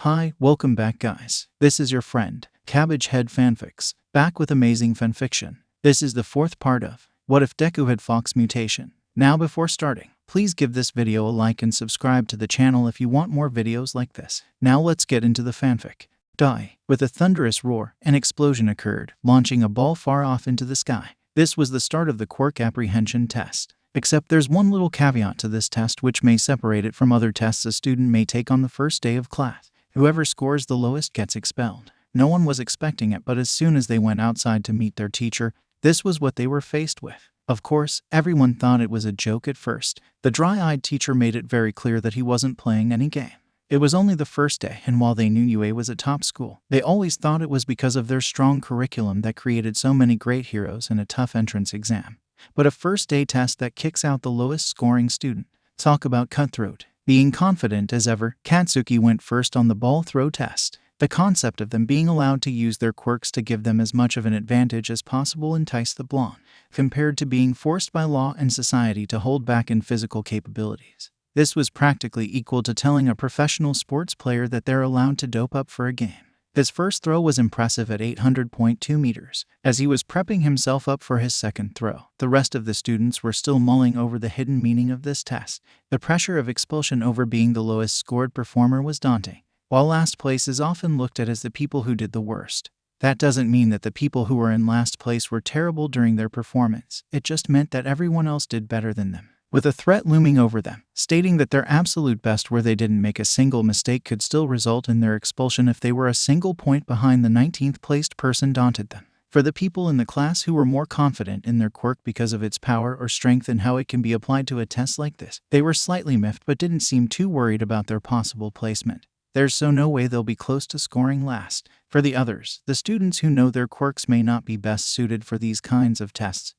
Hi, welcome back guys. This is your friend, Cabbage Head Fanfics, back with amazing fanfiction. This is the fourth part of What If Deku Had Fox Mutation. Now before starting, please give this video a like and subscribe to the channel if you want more videos like this. Now let's get into the fanfic. With a thunderous roar, an explosion occurred, launching a ball far off into the sky. This was the start of the Quirk apprehension test. Except there's one little caveat to this test which may separate it from other tests a student may take on the first day of class. Whoever scores the lowest gets expelled. No one was expecting it, but as soon as they went outside to meet their teacher, this was what they were faced with. Of course, everyone thought it was a joke at first. The dry-eyed teacher made it very clear that he wasn't playing any game. It was only the first day, and while they knew UA was a top school, they always thought it was because of their strong curriculum that created so many great heroes in a tough entrance exam. But a first-day test that kicks out the lowest-scoring student. Talk about cutthroat. Being confident as ever, Katsuki went first on the ball throw test. The concept of them being allowed to use their quirks to give them as much of an advantage as possible enticed the blonde, compared to being forced by law and society to hold back in physical capabilities. This was practically equal to telling a professional sports player that they're allowed to dope up for a game. His first throw was impressive at 800.2 meters. As he was prepping himself up for his second throw, the rest of the students were still mulling over the hidden meaning of this test. The pressure of expulsion over being the lowest scored performer was daunting. While last place is often looked at as the people who did the worst, that doesn't mean that the people who were in last place were terrible during their performance. It just meant that everyone else did better than them. With a threat looming over them, stating that their absolute best where they didn't make a single mistake could still result in their expulsion if they were a single point behind the 19th placed person daunted them. For the people in the class who were more confident in their quirk because of its power or strength and how it can be applied to a test like this, they were slightly miffed but didn't seem too worried about their possible placement. There's no way they'll be close to scoring last. For the others, the students who know their quirks may not be best suited for these kinds of tests,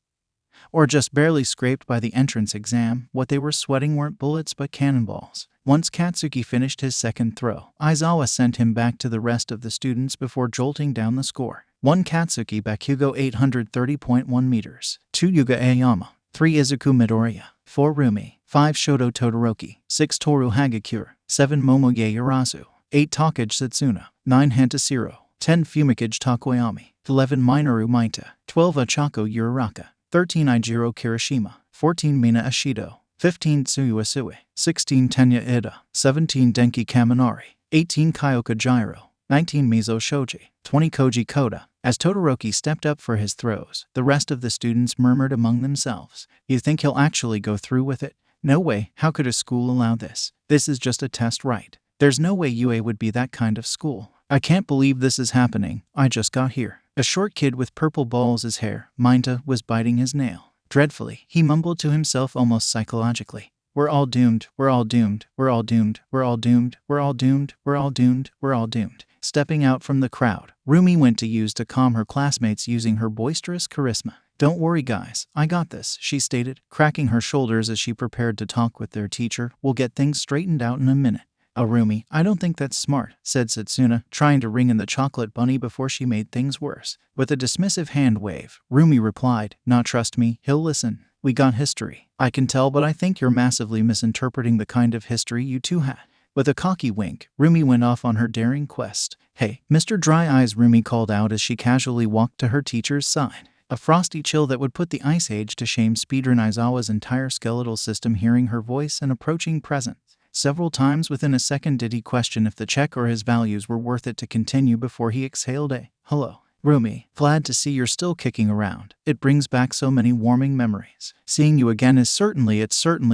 or just barely scraped by the entrance exam, what they were sweating weren't bullets but cannonballs. Once Katsuki finished his second throw, Aizawa sent him back to the rest of the students before jolting down the score. 1 Katsuki Bakugo 830.1 meters, 2 Yuga Aoyama, 3 Izuku Midoriya, 4 Roomie, 5 Shoto Todoroki, 6 Toru Hagakure, 7 Momoge Urazu, 8 Takage Setsuna, 9 Hantashiro, 10 Fumikage Takoyami, 11 Minoru Maita, 12 Ochako Uraraka, 13 Ijiro Kirishima, 14 Mina Ashido, 15 Tsuyu Asui, 16 Tenya Ida, 17 Denki Kaminari, 18 Kyoka Jiro, 19 Mizo Shoji, 20 Koji Koda. As Todoroki stepped up for his throws, the rest of the students murmured among themselves, "You think he'll actually go through with it? No way, how could a school allow this? This is just a test, right? There's no way UA would be that kind of school. I can't believe this is happening, I just got here." A short kid with purple balls' hair, Minta, was biting his nail. Dreadfully, he mumbled to himself almost psychologically. "We're all doomed, we're all doomed, we're all doomed, we're all doomed, we're all doomed, we're all doomed, we're all doomed." Stepping out from the crowd, Roomie went to use to calm her classmates using her boisterous charisma. "Don't worry guys, I got this," she stated, cracking her shoulders as she prepared to talk with their teacher. "We'll get things straightened out in a minute." "Roomie, I don't think that's smart," said Setsuna, trying to ring in the chocolate bunny before she made things worse. With a dismissive hand wave, Roomie replied, "Nah, trust me, he'll listen. We got history. I can tell, but I think you're massively misinterpreting the kind of history you two had." With a cocky wink, Roomie went off on her daring quest. "Hey, Mr. Dry Eyes," Roomie called out as she casually walked to her teacher's side. A frosty chill that would put the Ice Age to shame speedrun Aizawa's entire skeletal system hearing her voice and approaching presence. Several times within a second did he question if the check or his values were worth it to continue before he exhaled a "Hello, Roomie, glad to see you're still kicking around. It brings back so many warming memories. Seeing you again is certainly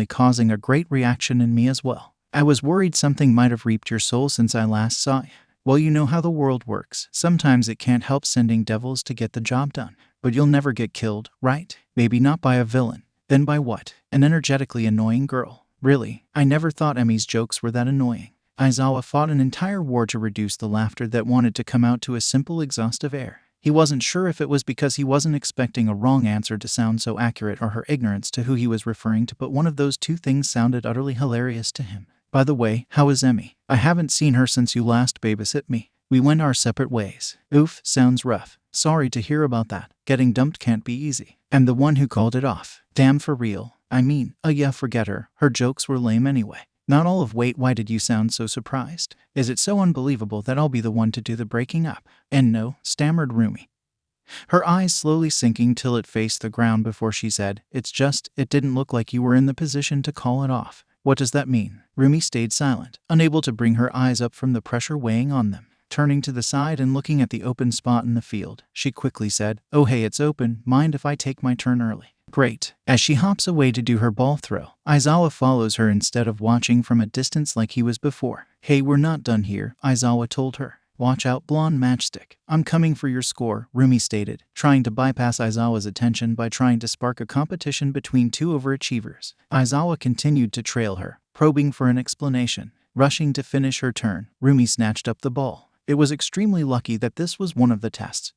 causing a great reaction in me as well. I was worried something might have reaped your soul since I last saw you. Well, you know how the world works. Sometimes it can't help sending devils to get the job done. But you'll never get killed, right? Maybe not by a villain. Then by what? An energetically annoying girl. Really, I never thought Emi's jokes were that annoying." Aizawa fought an entire war to reduce the laughter that wanted to come out to a simple exhaustive air. He wasn't sure if it was because he wasn't expecting a wrong answer to sound so accurate or her ignorance to who he was referring to, but one of those two things sounded utterly hilarious to him. "By the way, how is Emi? I haven't seen her since you last babysit me. We went our separate ways." "Oof, sounds rough. Sorry to hear about that. Getting dumped can't be easy." "I'm the one who called it off. Damn, for real. I mean, yeah, forget her. Her jokes were lame anyway. Not all of wait, why did you sound so surprised? Is it so unbelievable that I'll be the one to do the breaking up? And no, stammered Roomie, her eyes slowly sinking till it faced the ground before she said, it's just, it didn't look like you were in the position to call it off. What does that mean? Roomie stayed silent, unable to bring her eyes up from the pressure weighing on them. Turning to the side and looking at the open spot in the field, she quickly said, oh hey, it's open, mind if I take my turn early? Great. As she hops away to do her ball throw, Aizawa follows her instead of watching from a distance like he was before. Hey, we're not done here, Aizawa told her. Watch out, blonde matchstick. I'm coming for your score, Roomie stated, trying to bypass Aizawa's attention by trying to spark a competition between two overachievers. Aizawa continued to trail her, probing for an explanation. Rushing to finish her turn, Roomie snatched up the ball. It was extremely lucky that this was one of the tests,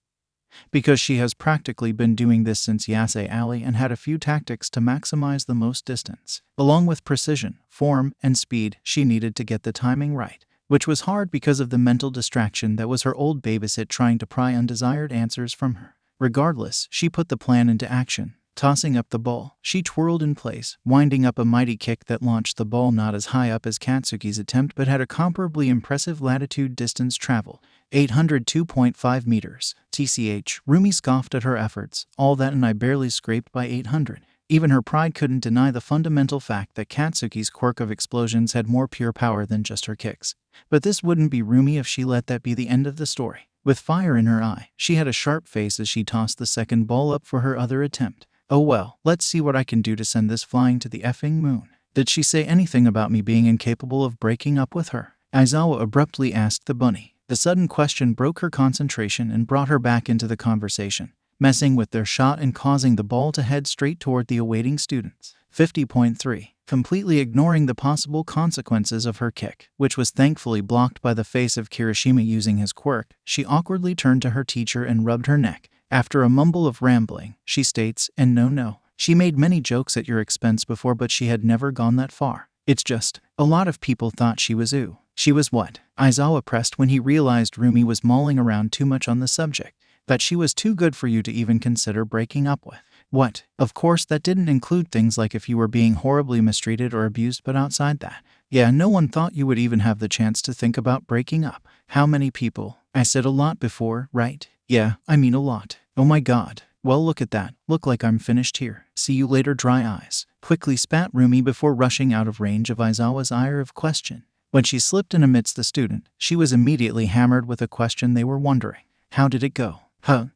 because she has practically been doing this since Yase Alley and had a few tactics to maximize the most distance. Along with precision, form, and speed, she needed to get the timing right, which was hard because of the mental distraction that was her old babysit trying to pry undesired answers from her. Regardless, she put the plan into action. Tossing up the ball, she twirled in place, winding up a mighty kick that launched the ball not as high up as Katsuki's attempt but had a comparably impressive latitude distance traveled, 802.5 meters. TCH, Roomie scoffed at her efforts, all that and I barely scraped by 800. Even her pride couldn't deny the fundamental fact that Katsuki's quirk of explosions had more pure power than just her kicks. But this wouldn't be Roomie if she let that be the end of the story. With fire in her eye, she had a sharp face as she tossed the second ball up for her other attempt. Oh well, let's see what I can do to send this flying to the effing moon. Did she say anything about me being incapable of breaking up with her? Aizawa abruptly asked the bunny. The sudden question broke her concentration and brought her back into the conversation, messing with their shot and causing the ball to head straight toward the awaiting students. 50.3. Completely ignoring the possible consequences of her kick, which was thankfully blocked by the face of Kirishima using his quirk, she awkwardly turned to her teacher and rubbed her neck. After a mumble of rambling, she states, and no, she made many jokes at your expense before but she had never gone that far. It's just, a lot of people thought she was ooh. She was what? Aizawa pressed when he realized Roomie was mulling around too much on the subject, that she was too good for you to even consider breaking up with. What? Of course that didn't include things like if you were being horribly mistreated or abused, but outside that, yeah, no one thought you would even have the chance to think about breaking up. How many people? I said a lot before, right? Yeah, I mean a lot. Oh my god. Well, look at that. Look like I'm finished here. See you later, dry eyes. Quickly spat Roomie before rushing out of range of Aizawa's ire of question. When she slipped in amidst the student, she was immediately hammered with a question they were wondering. How did it go?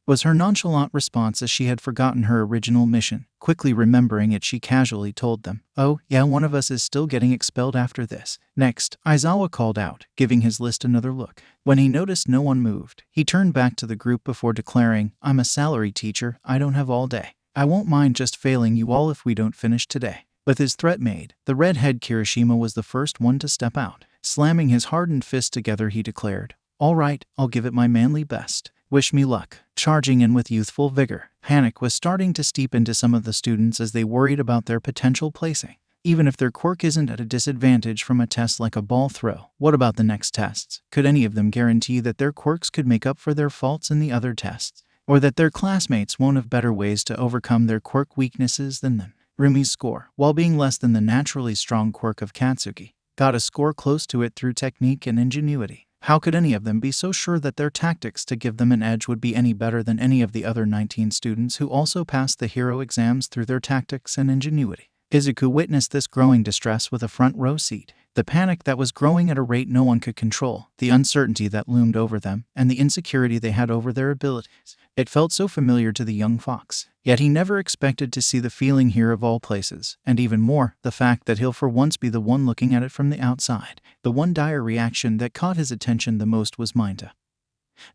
Was her nonchalant response as she had forgotten her original mission. Quickly remembering it, she casually told them, oh, yeah, one of us is still getting expelled after this. Next, Aizawa called out, giving his list another look. When he noticed no one moved, he turned back to the group before declaring, I'm a salary teacher, I don't have all day. I won't mind just failing you all if we don't finish today. With his threat made, the redhead Kirishima was the first one to step out. Slamming his hardened fist together, he declared, all right, I'll give it my manly best. Wish me luck. Charging in with youthful vigor, panic was starting to steep into some of the students as they worried about their potential placing. Even if their quirk isn't at a disadvantage from a test like a ball throw, what about the next tests? Could any of them guarantee that their quirks could make up for their faults in the other tests? Or that their classmates won't have better ways to overcome their quirk weaknesses than them? Roomie's score, while being less than the naturally strong quirk of Katsuki, got a score close to it through technique and ingenuity. How could any of them be so sure that their tactics to give them an edge would be any better than any of the other 19 students who also passed the hero exams through their tactics and ingenuity? Izuku witnessed this growing distress with a front row seat. The panic that was growing at a rate no one could control, the uncertainty that loomed over them, and the insecurity they had over their abilities. It felt so familiar to the young fox. Yet he never expected to see the feeling here of all places, and even more, the fact that he'll for once be the one looking at it from the outside. The one dire reaction that caught his attention the most was Minta,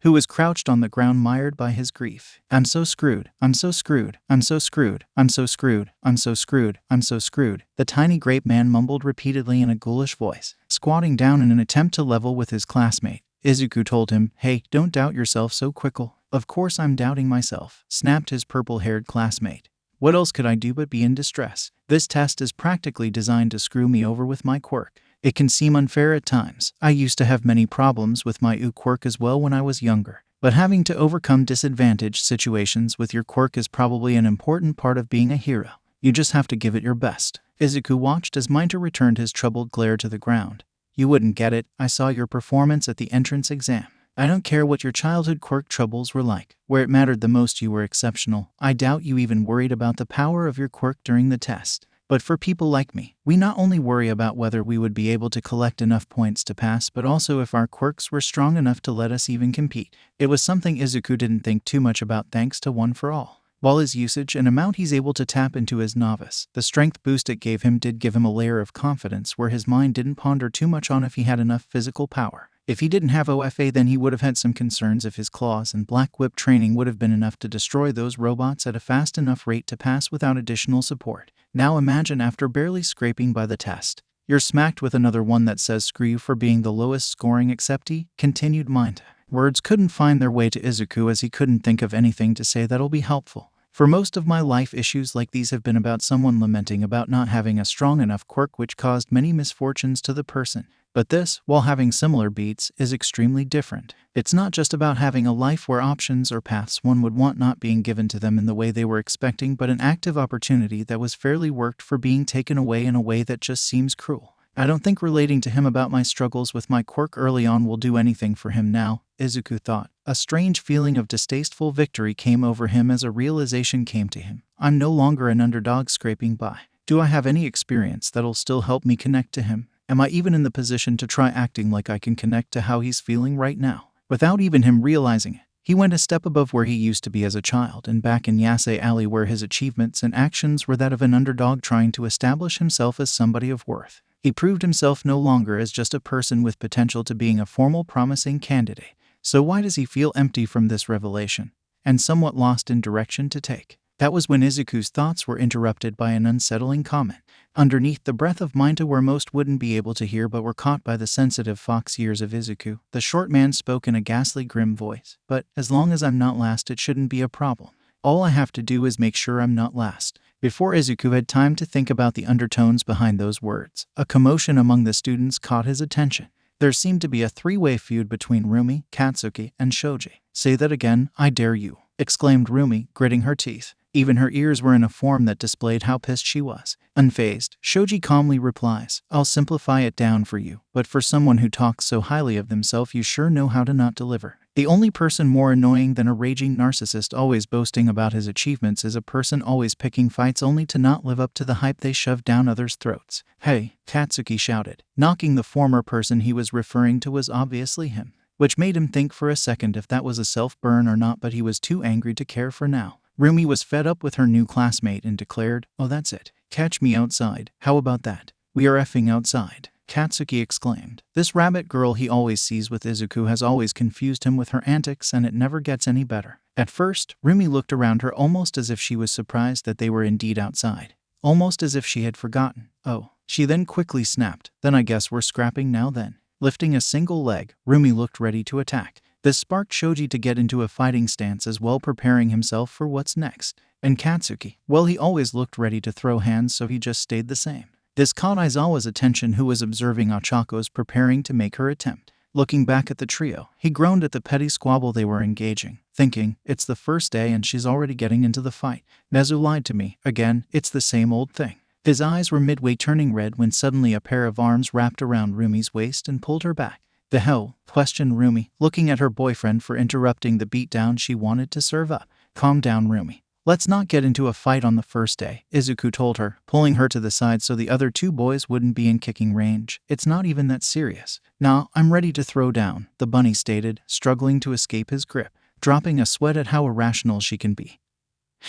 who was crouched on the ground mired by his grief. I'm so screwed, I'm so screwed, I'm so screwed, I'm so screwed, I'm so screwed, I'm so screwed, the tiny grape man mumbled repeatedly in a ghoulish voice. Squatting down in an attempt to level with his classmate, Izuku told him, hey, don't doubt yourself so quickle. Of course I'm doubting myself, snapped his purple-haired classmate. What else could I do but be in distress? This test is practically designed to screw me over with my quirk. It can seem unfair at times. I used to have many problems with my quirk as well when I was younger. But having to overcome disadvantaged situations with your quirk is probably an important part of being a hero. You just have to give it your best. Izuku watched as Mineta returned his troubled glare to the ground. You wouldn't get it, I saw your performance at the entrance exam. I don't care what your childhood quirk troubles were like. Where it mattered the most you were exceptional. I doubt you even worried about the power of your quirk during the test. But for people like me, we not only worry about whether we would be able to collect enough points to pass, but also if our quirks were strong enough to let us even compete. It was something Izuku didn't think too much about thanks to One for All. While his usage and amount he's able to tap into as novice, the strength boost it gave him did give him a layer of confidence where his mind didn't ponder too much on if he had enough physical power. If he didn't have OFA, then he would have had some concerns if his claws and black whip training would have been enough to destroy those robots at a fast enough rate to pass without additional support. Now imagine after barely scraping by the test, you're smacked with another one that says screw you for being the lowest scoring acceptee, continued Mineta. Words couldn't find their way to Izuku as he couldn't think of anything to say that'll be helpful. For most of my life, issues like these have been about someone lamenting about not having a strong enough quirk which caused many misfortunes to the person. But this, while having similar beats, is extremely different. It's not just about having a life where options or paths one would want not being given to them in the way they were expecting, but an active opportunity that was fairly worked for being taken away in a way that just seems cruel. I don't think relating to him about my struggles with my quirk early on will do anything for him now, Izuku thought. A strange feeling of distasteful victory came over him as a realization came to him. I'm no longer an underdog scraping by. Do I have any experience that'll still help me connect to him? Am I even in the position to try acting like I can connect to how he's feeling right now? Without even him realizing it, he went a step above where he used to be as a child and back in Yasei Alley where his achievements and actions were that of an underdog trying to establish himself as somebody of worth. He proved himself no longer as just a person with potential to being a formal promising candidate. So why does he feel empty from this revelation, and somewhat lost in direction to take? That was when Izuku's thoughts were interrupted by an unsettling comment. Underneath the breath of Mineta where most wouldn't be able to hear but were caught by the sensitive fox ears of Izuku, the short man spoke in a ghastly grim voice. But, as long as I'm not last, it shouldn't be a problem. All I have to do is make sure I'm not last. Before Izuku had time to think about the undertones behind those words, a commotion among the students caught his attention. There seemed to be a three-way feud between Rumi, Katsuki, and Shoji. Say that again, I dare you, exclaimed Rumi, gritting her teeth. Even her ears were in a form that displayed how pissed she was. Unfazed, Shoji calmly replies, I'll simplify it down for you, but for someone who talks so highly of themselves, you sure know how to not deliver. The only person more annoying than a raging narcissist always boasting about his achievements is a person always picking fights only to not live up to the hype they shove down others' throats. Hey, Katsuki shouted, knocking the former person he was referring to was obviously him, which made him think for a second if that was a self-burn or not, but he was too angry to care for now. Rumi was fed up with her new classmate and declared, oh, that's it. Catch me outside. How about that? We are effing outside, Katsuki exclaimed. This rabbit girl he always sees with Izuku has always confused him with her antics, and it never gets any better. At first, Rumi looked around her almost as if she was surprised that they were indeed outside. Almost as if she had forgotten. Oh, she then quickly snapped. Then I guess we're scrapping now then. Lifting a single leg, Rumi looked ready to attack. This sparked Shoji to get into a fighting stance as well, preparing himself for what's next. And Katsuki, well, he always looked ready to throw hands, so he just stayed the same. This caught Aizawa's attention, who was observing Ochako's preparing to make her attempt. Looking back at the trio, he groaned at the petty squabble they were engaging, thinking, it's the first day and she's already getting into the fight. Nezu lied to me. Again, it's the same old thing. His eyes were midway turning red when suddenly a pair of arms wrapped around Rumi's waist and pulled her back. The hell? Questioned Rumi, looking at her boyfriend for interrupting the beatdown she wanted to serve up. Calm down, Rumi. Let's not get into a fight on the first day, Izuku told her, pulling her to the side so the other two boys wouldn't be in kicking range. It's not even that serious. Nah, I'm ready to throw down, the bunny stated, struggling to escape his grip, dropping a sweat at how irrational she can be.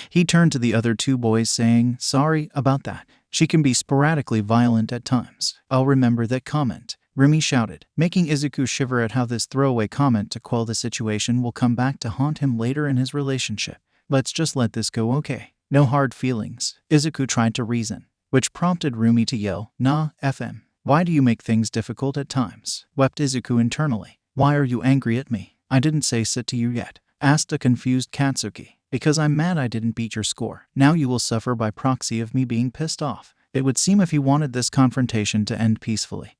He turned to the other two boys saying, sorry about that. She can be sporadically violent at times. I'll remember that comment, Rumi shouted, making Izuku shiver at how this throwaway comment to quell the situation will come back to haunt him later in his relationship. Let's just let this go, okay? No hard feelings, Izuku tried to reason, which prompted Rumi to yell, nah, FM. Why do you make things difficult at times? Wept Izuku internally. Why are you angry at me? I didn't say sit to you yet, asked a confused Katsuki. Because I'm mad I didn't beat your score. Now you will suffer by proxy of me being pissed off. It would seem if he wanted this confrontation to end peacefully,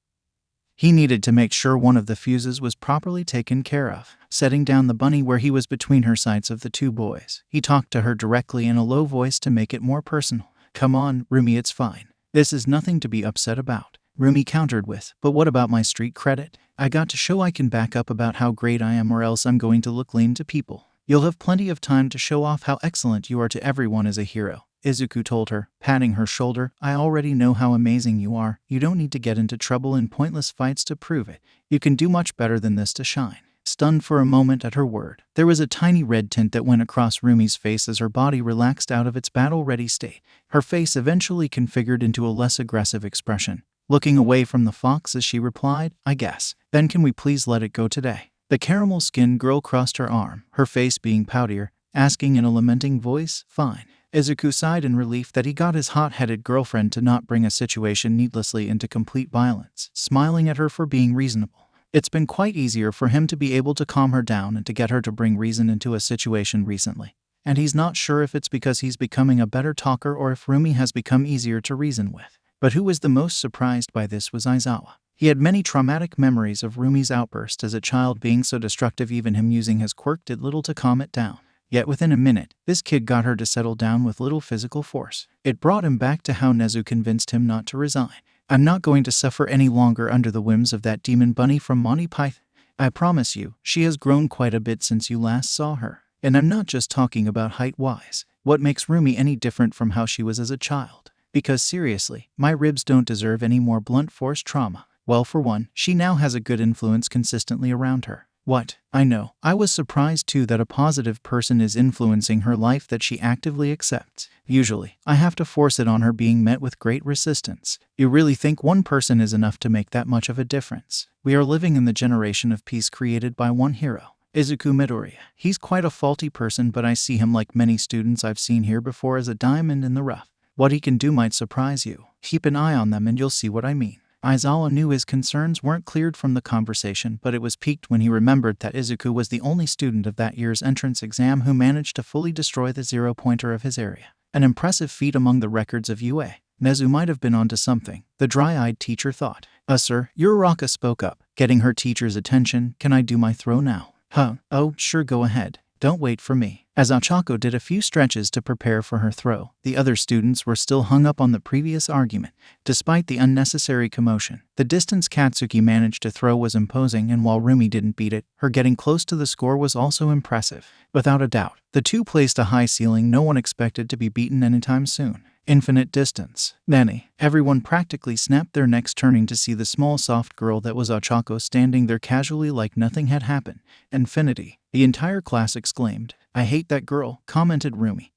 he needed to make sure one of the fuses was properly taken care of. Setting down the bunny where he was between her sights of the two boys, he talked to her directly in a low voice to make it more personal. Come on, Rumi, it's fine. This is nothing to be upset about, Roomie countered with, but what about my street credit? I got to show I can back up about how great I am, or else I'm going to look lame to people. You'll have plenty of time to show off how excellent you are to everyone as a hero, Izuku told her, patting her shoulder. I already know how amazing you are. You don't need to get into trouble in pointless fights to prove it. You can do much better than this to shine. Stunned for a moment at her word, there was a tiny red tint that went across Rumie's face as her body relaxed out of its battle-ready state. Her face eventually configured into a less aggressive expression, looking away from the fox as she replied, I guess. Then can we please let it go today? The caramel-skinned girl crossed her arm, her face being poutier, asking in a lamenting voice, fine. Izuku sighed in relief that he got his hot-headed girlfriend to not bring a situation needlessly into complete violence, smiling at her for being reasonable. It's been quite easier for him to be able to calm her down and to get her to bring reason into a situation recently. And he's not sure if it's because he's becoming a better talker or if Roomie has become easier to reason with. But who was the most surprised by this was Aizawa. He had many traumatic memories of Rumie's outburst as a child being so destructive, even him using his quirk did little to calm it down. Yet within a minute, this kid got her to settle down with little physical force. It brought him back to how Nezu convinced him not to resign. I'm not going to suffer any longer under the whims of that demon bunny from Monty Python. I promise you, she has grown quite a bit since you last saw her. And I'm not just talking about height-wise. What makes Roomie any different from how she was as a child? Because seriously, my ribs don't deserve any more blunt force trauma. Well, for one, she now has a good influence consistently around her. What? I know. I was surprised too that a positive person is influencing her life that she actively accepts. Usually, I have to force it on her, being met with great resistance. You really think one person is enough to make that much of a difference? We are living in the generation of peace created by one hero, Izuku Midoriya. He's quite a faulty person, but I see him, like many students I've seen here before, as a diamond in the rough. What he can do might surprise you. Keep an eye on them and you'll see what I mean. Aizawa knew his concerns weren't cleared from the conversation, but it was piqued when he remembered that Izuku was the only student of that year's entrance exam who managed to fully destroy the zero-pointer of his area. An impressive feat among the records of UA. Nezu might have been onto something, the dry-eyed teacher thought. Sir, Uraraka spoke up, getting her teacher's attention. Can I do my throw now? Huh, oh, sure, go ahead. Don't wait for me. As Ochako did a few stretches to prepare for her throw, the other students were still hung up on the previous argument. Despite the unnecessary commotion, the distance Katsuki managed to throw was imposing, and while Roomie didn't beat it, her getting close to the score was also impressive. Without a doubt, the two placed a high ceiling no one expected to be beaten anytime soon. Infinite distance. Nanny. Everyone practically snapped their necks, turning to see the small soft girl that was Ochako standing there casually like nothing had happened. Infinity. The entire class exclaimed. I hate that girl, commented Roomie.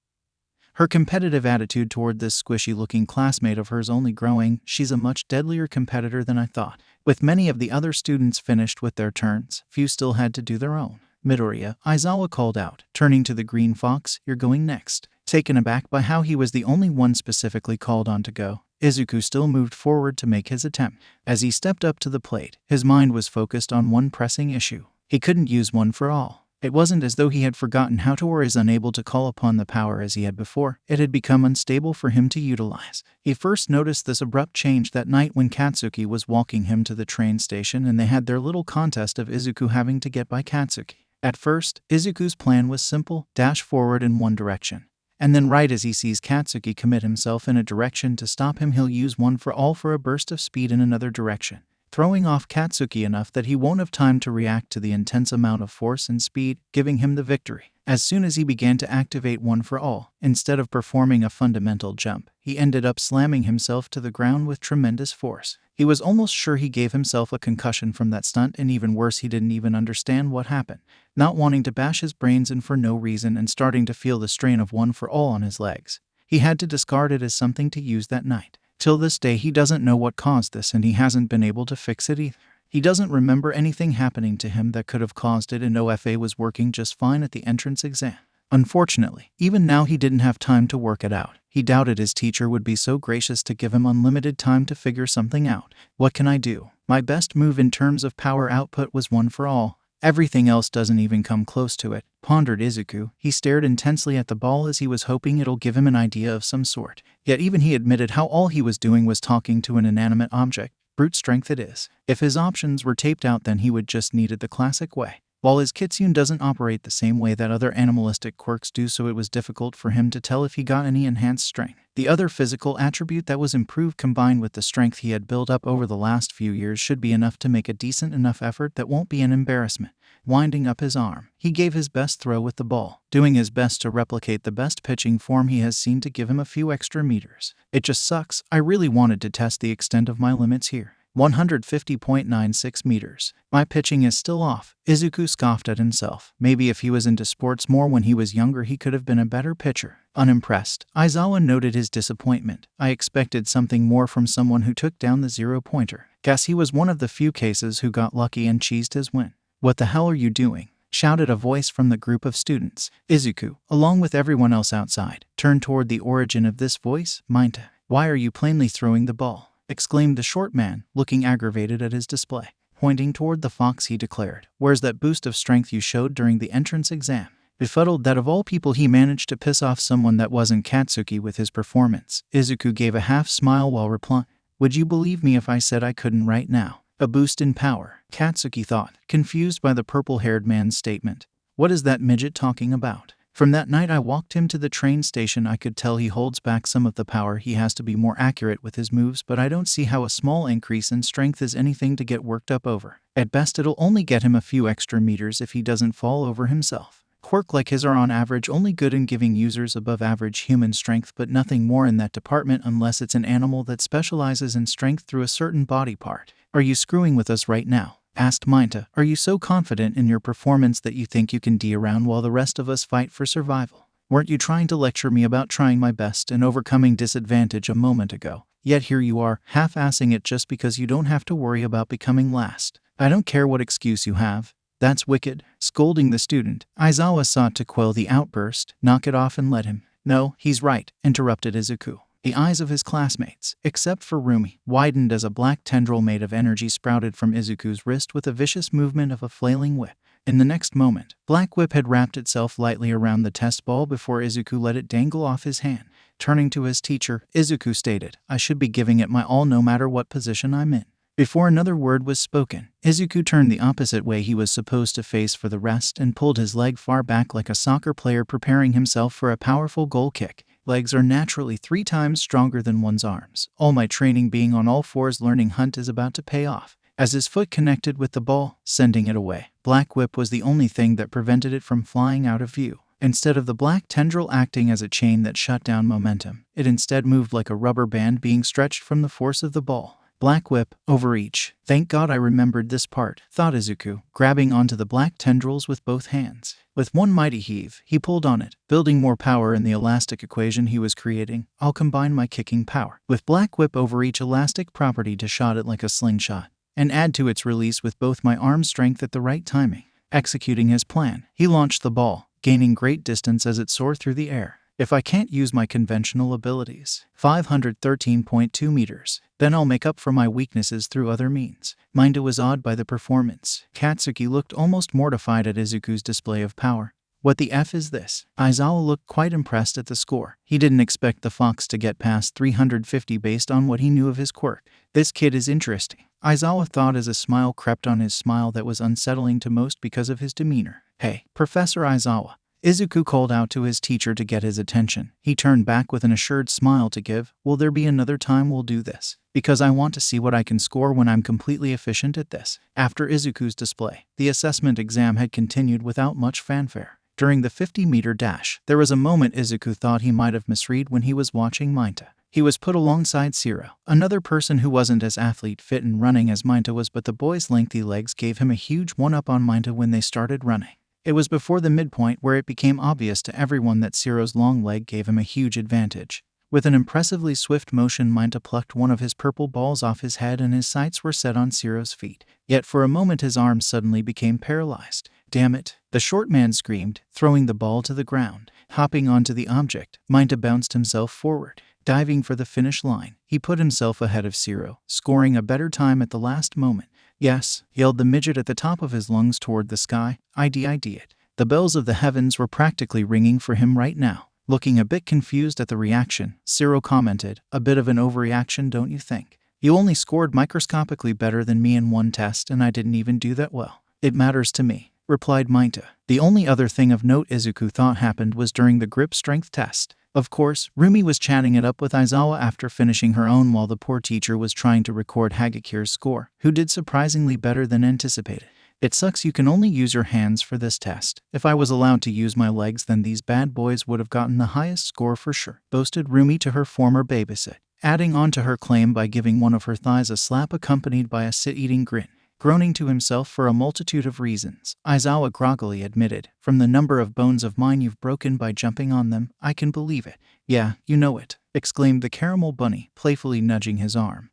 Her competitive attitude toward this squishy-looking classmate of hers only growing. She's a much deadlier competitor than I thought. With many of the other students finished with their turns, few still had to do their own. Midoriya, Aizawa called out, turning to the green fox, you're going next. Taken aback by how he was the only one specifically called on to go, Izuku still moved forward to make his attempt. As he stepped up to the plate, his mind was focused on one pressing issue. He couldn't use one for all. It wasn't as though he had forgotten how to or is unable to call upon the power as he had before. It had become unstable for him to utilize. He first noticed this abrupt change that night when Katsuki was walking him to the train station and they had their little contest of Izuku having to get by Katsuki. At first, Izuku's plan was simple, dash forward in one direction. And then right as he sees Katsuki commit himself in a direction to stop him, he'll use one for all for a burst of speed in another direction, throwing off Katsuki enough that he won't have time to react to the intense amount of force and speed, giving him the victory. As soon as he began to activate one for all, instead of performing a fundamental jump, he ended up slamming himself to the ground with tremendous force. He was almost sure he gave himself a concussion from that stunt, and even worse, he didn't even understand what happened. Not wanting to bash his brains in for no reason and starting to feel the strain of one for all on his legs, he had to discard it as something to use that night. Till this day he doesn't know what caused this, and he hasn't been able to fix it either. He doesn't remember anything happening to him that could have caused it, and OFA was working just fine at the entrance exam. Unfortunately, even now he didn't have time to work it out. He doubted his teacher would be so gracious to give him unlimited time to figure something out. What can I do? My best move in terms of power output was one for all. Everything else doesn't even come close to it, pondered Izuku. He stared intensely at the ball as he was hoping it'll give him an idea of some sort. Yet even he admitted how all he was doing was talking to an inanimate object. Brute strength it is. If his options were taped out, then he would just need it the classic way. While his Kitsune doesn't operate the same way that other animalistic quirks do, so it was difficult for him to tell if he got any enhanced strength. The other physical attribute that was improved combined with the strength he had built up over the last few years should be enough to make a decent enough effort that won't be an embarrassment. Winding up his arm, he gave his best throw with the ball, doing his best to replicate the best pitching form he has seen to give him a few extra meters. It just sucks. I really wanted to test the extent of my limits here. 150.96 meters. My pitching is still off. Izuku scoffed at himself. Maybe if he was into sports more when he was younger, he could have been a better pitcher. Unimpressed, Aizawa noted his disappointment. I expected something more from someone who took down the 0-pointer. Guess he was one of the few cases who got lucky and cheesed his win. What the hell are you doing? Shouted a voice from the group of students. Izuku, along with everyone else outside, turned toward the origin of this voice. Minta, why are you plainly throwing the ball? Exclaimed the short man, looking aggravated at his display. Pointing toward the fox, he declared, where's that boost of strength you showed during the entrance exam? Befuddled that of all people he managed to piss off someone that wasn't Katsuki with his performance, Izuku gave a half smile while replying, would you believe me if I said I couldn't right now? A boost in power, Katsuki thought, confused by the purple-haired man's statement. What is that midget talking about? From that night I walked him to the train station, I could tell he holds back some of the power he has to be more accurate with his moves, but I don't see how a small increase in strength is anything to get worked up over. At best it'll only get him a few extra meters if he doesn't fall over himself. Quirk like his are on average only good in giving users above average human strength, but nothing more in that department unless it's an animal that specializes in strength through a certain body part. Are you screwing with us right now? Asked Minta. Are you so confident in your performance that you think you can D around while the rest of us fight for survival? Weren't you trying to lecture me about trying my best and overcoming disadvantage a moment ago? Yet here you are, half-assing it just because you don't have to worry about becoming last. I don't care what excuse you have. That's wicked. Scolding the student, Aizawa sought to quell the outburst. Knock it off and let him. No, he's right, interrupted Izuku. The eyes of his classmates, except for Roomie, widened as a black tendril made of energy sprouted from Izuku's wrist with a vicious movement of a flailing whip. In the next moment, Black Whip had wrapped itself lightly around the test ball before Izuku let it dangle off his hand. Turning to his teacher, Izuku stated, I should be giving it my all no matter what position I'm in. Before another word was spoken, Izuku turned the opposite way he was supposed to face for the rest and pulled his leg far back like a soccer player preparing himself for a powerful goal kick. Legs are naturally 3 times stronger than one's arms. All my training being on all fours learning hunt is about to pay off. As his foot connected with the ball, sending it away, Black Whip was the only thing that prevented it from flying out of view. Instead of the black tendril acting as a chain that shut down momentum, it instead moved like a rubber band being stretched from the force of the ball. Black Whip, overreach. Thank God I remembered this part, thought Izuku, grabbing onto the black tendrils with both hands. With one mighty heave, he pulled on it, building more power in the elastic equation he was creating. I'll combine my kicking power with Black Whip overreach elastic property to shot it like a slingshot, and add to its release with both my arm strength at the right timing. Executing his plan, he launched the ball, gaining great distance as it soared through the air. If I can't use my conventional abilities, 513.2 meters, then I'll make up for my weaknesses through other means. Minta was awed by the performance. Katsuki looked almost mortified at Izuku's display of power. What the F is this? Aizawa looked quite impressed at the score. He didn't expect the fox to get past 350 based on what he knew of his quirk. This kid is interesting, Aizawa thought as a smile crept on his smile that was unsettling to most because of his demeanor. Hey, Professor Aizawa. Izuku called out to his teacher to get his attention. He turned back with an assured smile to give, will there be another time we'll do this? Because I want to see what I can score when I'm completely efficient at this. After Izuku's display, the assessment exam had continued without much fanfare. During the 50-meter dash, there was a moment Izuku thought he might have misread when he was watching Minta. He was put alongside Siro, another person who wasn't as athlete fit and running as Minta was, but the boy's lengthy legs gave him a huge one-up on Minta when they started running. It was before the midpoint where it became obvious to everyone that Siro's long leg gave him a huge advantage. With an impressively swift motion, Minta plucked one of his purple balls off his head and his sights were set on Siro's feet. Yet for a moment his arms suddenly became paralyzed. Damn it! The short man screamed, throwing the ball to the ground. Hopping onto the object, Minta bounced himself forward. Diving for the finish line, he put himself ahead of Siro, scoring a better time at the last moment. Yes, yelled the midget at the top of his lungs toward the sky. I did it. The bells of the heavens were practically ringing for him right now. Looking a bit confused at the reaction, Siro commented, a bit of an overreaction, don't you think? You only scored microscopically better than me in one test and I didn't even do that well. It matters to me. replied Maita. The only other thing of note Izuku thought happened was during the grip strength test. Of course, Roomie was chatting it up with Aizawa after finishing her own while the poor teacher was trying to record Hagakure's score, who did surprisingly better than anticipated. It sucks you can only use your hands for this test. If I was allowed to use my legs, then these bad boys would have gotten the highest score for sure, boasted Roomie to her former babysit, adding on to her claim by giving one of her thighs a slap accompanied by a sit-eating grin. Groaning to himself for a multitude of reasons, Aizawa groggily admitted, "From the number of bones of mine you've broken by jumping on them, I can believe it." "Yeah, you know it," exclaimed the caramel bunny, playfully nudging his arm.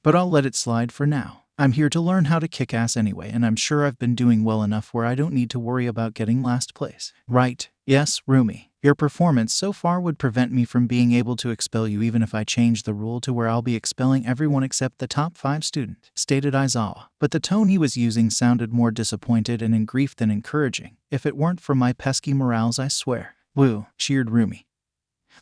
"But I'll let it slide for now. I'm here to learn how to kick ass anyway, and I'm sure I've been doing well enough where I don't need to worry about getting last place." "Right. Yes, Roomie. Your performance so far would prevent me from being able to expel you even if I change the rule to where I'll be expelling everyone except the top 5 students," stated Aizawa. But the tone he was using sounded more disappointed and in grief than encouraging. "If it weren't for my pesky morals, I swear." "Woo," cheered Roomie,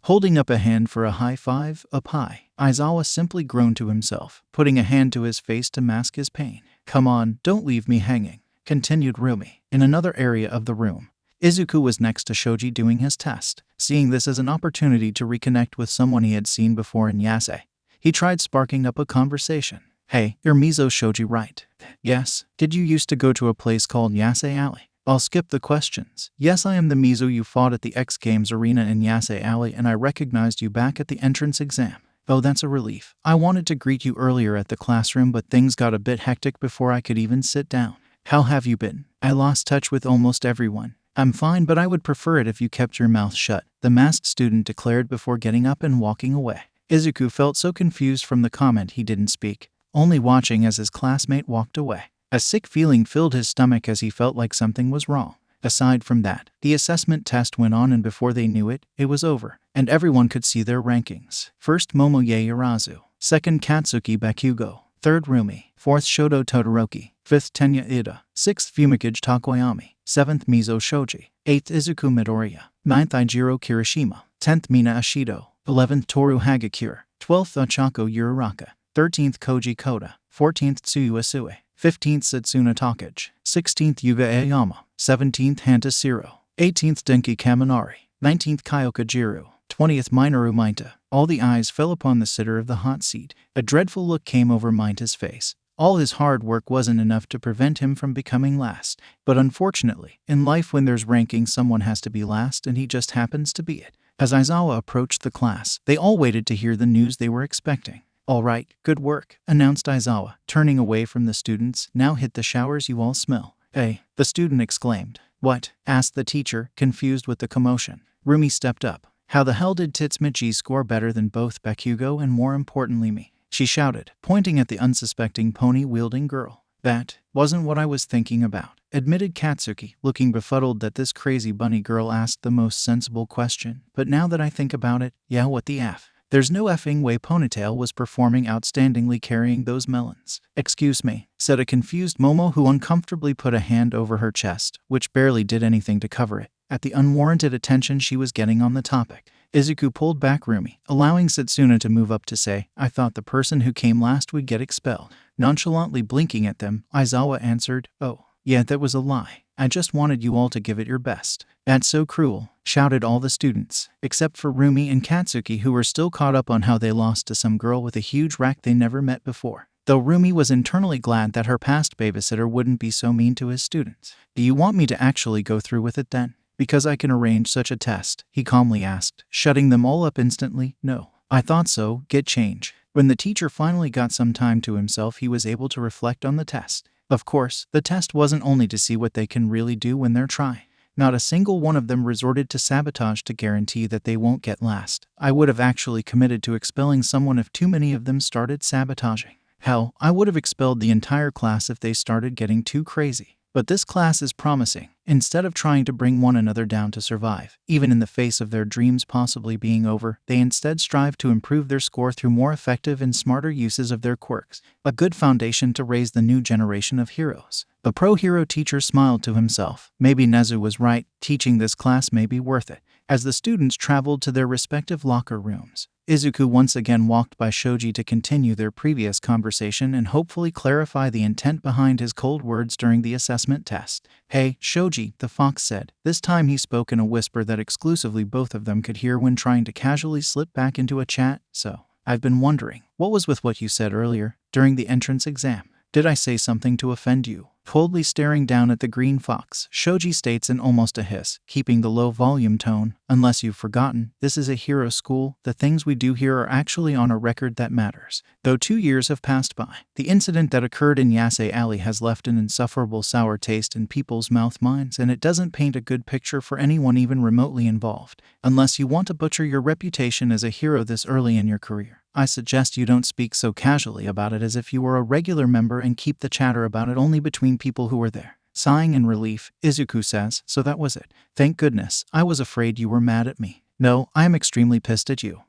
holding up a hand for a high five. "Up high." Aizawa simply groaned to himself, putting a hand to his face to mask his pain. "Come on, don't leave me hanging," continued Roomie. In another area of the room, Izuku was next to Shoji doing his test. Seeing this as an opportunity to reconnect with someone he had seen before in Yase, he tried sparking up a conversation. "Hey, you're Mizo Shoji, right?" "Yes. Did you used to go to a place called Yase Alley?" "I'll skip the questions. Yes, I am the Mizo you fought at the X Games arena in Yase Alley, and I recognized you back at the entrance exam." "Oh, that's a relief. I wanted to greet you earlier at the classroom, but things got a bit hectic before I could even sit down." "How have you been?" "I lost touch with almost everyone." "I'm fine, but I would prefer it if you kept your mouth shut," the masked student declared before getting up and walking away. Izuku felt so confused from the comment he didn't speak, only watching as his classmate walked away. A sick feeling filled his stomach as he felt like something was wrong. Aside from that, the assessment test went on, and before they knew it, it was over, and everyone could see their rankings. First Momoye Urazu, second Katsuki Bakugo, third Roomie, fourth Shoto Todoroki, fifth Tenya Ida, sixth Fumikage Takoyami, seventh Mizo Shoji, eighth Izuku Midoriya, ninth Ijiro Kirishima, 10th Mina Ashido, 11th Toru Hagakure, 12th Ochako Uraraka, 13th Koji Koda, 14th Tsuyu Asue, 15th Setsuna Takage, 16th Yuga Aoyama, 17th Hanta Siro, 18th Denki Kaminari, 19th Kyoka Jiru, 20th Minoru Maita. All the eyes fell upon the sitter of the hot seat. A dreadful look came over Maita's face. All his hard work wasn't enough to prevent him from becoming last. But unfortunately, in life when there's ranking, someone has to be last, and he just happens to be it. As Aizawa approached the class, they all waited to hear the news they were expecting. "All right, good work," announced Aizawa, turning away from the students. "Now hit the showers, you all smell." "Hey," the student exclaimed. "What?" asked the teacher, confused with the commotion. Roomie stepped up. "How the hell did Titsumi score better than both Bakugo and, more importantly, me?" she shouted, pointing at the unsuspecting pony-wielding girl. "That wasn't what I was thinking about," admitted Katsuki, looking befuddled that this crazy bunny girl asked the most sensible question. "But now that I think about it, yeah, what the F? There's no effing way Ponytail was performing outstandingly carrying those melons." "Excuse me," said a confused Momo, who uncomfortably put a hand over her chest, which barely did anything to cover it, at the unwarranted attention she was getting on the topic. Izuku pulled back Roomie, allowing Setsuna to move up to say, "I thought the person who came last would get expelled." Nonchalantly blinking at them, Aizawa answered, "Oh, yeah, that was a lie. I just wanted you all to give it your best." "That's so cruel," shouted all the students, except for Roomie and Katsuki, who were still caught up on how they lost to some girl with a huge rack they never met before. Though Roomie was internally glad that her past babysitter wouldn't be so mean to his students. "Do you want me to actually go through with it then? Because I can arrange such a test," he calmly asked, shutting them all up instantly. "No." "I thought so. Get change." When the teacher finally got some time to himself, he was able to reflect on the test. Of course, the test wasn't only to see what they can really do when they're trying. Not a single one of them resorted to sabotage to guarantee that they won't get last. I would have actually committed to expelling someone if too many of them started sabotaging. Hell, I would have expelled the entire class if they started getting too crazy. But this class is promising. Instead of trying to bring one another down to survive, even in the face of their dreams possibly being over, they instead strive to improve their score through more effective and smarter uses of their quirks. A good foundation to raise the new generation of heroes. The pro-hero teacher smiled to himself. Maybe Nezu was right. Teaching this class may be worth it. As the students traveled to their respective locker rooms, Izuku once again walked by Shoji to continue their previous conversation and hopefully clarify the intent behind his cold words during the assessment test. "Hey, Shoji," the fox said. This time he spoke in a whisper that exclusively both of them could hear when trying to casually slip back into a chat. "So, I've been wondering, what was with what you said earlier, during the entrance exam? Did I say something to offend you?" Coldly staring down at the green fox, Shoji states in almost a hiss, keeping the low volume tone. "Unless you've forgotten, this is a hero school. The things we do here are actually on a record that matters." Though 2 years have passed by, the incident that occurred in Yase Alley has left an insufferable sour taste in people's minds, and it doesn't paint a good picture for anyone even remotely involved. Unless you want to butcher your reputation as a hero this early in your career, I suggest you don't speak so casually about it as if you were a regular member and keep the chatter about it only between people who were there. Sighing in relief, Izuku says, "So that was it. Thank goodness. I was afraid you were mad at me." "No, I am extremely pissed at you,"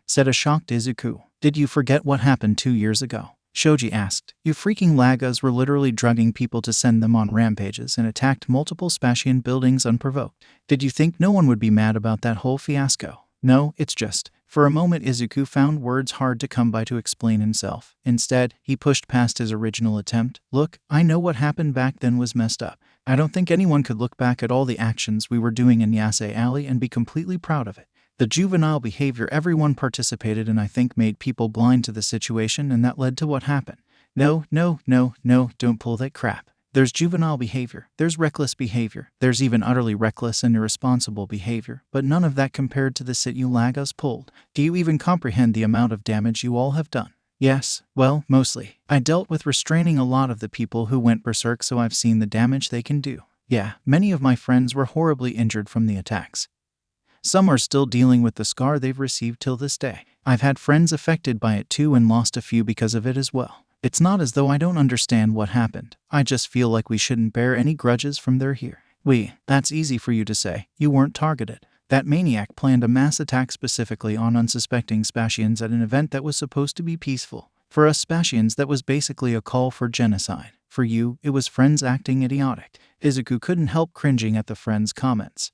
said a shocked Izuku. "Did you forget what happened 2 years ago?" Shoji asked. "You freaking lagas were literally drugging people to send them on rampages and attacked multiple Spatian buildings unprovoked. Did you think no one would be mad about that whole fiasco?" "No, it's just..." For a moment Izuku found words hard to come by to explain himself. Instead, he pushed past his original attempt. "Look, I know what happened back then was messed up. I don't think anyone could look back at all the actions we were doing in Yase Alley and be completely proud of it. The juvenile behavior everyone participated in I think made people blind to the situation, and that led to what happened. No, don't pull that crap. There's juvenile behavior, there's reckless behavior, there's even utterly reckless and irresponsible behavior, but none of that compared to the shit you lagas pulled. Do you even comprehend the amount of damage you all have done?" "Yes, well, mostly. I dealt with restraining a lot of the people who went berserk, so I've seen the damage they can do. Yeah, many of my friends were horribly injured from the attacks. Some are still dealing with the scar they've received till this day. I've had friends affected by it too and lost a few because of it as well. It's not as though I don't understand what happened. I just feel like we shouldn't bear any grudges from there here." That's easy for you to say. You weren't targeted. That maniac planned a mass attack specifically on unsuspecting Spatians at an event that was supposed to be peaceful. For us Spatians, that was basically a call for genocide. For you, it was friends acting idiotic." Izuku couldn't help cringing at the friend's comments,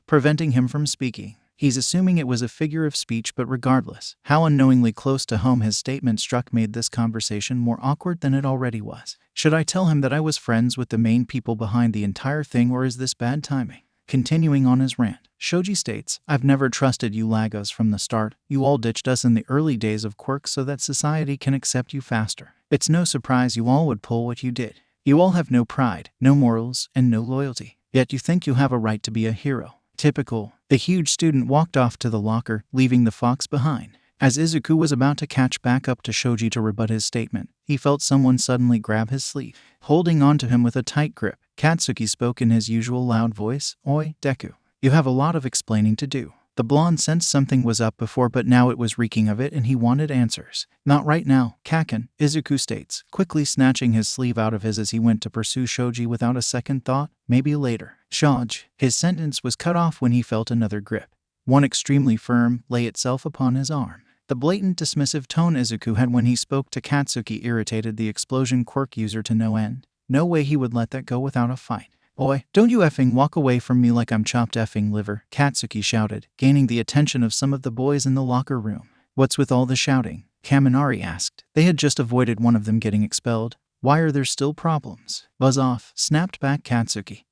preventing him from speaking. He's assuming it was a figure of speech, but regardless, how unknowingly close to home his statement struck made this conversation more awkward than it already was. Should I tell him that I was friends with the main people behind the entire thing, or is this bad timing? Continuing on his rant, Shoji states, "I've never trusted you lagas from the start. You all ditched us in the early days of Quirk so that society can accept you faster. It's no surprise you all would pull what you did. You all have no pride, no morals, and no loyalty. Yet you think you have a right to be a hero. Typical." The huge student walked off to the locker, leaving the fox behind. As Izuku was about to catch back up to Shoji to rebut his statement, he felt someone suddenly grab his sleeve. Holding onto him with a tight grip, Katsuki spoke in his usual loud voice, "Oi, Deku. You have a lot of explaining to do." The blonde sensed something was up before, but now it was reeking of it and he wanted answers. "Not right now, Kaken," Izuku states, quickly snatching his sleeve out of his as he went to pursue Shoji without a second thought. "Maybe later." Shoj. His sentence was cut off when he felt another grip, one extremely firm, lay itself upon his arm. The blatant dismissive tone Izuku had when he spoke to Katsuki irritated the expulsion quirk user to no end. No way he would let that go without a fight. "Oi, don't you effing walk away from me like I'm chopped effing liver," Katsuki shouted, gaining the attention of some of the boys in the locker room. "What's with all the shouting?" Kaminari asked. They had just avoided one of them getting expelled. "Why are there still problems?" "Buzz off," snapped back Katsuki.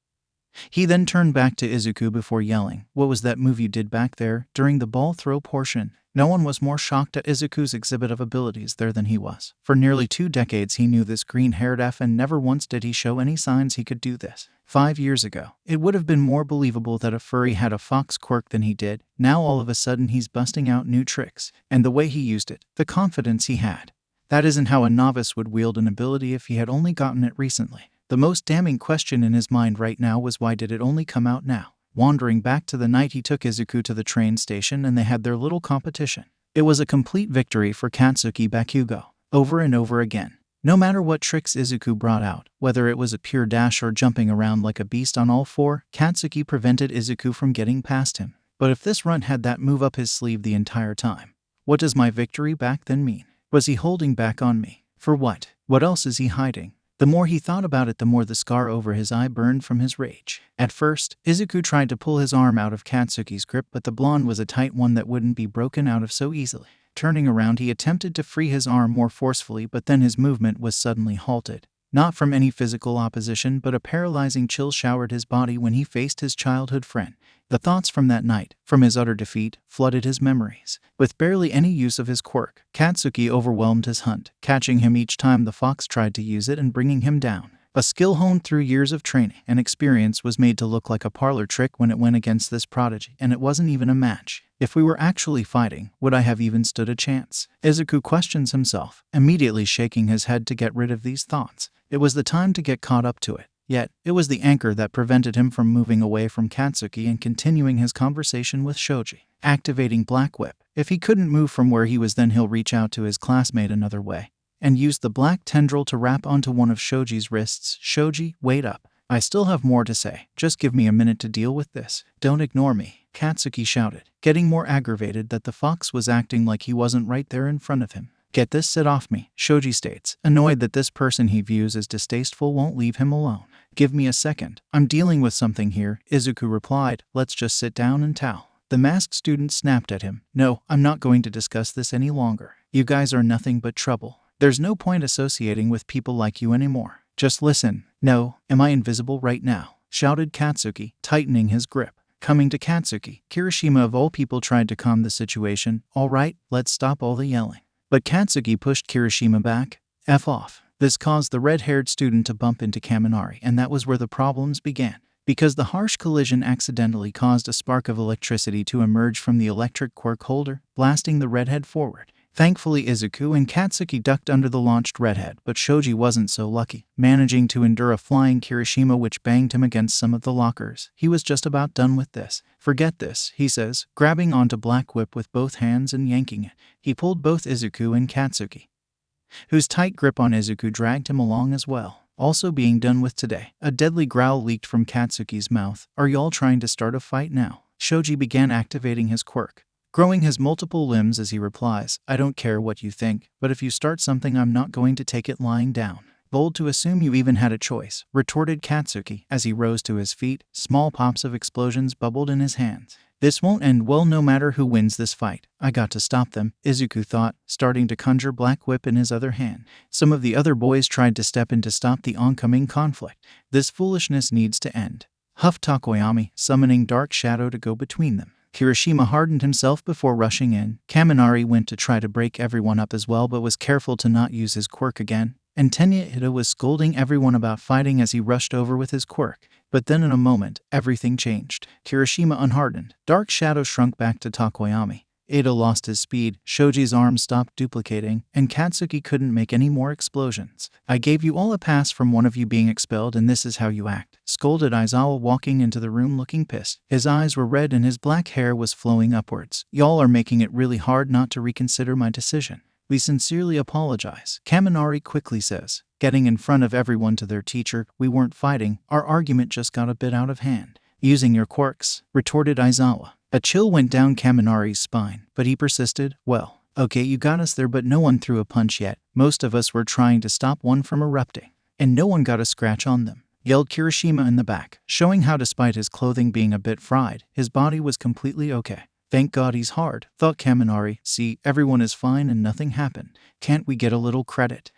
He then turned back to Izuku before yelling, "What was that move you did back there, during the ball throw portion?" No one was more shocked at Izuku's exhibit of abilities there than he was. For nearly 2 decades he knew this green-haired F, and never once did he show any signs he could do this. 5 years ago, it would have been more believable that a furry had a fox quirk than he did. Now all of a sudden he's busting out new tricks. And the way he used it, the confidence he had. That isn't how a novice would wield an ability if he had only gotten it recently. The most damning question in his mind right now was, why did it only come out now? Wandering back to the night he took Izuku to the train station and they had their little competition. It was a complete victory for Katsuki Bakugo, over and over again. No matter what tricks Izuku brought out, whether it was a pure dash or jumping around like a beast on all four, Katsuki prevented Izuku from getting past him. But if this runt had that move up his sleeve the entire time, what does my victory back then mean? Was he holding back on me? For what? What else is he hiding? The more he thought about it, the more the scar over his eye burned from his rage. At first, Izuku tried to pull his arm out of Katsuki's grip, but the blonde was a tight one that wouldn't be broken out of so easily. Turning around, he attempted to free his arm more forcefully, but then his movement was suddenly halted. Not from any physical opposition, but a paralyzing chill showered his body when he faced his childhood friend. The thoughts from that night, from his utter defeat, flooded his memories. With barely any use of his quirk, Katsuki overwhelmed his hunt, catching him each time the fox tried to use it and bringing him down. A skill honed through years of training and experience was made to look like a parlor trick when it went against this prodigy, and it wasn't even a match. If we were actually fighting, would I have even stood a chance? Izuku questions himself, immediately shaking his head to get rid of these thoughts. It was the time to get caught up to it. Yet, it was the anchor that prevented him from moving away from Katsuki and continuing his conversation with Shoji. Activating Black Whip. If he couldn't move from where he was, then he'll reach out to his classmate another way and use the black tendril to wrap onto one of Shoji's wrists. Shoji, wait up. I still have more to say. Just give me a minute to deal with this. Don't ignore me, Katsuki shouted, getting more aggravated that the fox was acting like he wasn't right there in front of him. Get this sit off me, Shoji states, annoyed that this person he views as distasteful won't leave him alone. Give me a second. I'm dealing with something here, Izuku replied. Let's just sit down and towel. The masked student snapped at him. No, I'm not going to discuss this any longer. You guys are nothing but trouble. There's no point associating with people like you anymore. Just listen. No, am I invisible right now? Shouted Katsuki, tightening his grip. Coming to Katsuki, Kirishima of all people tried to calm the situation. All right, let's stop all the yelling. But Katsuki pushed Kirishima back. F off. This caused the red-haired student to bump into Kaminari, and that was where the problems began. Because the harsh collision accidentally caused a spark of electricity to emerge from the electric quirk holder, blasting the redhead forward. Thankfully, Izuku and Katsuki ducked under the launched redhead, but Shoji wasn't so lucky, managing to endure a flying Kirishima which banged him against some of the lockers. He was just about done with this. Forget this, he says, grabbing onto Black Whip with both hands and yanking it. He pulled both Izuku and Katsuki, whose tight grip on Izuku dragged him along as well. Also being done with today. A deadly growl leaked from Katsuki's mouth. Are y'all trying to start a fight now? Shoji began activating his quirk, growing his multiple limbs as he replies, I don't care what you think, but if you start something I'm not going to take it lying down. Bold to assume you even had a choice, retorted Katsuki as he rose to his feet. Small pops of explosions bubbled in his hands. This won't end well no matter who wins this fight. I got to stop them, Izuku thought, starting to conjure Black Whip in his other hand. Some of the other boys tried to step in to stop the oncoming conflict. This foolishness needs to end, huffed Takoyami, summoning Dark Shadow to go between them. Kirishima hardened himself before rushing in. Kaminari went to try to break everyone up as well, but was careful to not use his quirk again. And Tenya Ida was scolding everyone about fighting as he rushed over with his quirk. But then in a moment, everything changed. Kirishima unhardened. Dark Shadow shrunk back to Takoyami. Ida lost his speed, Shoji's arms stopped duplicating, and Katsuki couldn't make any more explosions. I gave you all a pass from one of you being expelled, and this is how you act, scolded Aizawa, walking into the room looking pissed. His eyes were red and his black hair was flowing upwards. Y'all are making it really hard not to reconsider my decision. We sincerely apologize, Kaminari quickly says, getting in front of everyone to their teacher. We weren't fighting, our argument just got a bit out of hand. Using your quirks, retorted Aizawa. A chill went down Kaminari's spine, but he persisted. Well, okay, you got us there, but no one threw a punch yet. Most of us were trying to stop one from erupting, and no one got a scratch on them, yelled Kirishima in the back, showing how despite his clothing being a bit fried, his body was completely okay. Thank God he's hard, thought Kaminari. See, everyone is fine and nothing happened. Can't we get a little credit?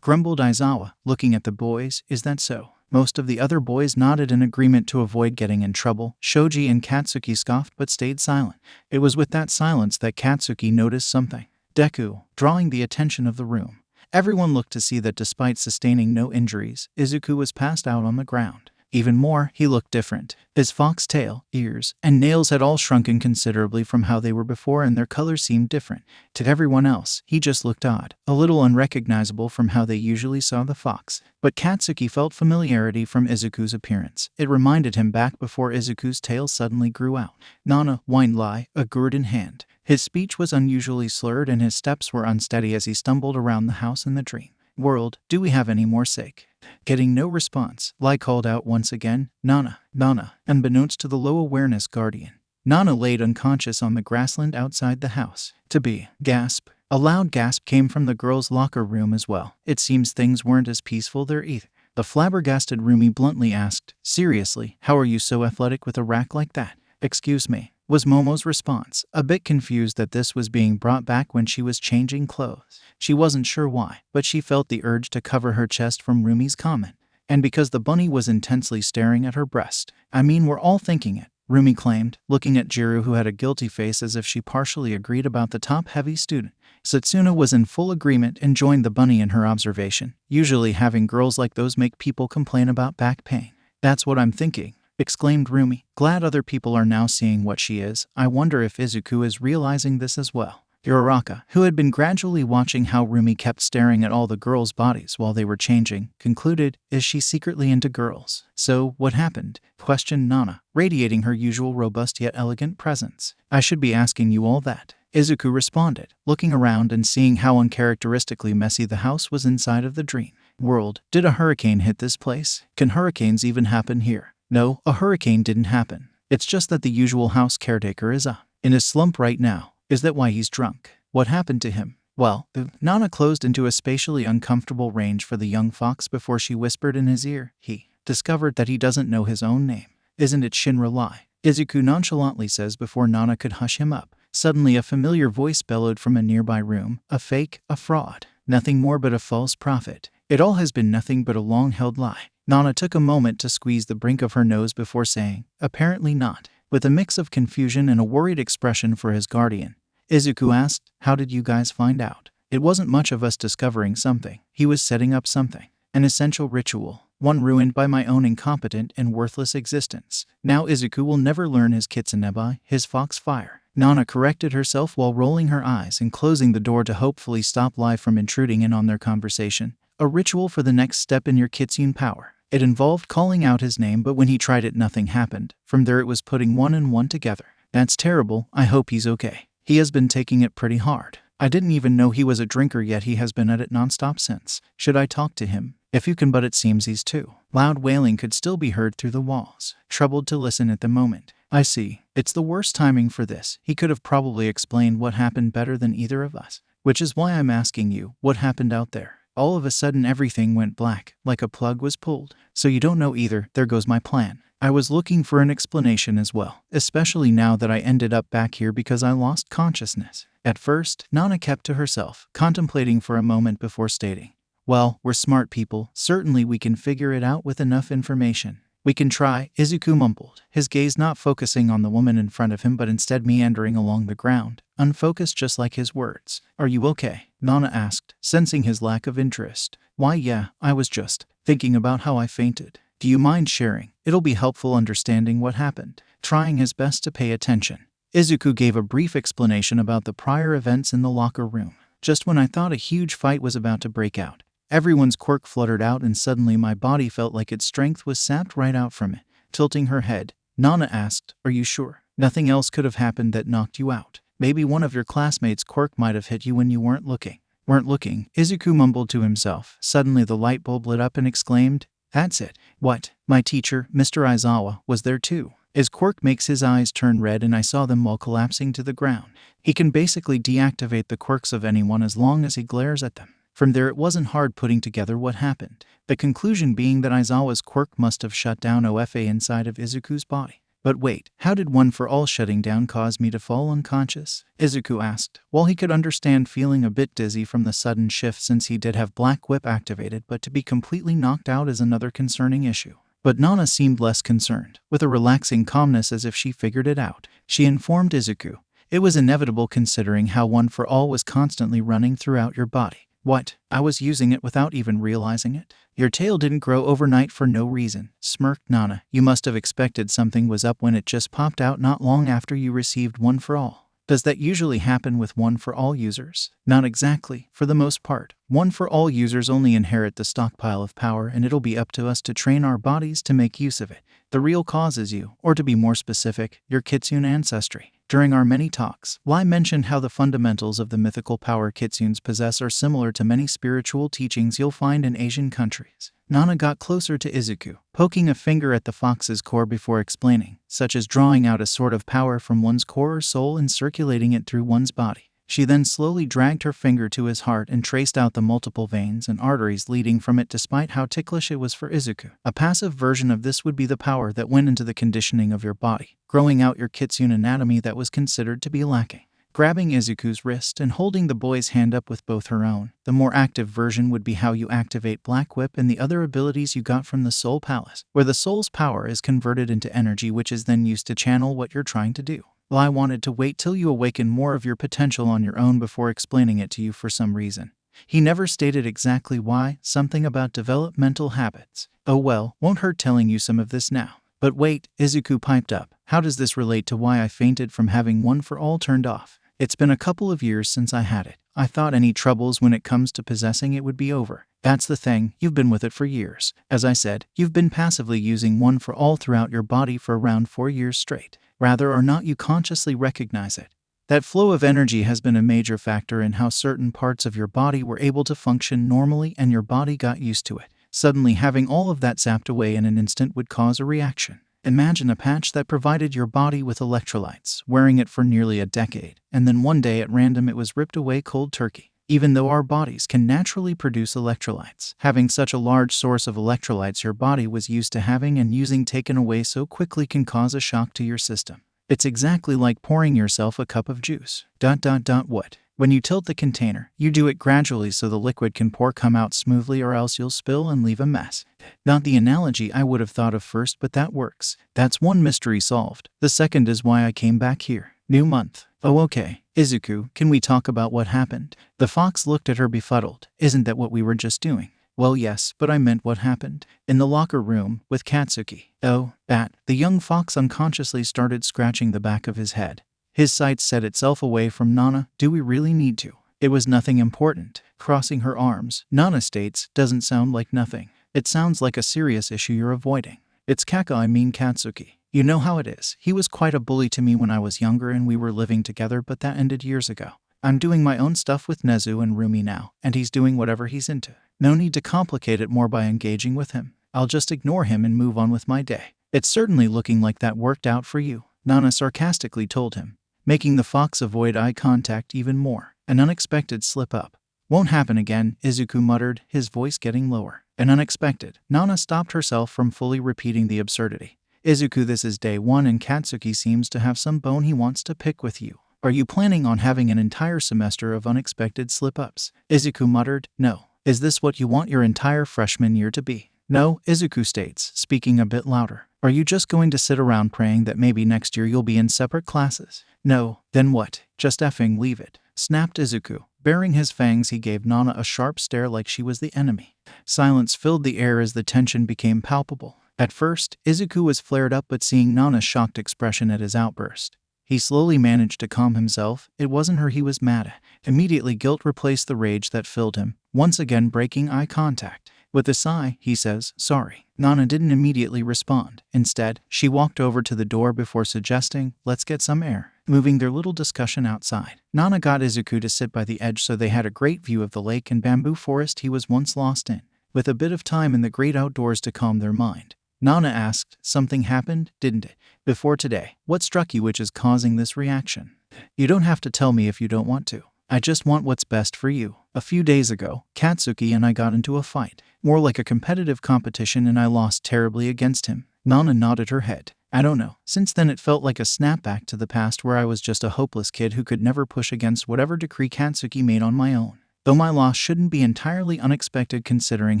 Grumbled Aizawa, looking at the boys. Is that so? Most of the other boys nodded in agreement to avoid getting in trouble. Shoji and Katsuki scoffed but stayed silent. It was with that silence that Katsuki noticed something. Deku, drawing the attention of the room. Everyone looked to see that despite sustaining no injuries, Izuku was passed out on the ground. Even more, he looked different. His fox tail, ears, and nails had all shrunken considerably from how they were before, and their colors seemed different. To everyone else, he just looked odd, a little unrecognizable from how they usually saw the fox. But Katsuki felt familiarity from Izuku's appearance. It reminded him back before Izuku's tail suddenly grew out. Nana, whined Lai, a gourd in hand. His speech was unusually slurred and his steps were unsteady as he stumbled around the house in the dream world. Do we have any more sake? Getting no response, Lai called out once again, Nana, Nana, unbeknownst to the low-awareness guardian. Nana laid unconscious on the grassland outside the house. To be, gasp, A loud gasp came from the girls' locker room as well. It seems things weren't as peaceful there either. The flabbergasted Roomie bluntly asked, "Seriously, how are you so athletic with a rack like that?" "Excuse me," was Momo's response, a bit confused that this was being brought back when she was changing clothes. She wasn't sure why, but she felt the urge to cover her chest from Roomie's comment. And because the bunny was intensely staring at her breast. "I mean, we're all thinking it," Roomie claimed, looking at Jiru, who had a guilty face as if she partially agreed about the top-heavy student. Satsuna was in full agreement and joined the bunny in her observation. "Usually having girls like those make people complain about back pain." "That's what I'm thinking," exclaimed Roomie. "Glad other people are now seeing what she is. I wonder if Izuku is realizing this as well." Uraraka, who had been gradually watching how Roomie kept staring at all the girls' bodies while they were changing, concluded, "Is she secretly into girls?" "So, what happened?" questioned Nana, radiating her usual robust yet elegant presence. "I should be asking you all that," Izuku responded, looking around and seeing how uncharacteristically messy the house was inside of the dream world. "Did a hurricane hit this place? Can hurricanes even happen here?" "No, a hurricane didn't happen. It's just that the usual house caretaker is in a slump right now." "Is that why he's drunk? What happened to him?" "Well," Nana closed into a spatially uncomfortable range for the young fox before she whispered in his ear, "He discovered that he doesn't know his own name." "Isn't it Shinra-lai?" Izuku nonchalantly says before Nana could hush him up. Suddenly a familiar voice bellowed from a nearby room, "A fake, a fraud, nothing more but a false prophet. It all has been nothing but a long-held lie." Nana took a moment to squeeze the brink of her nose before saying, "Apparently not." With a mix of confusion and a worried expression for his guardian, Izuku asked, "How did you guys find out?" "It wasn't much of us discovering something. He was setting up something. An essential ritual. One ruined by my own incompetent and worthless existence. Now Izuku will never learn his Kitsunebai, his fox fire." Nana corrected herself while rolling her eyes and closing the door to hopefully stop Lai from intruding in on their conversation. "A ritual for the next step in your Kitsune power. It involved calling out his name, but when he tried it nothing happened. From there it was putting one and one together." "That's terrible. I hope he's okay. He has been taking it pretty hard. I didn't even know he was a drinker, yet he has been at it nonstop since. Should I talk to him?" "If you can, but it seems he's too." Loud wailing could still be heard through the walls. Troubled to listen at the moment. "I see. It's the worst timing for this. He could have probably explained what happened better than either of us. Which is why I'm asking you, what happened out there?" All of a sudden everything went black, like a plug was pulled. "So you don't know either. There goes my plan." I was looking for an explanation as well, especially now that I ended up back here because I lost consciousness. At first, Nana kept to herself, contemplating for a moment before stating, "Well, we're smart people. Certainly we can figure it out with enough information." "We can try," Izuku mumbled, his gaze not focusing on the woman in front of him but instead meandering along the ground, unfocused just like his words. "Are you okay?" Nana asked, sensing his lack of interest. "Why, yeah, I was just thinking about how I fainted." "Do you mind sharing? It'll be helpful understanding what happened." Trying his best to pay attention, Izuku gave a brief explanation about the prior events in the locker room. "Just when I thought a huge fight was about to break out, everyone's quirk fluttered out and suddenly my body felt like its strength was sapped right out from it." Tilting her head, Nana asked, "Are you sure? Nothing else could have happened that knocked you out? Maybe one of your classmates' quirk might have hit you when you weren't looking." "Weren't looking," Izuku mumbled to himself. Suddenly the light bulb lit up and exclaimed, "That's it." "What? My teacher, Mr. Aizawa, was there too." His quirk makes his eyes turn red and I saw them while collapsing to the ground. He can basically deactivate the quirks of anyone as long as he glares at them. From there it wasn't hard putting together what happened. The conclusion being that Aizawa's quirk must have shut down OFA inside of Izuku's body. "But wait, how did one for all shutting down cause me to fall unconscious?" Izuku asked, while he could understand feeling a bit dizzy from the sudden shift since he did have Black Whip activated, but to be completely knocked out is another concerning issue. But Nana seemed less concerned, with a relaxing calmness as if she figured it out. She informed Izuku, "It was inevitable considering how one for all was constantly running throughout your body." "What? I was using it without even realizing it?" "Your tail didn't grow overnight for no reason," smirked Nana. "You must have expected something was up when it just popped out not long after you received One for All." "Does that usually happen with One for All users?" "Not exactly, for the most part. One for All users only inherit the stockpile of power and it'll be up to us to train our bodies to make use of it. The real cause is you, or to be more specific, your Kitsune ancestry." During our many talks, Lai mentioned how the fundamentals of the mythical power Kitsunes possess are similar to many spiritual teachings you'll find in Asian countries. Nana got closer to Izuku, poking a finger at the fox's core before explaining, such as drawing out a sort of power from one's core or soul and circulating it through one's body. She then slowly dragged her finger to his heart and traced out the multiple veins and arteries leading from it despite how ticklish it was for Izuku. A passive version of this would be the power that went into the conditioning of your body, growing out your Kitsune anatomy that was considered to be lacking. Grabbing Izuku's wrist and holding the boy's hand up with both her own, the more active version would be how you activate Black Whip and the other abilities you got from the Soul Palace, where the soul's power is converted into energy which is then used to channel what you're trying to do. Well, I wanted to wait till you awaken more of your potential on your own before explaining it to you for some reason. He never stated exactly why, something about developmental habits. Oh well, won't hurt telling you some of this now. But wait, Izuku piped up. How does this relate to why I fainted from having One for All turned off? It's been a couple of years since I had it. I thought any troubles when it comes to possessing it would be over. That's the thing, you've been with it for years. As I said, you've been passively using One for All throughout your body for around 4 years straight. Rather or not you consciously recognize it. That flow of energy has been a major factor in how certain parts of your body were able to function normally and your body got used to it. Suddenly having all of that zapped away in an instant would cause a reaction. Imagine a patch that provided your body with electrolytes, wearing it for nearly a decade, and then one day at random it was ripped away cold turkey. Even though our bodies can naturally produce electrolytes, having such a large source of electrolytes your body was used to having and using taken away so quickly can cause a shock to your system. It's exactly like pouring yourself a cup of juice. What? When you tilt the container, you do it gradually so the liquid can come out smoothly or else you'll spill and leave a mess. Not the analogy I would have thought of first, but that works. That's one mystery solved. The second is why I came back here. New month. Oh okay. Izuku, can we talk about what happened? The fox looked at her befuddled. Isn't that what we were just doing? Well yes, but I meant what happened. In the locker room, with Katsuki. Oh, that. The young fox unconsciously started scratching the back of his head. His sight set itself away from Nana. Do we really need to? It was nothing important. Crossing her arms, Nana states, doesn't sound like nothing. It sounds like a serious issue you're avoiding. It's Katsuki. You know how it is. He was quite a bully to me when I was younger and we were living together, but that ended years ago. I'm doing my own stuff with Nezu and Roomie now, and he's doing whatever he's into. No need to complicate it more by engaging with him. I'll just ignore him and move on with my day. It's certainly looking like that worked out for you, Nana sarcastically told him, making the fox avoid eye contact even more. An unexpected slip-up. Won't happen again, Izuku muttered, his voice getting lower. An unexpected. Nana stopped herself from fully repeating the absurdity. Izuku, this is day 1 and Katsuki seems to have some bone he wants to pick with you. Are you planning on having an entire semester of unexpected slip-ups? Izuku muttered, no. Is this what you want your entire freshman year to be? No, Izuku states, speaking a bit louder. Are you just going to sit around praying that maybe next year you'll be in separate classes? No, then what? Just effing leave it, snapped Izuku. Baring his fangs, he gave Nana a sharp stare like she was the enemy. Silence filled the air as the tension became palpable. At first, Izuku was flared up, but seeing Nana's shocked expression at his outburst, he slowly managed to calm himself. It wasn't her he was mad at. Immediately guilt replaced the rage that filled him, once again breaking eye contact. With a sigh, he says, sorry. Nana didn't immediately respond. Instead, she walked over to the door before suggesting, let's get some air, moving their little discussion outside. Nana got Izuku to sit by the edge so they had a great view of the lake and bamboo forest he was once lost in, with a bit of time in the great outdoors to calm their mind. Nana asked, something happened, didn't it? Before today, what struck you which is causing this reaction? You don't have to tell me if you don't want to. I just want what's best for you. A few days ago, Katsuki and I got into a fight. More like a competitive competition, and I lost terribly against him. Nana nodded her head. I don't know. Since then it felt like a snapback to the past where I was just a hopeless kid who could never push against whatever decree Katsuki made on my own. Though my loss shouldn't be entirely unexpected considering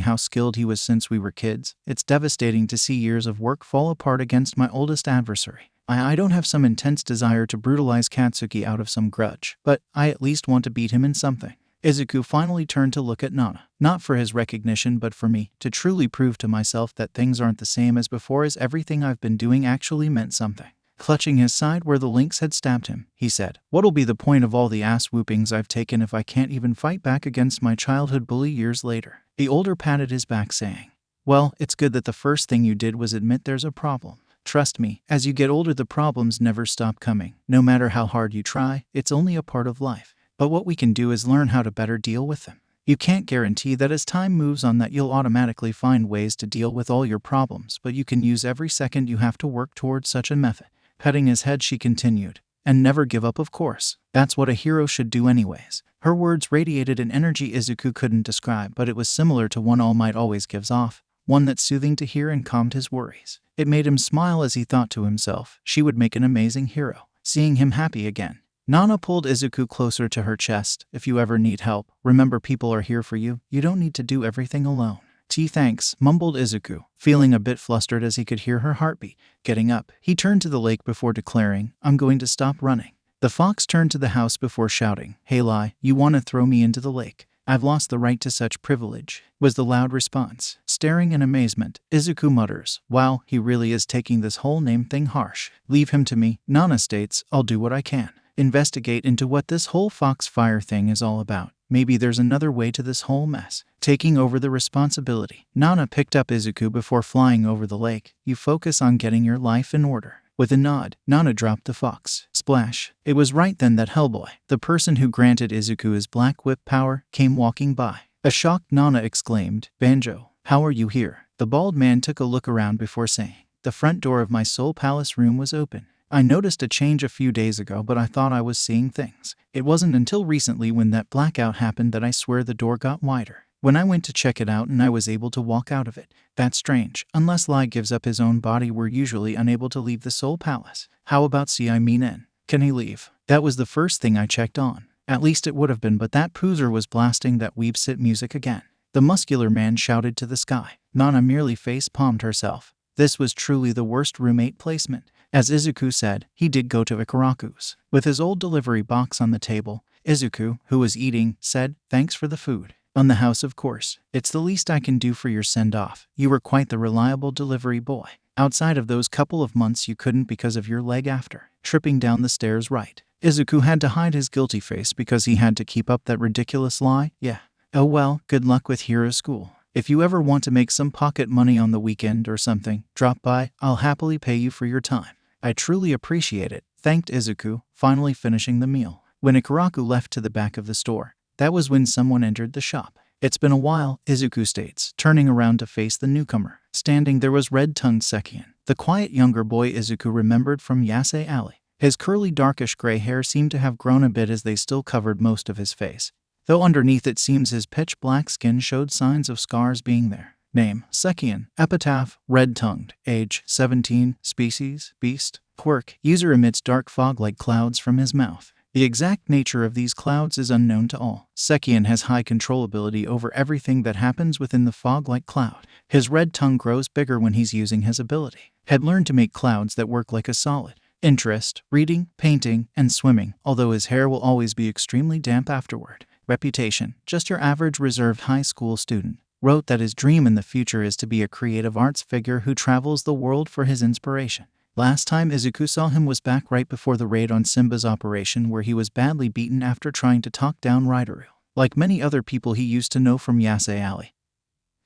how skilled he was since we were kids, it's devastating to see years of work fall apart against my oldest adversary. I don't have some intense desire to brutalize Katsuki out of some grudge, but I at least want to beat him in something. Izuku finally turned to look at Nana, not for his recognition but for me, to truly prove to myself that things aren't the same as before, as everything I've been doing actually meant something. Clutching his side where the lynx had stabbed him, he said, what'll be the point of all the ass whoopings I've taken if I can't even fight back against my childhood bully years later? The older patted his back saying, well, it's good that the first thing you did was admit there's a problem. Trust me, as you get older the problems never stop coming. No matter how hard you try, it's only a part of life. But what we can do is learn how to better deal with them. You can't guarantee that as time moves on that you'll automatically find ways to deal with all your problems, but you can use every second you have to work towards such a method. Petting his head, she continued, and never give up, of course. That's what a hero should do anyways. Her words radiated an energy Izuku couldn't describe, but it was similar to one All Might always gives off, one that's soothing to hear and calmed his worries. It made him smile as he thought to himself, she would make an amazing hero. Seeing him happy again, Nana pulled Izuku closer to her chest. If you ever need help, remember people are here for you. You don't need to do everything alone. Thanks, mumbled Izuku, feeling a bit flustered as he could hear her heartbeat. Getting up, he turned to the lake before declaring, I'm going to stop running. The fox turned to the house before shouting, Hey Lai, you want to throw me into the lake? I've lost the right to such privilege, was the loud response. Staring in amazement, Izuku mutters, wow, he really is taking this whole name thing harsh. Leave him to me, Nana states, I'll do what I can. Investigate into what this whole foxfire thing is all about. Maybe there's another way to this whole mess. Taking over the responsibility, Nana picked up Izuku before flying over the lake. You focus on getting your life in order. With a nod, Nana dropped the fox. Splash. It was right then that Hellboy, the person who granted Izuku his black whip power, came walking by. A shocked Nana exclaimed, Banjo, how are you here? The bald man took a look around before saying, the front door of my Soul Palace room was open. I noticed a change a few days ago, but I thought I was seeing things. It wasn't until recently when that blackout happened that I swear the door got wider. When I went to check it out and I was able to walk out of it. That's strange. Unless Lai gives up his own body, we're usually unable to leave the Soul Palace. How about Nen? Can he leave? That was the first thing I checked on. At least it would have been, but that poozer was blasting that weeb sit music again. The muscular man shouted to the sky. Nana merely face-palmed herself. This was truly the worst roommate placement. As Izuku said, he did go to Ikaraku's. With his old delivery box on the table, Izuku, who was eating, said, thanks for the food. On the house, of course. It's the least I can do for your send-off. You were quite the reliable delivery boy. Outside of those couple of months you couldn't because of your leg after tripping down the stairs, right? Izuku had to hide his guilty face because he had to keep up that ridiculous lie. Yeah. Oh well, good luck with hero school. If you ever want to make some pocket money on the weekend or something, drop by. I'll happily pay you for your time. I truly appreciate it, thanked Izuku, finally finishing the meal. When Ikaraku left to the back of the store, that was when someone entered the shop. It's been a while, Izuku states, turning around to face the newcomer. Standing there was red-tongued Sekian, the quiet younger boy Izuku remembered from Yase Alley. His curly darkish gray hair seemed to have grown a bit as they still covered most of his face, though underneath it seems his pitch-black skin showed signs of scars being there. Name, Sekian. Epitaph, red-tongued. Age, 17. Species, beast. Quirk, user emits dark fog-like clouds from his mouth. The exact nature of these clouds is unknown to all. Sekian has high controllability over everything that happens within the fog-like cloud. His red tongue grows bigger when he's using his ability. Had learned to make clouds that work like a solid. Interest, reading, painting, and swimming, although his hair will always be extremely damp afterward. Reputation, just your average reserved high school student. Wrote that his dream in the future is to be a creative arts figure who travels the world for his inspiration. Last time Izuku saw him was back right before the raid on Simba's operation, where he was badly beaten after trying to talk down Raidaru. Like many other people he used to know from Yase Alley,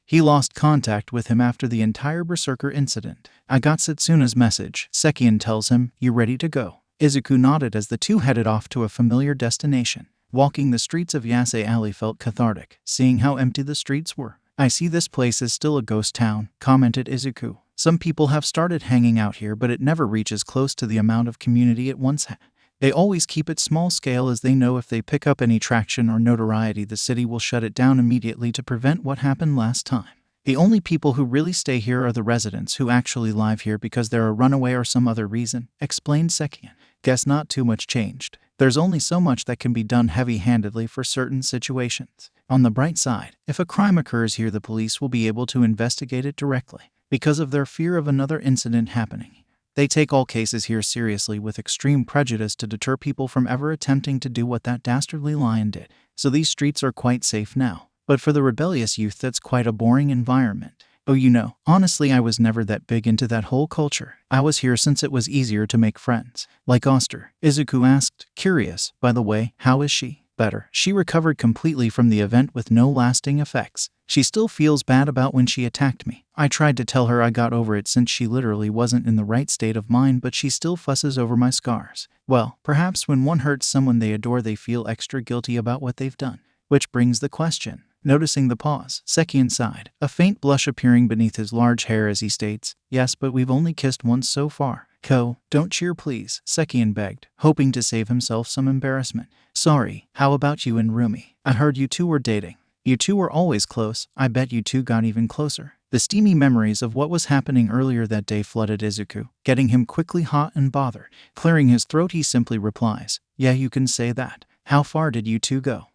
he lost contact with him after the entire Berserker incident. I got Setsuna's message, Sekian tells him, you ready to go? Izuku nodded as the two headed off to a familiar destination. Walking the streets of Yase Alley felt cathartic, seeing how empty the streets were. I see this place is still a ghost town, commented Izuku. Some people have started hanging out here, but it never reaches close to the amount of community it once had. They always keep it small scale as they know if they pick up any traction or notoriety, the city will shut it down immediately to prevent what happened last time. The only people who really stay here are the residents who actually live here because they're a runaway or some other reason, explained Sekian. Guess not too much changed. There's only so much that can be done heavy-handedly for certain situations. On the bright side, if a crime occurs here, the police will be able to investigate it directly. Because of their fear of another incident happening, they take all cases here seriously with extreme prejudice to deter people from ever attempting to do what that dastardly lion did. So these streets are quite safe now. But for the rebellious youth, that's quite a boring environment. Oh, you know, honestly I was never that big into that whole culture. I was here since it was easier to make friends. Like Oster, Izuku asked, curious, by the way, how is she? Better. She recovered completely from the event with no lasting effects. She still feels bad about when she attacked me. I tried to tell her I got over it since she literally wasn't in the right state of mind, but she still fusses over my scars. Well, perhaps when one hurts someone they adore, they feel extra guilty about what they've done. Which brings the question. Noticing the pause, Sekian sighed, a faint blush appearing beneath his large hair as he states, yes, but we've only kissed once so far. Ko, don't cheer please, Sekian begged, hoping to save himself some embarrassment. Sorry, how about you and Roomie? I heard you two were dating. You two were always close, I bet you two got even closer. The steamy memories of what was happening earlier that day flooded Izuku, getting him quickly hot and bothered. Clearing his throat, he simply replies, yeah, you can say that. How far did you two go?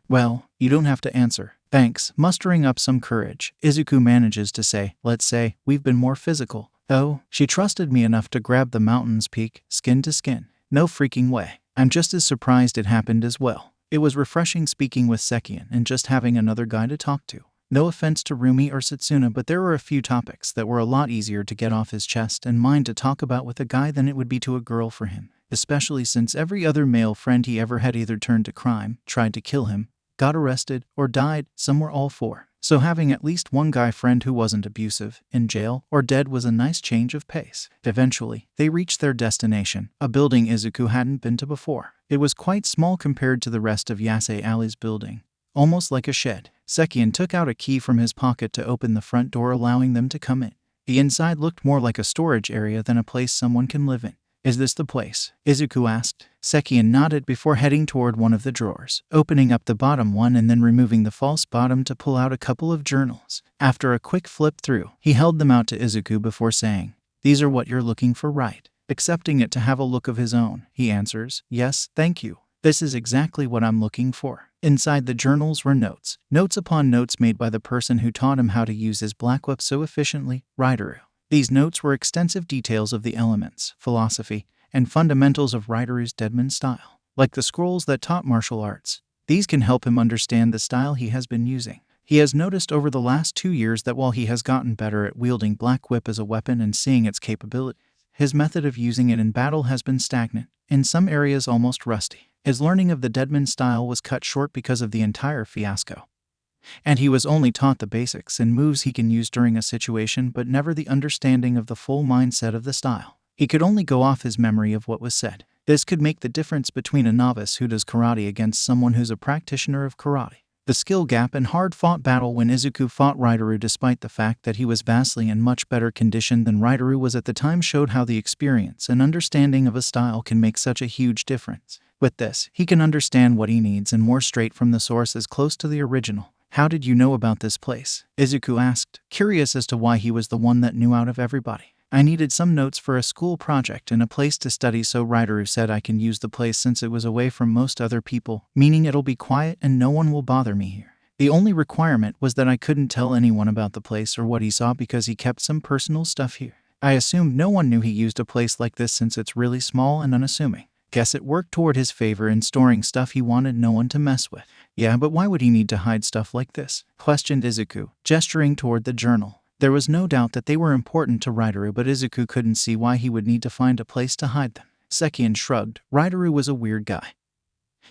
Well, you don't have to answer. Thanks. Mustering up some courage, Izuku manages to say, let's say, we've been more physical. Oh, she trusted me enough to grab the mountain's peak, skin to skin. No freaking way. I'm just as surprised it happened as well. It was refreshing speaking with Sekian and just having another guy to talk to. No offense to Roomie or Setsuna, but there were a few topics that were a lot easier to get off his chest and mind to talk about with a guy than it would be to a girl for him, especially since every other male friend he ever had either turned to crime, tried to kill him, got arrested, or died. Some were all for. So having at least one guy friend who wasn't abusive, in jail, or dead was a nice change of pace. Eventually, they reached their destination, a building Izuku hadn't been to before. It was quite small compared to the rest of Yase Ali's building, almost like a shed. Sekian took out a key from his pocket to open the front door, allowing them to come in. The inside looked more like a storage area than a place someone can live in. Is this the place? Izuku asked. Sekian nodded before heading toward one of the drawers, opening up the bottom one and then removing the false bottom to pull out a couple of journals. After a quick flip through, he held them out to Izuku before saying, these are what you're looking for, right? Accepting it to have a look of his own, he answers, yes, thank you. This is exactly what I'm looking for. Inside the journals were notes. Notes upon notes made by the person who taught him how to use his black whip so efficiently, Raidaru. These notes were extensive details of the elements, philosophy, and fundamentals of Raidaru's Deadman style. Like the scrolls that taught martial arts, these can help him understand the style he has been using. He has noticed over the last 2 years that while he has gotten better at wielding Black Whip as a weapon and seeing its capabilities, his method of using it in battle has been stagnant, in some areas almost rusty. His learning of the Deadman style was cut short because of the entire fiasco, and he was only taught the basics and moves he can use during a situation, but never the understanding of the full mindset of the style. He could only go off his memory of what was said. This could make the difference between a novice who does karate against someone who's a practitioner of karate. The skill gap and hard-fought battle when Izuku fought Raidaru, despite the fact that he was vastly in much better condition than Raidaru was at the time, showed how the experience and understanding of a style can make such a huge difference. With this, he can understand what he needs and more straight from the source as close to the original. How did you know about this place? Izuku asked, curious as to why he was the one that knew out of everybody. I needed some notes for a school project and a place to study, so Raidaru said I can use the place since it was away from most other people, meaning it'll be quiet and no one will bother me here. The only requirement was that I couldn't tell anyone about the place or what he saw because he kept some personal stuff here. I assumed no one knew he used a place like this since it's really small and unassuming. Guess it worked toward his favor in storing stuff he wanted no one to mess with. Yeah, but why would he need to hide stuff like this? Questioned Izuku, gesturing toward the journal. There was no doubt that they were important to Raidaru, but Izuku couldn't see why he would need to find a place to hide them. Sekian shrugged. Raidaru was a weird guy.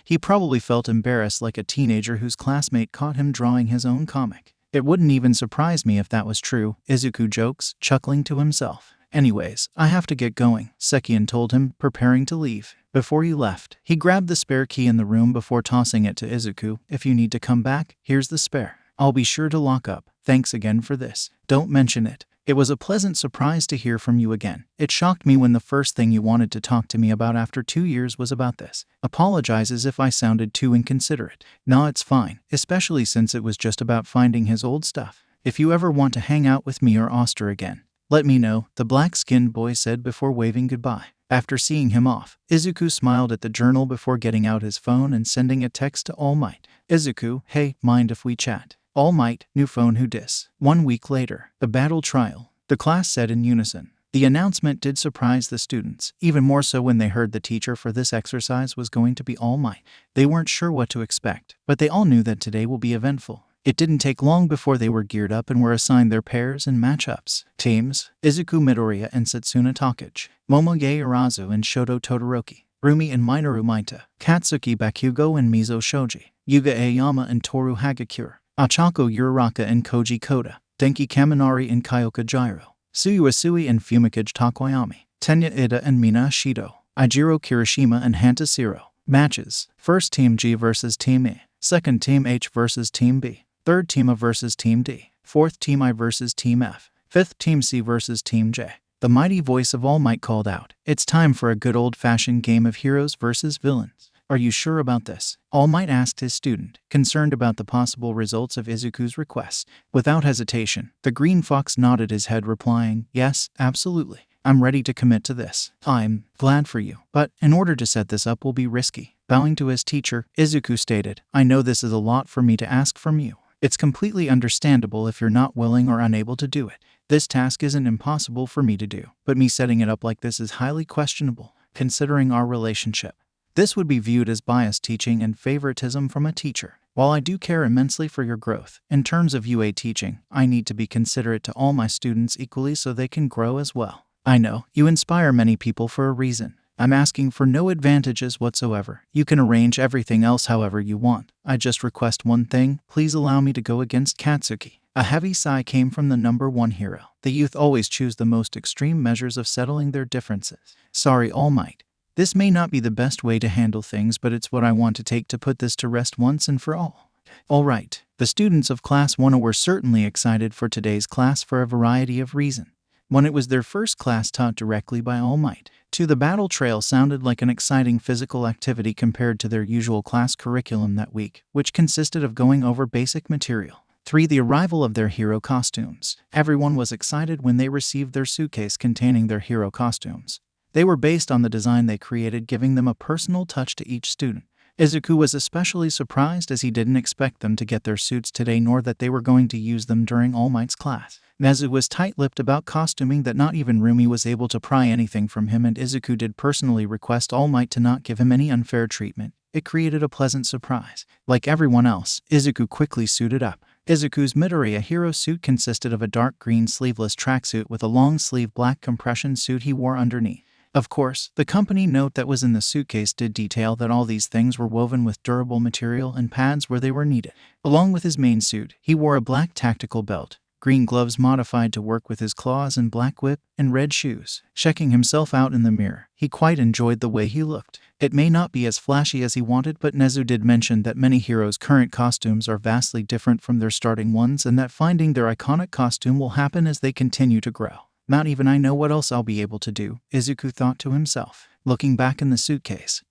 He probably felt embarrassed like a teenager whose classmate caught him drawing his own comic. It wouldn't even surprise me if that was true, Izuku jokes, chuckling to himself. Anyways, I have to get going, Sekian told him, preparing to leave. Before he left, he grabbed the spare key in the room before tossing it to Izuku. If you need to come back, here's the spare. I'll be sure to lock up. Thanks again for this. Don't mention it. It was a pleasant surprise to hear from you again. It shocked me when the first thing you wanted to talk to me about after 2 years was about this. Apologizes if I sounded too inconsiderate. Nah, it's fine, especially since it was just about finding his old stuff. If you ever want to hang out with me or Oster again, let me know, the black-skinned boy said before waving goodbye. After seeing him off, Izuku smiled at the journal before getting out his phone and sending a text to All Might. Izuku, hey, mind if we chat? All Might, new phone who dis. 1 week later, the battle trial. The class said in unison. The announcement did surprise the students, even more so when they heard the teacher for this exercise was going to be All Might. They weren't sure what to expect, but they all knew that today will be eventful. It didn't take long before they were geared up and were assigned their pairs and matchups. Teams: Izuku Midoriya and Setsuna Takagi, Momoge Urazu and Shoto Todoroki, Roomie and Minoru Maita, Katsuki Bakugo and Mizo Shoji, Yuga Aoyama and Toru Hagakure, Achako Uraraka and Koji Koda, Denki Kaminari and Kyoka Jiro, Tsuyu Asui and Fumikage Takoyami, Tenya Ida and Mina Shido, Ijiro Kirishima and Hanta Siro. Matches: First Team G versus Team E, Second Team H versus Team B, Third Team A versus Team D, Fourth Team I versus Team F, Fifth Team C versus Team J. The mighty voice of All Might called out. It's time for a good old-fashioned game of heroes versus villains. Are you sure about this? All Might asked his student, concerned about the possible results of Izuku's request. Without hesitation, the green fox nodded his head, replying, yes, absolutely. I'm ready to commit to this. I'm glad for you, but in order to set this up will be risky. Bowing to his teacher, Izuku stated, I know this is a lot for me to ask from you. It's completely understandable if you're not willing or unable to do it. This task isn't impossible for me to do, but me setting it up like this is highly questionable, considering our relationship. This would be viewed as biased teaching and favoritism from a teacher. While I do care immensely for your growth, in terms of UA teaching, I need to be considerate to all my students equally so they can grow as well. I know, you inspire many people for a reason. I'm asking for no advantages whatsoever. You can arrange everything else however you want. I just request one thing, please allow me to go against Katsuki. A heavy sigh came from the number one hero. The youth always choose the most extreme measures of settling their differences. Sorry, All Might. This may not be the best way to handle things, but it's what I want to take to put this to rest once and for all. All right. The students of Class 1 were certainly excited for today's class for a variety of reasons. When it was their first class taught directly by All Might, the battle trail sounded like an exciting physical activity compared to their usual class curriculum that week, which consisted of going over basic material. 3. The arrival of their hero costumes. Everyone was excited when they received their suitcase containing their hero costumes. They were based on the design they created, giving them a personal touch to each student. Izuku was especially surprised as he didn't expect them to get their suits today, nor that they were going to use them during All Might's class. Nezu was tight-lipped about costuming that not even Roomie was able to pry anything from him, and Izuku did personally request All Might to not give him any unfair treatment. It created a pleasant surprise. Like everyone else, Izuku quickly suited up. Izuku's Midoriya hero suit consisted of a dark green sleeveless tracksuit with a long-sleeve black compression suit he wore underneath. Of course, the company note that was in the suitcase did detail that all these things were woven with durable material and pads where they were needed. Along with his main suit, he wore a black tactical belt, green gloves modified to work with his claws, and black whip, and red shoes. Checking himself out in the mirror, he quite enjoyed the way he looked. It may not be as flashy as he wanted, but Nezu did mention that many heroes' current costumes are vastly different from their starting ones, and that finding their iconic costume will happen as they continue to grow. Not even I know what else I'll be able to do, Izuku thought to himself, looking back in the suitcase.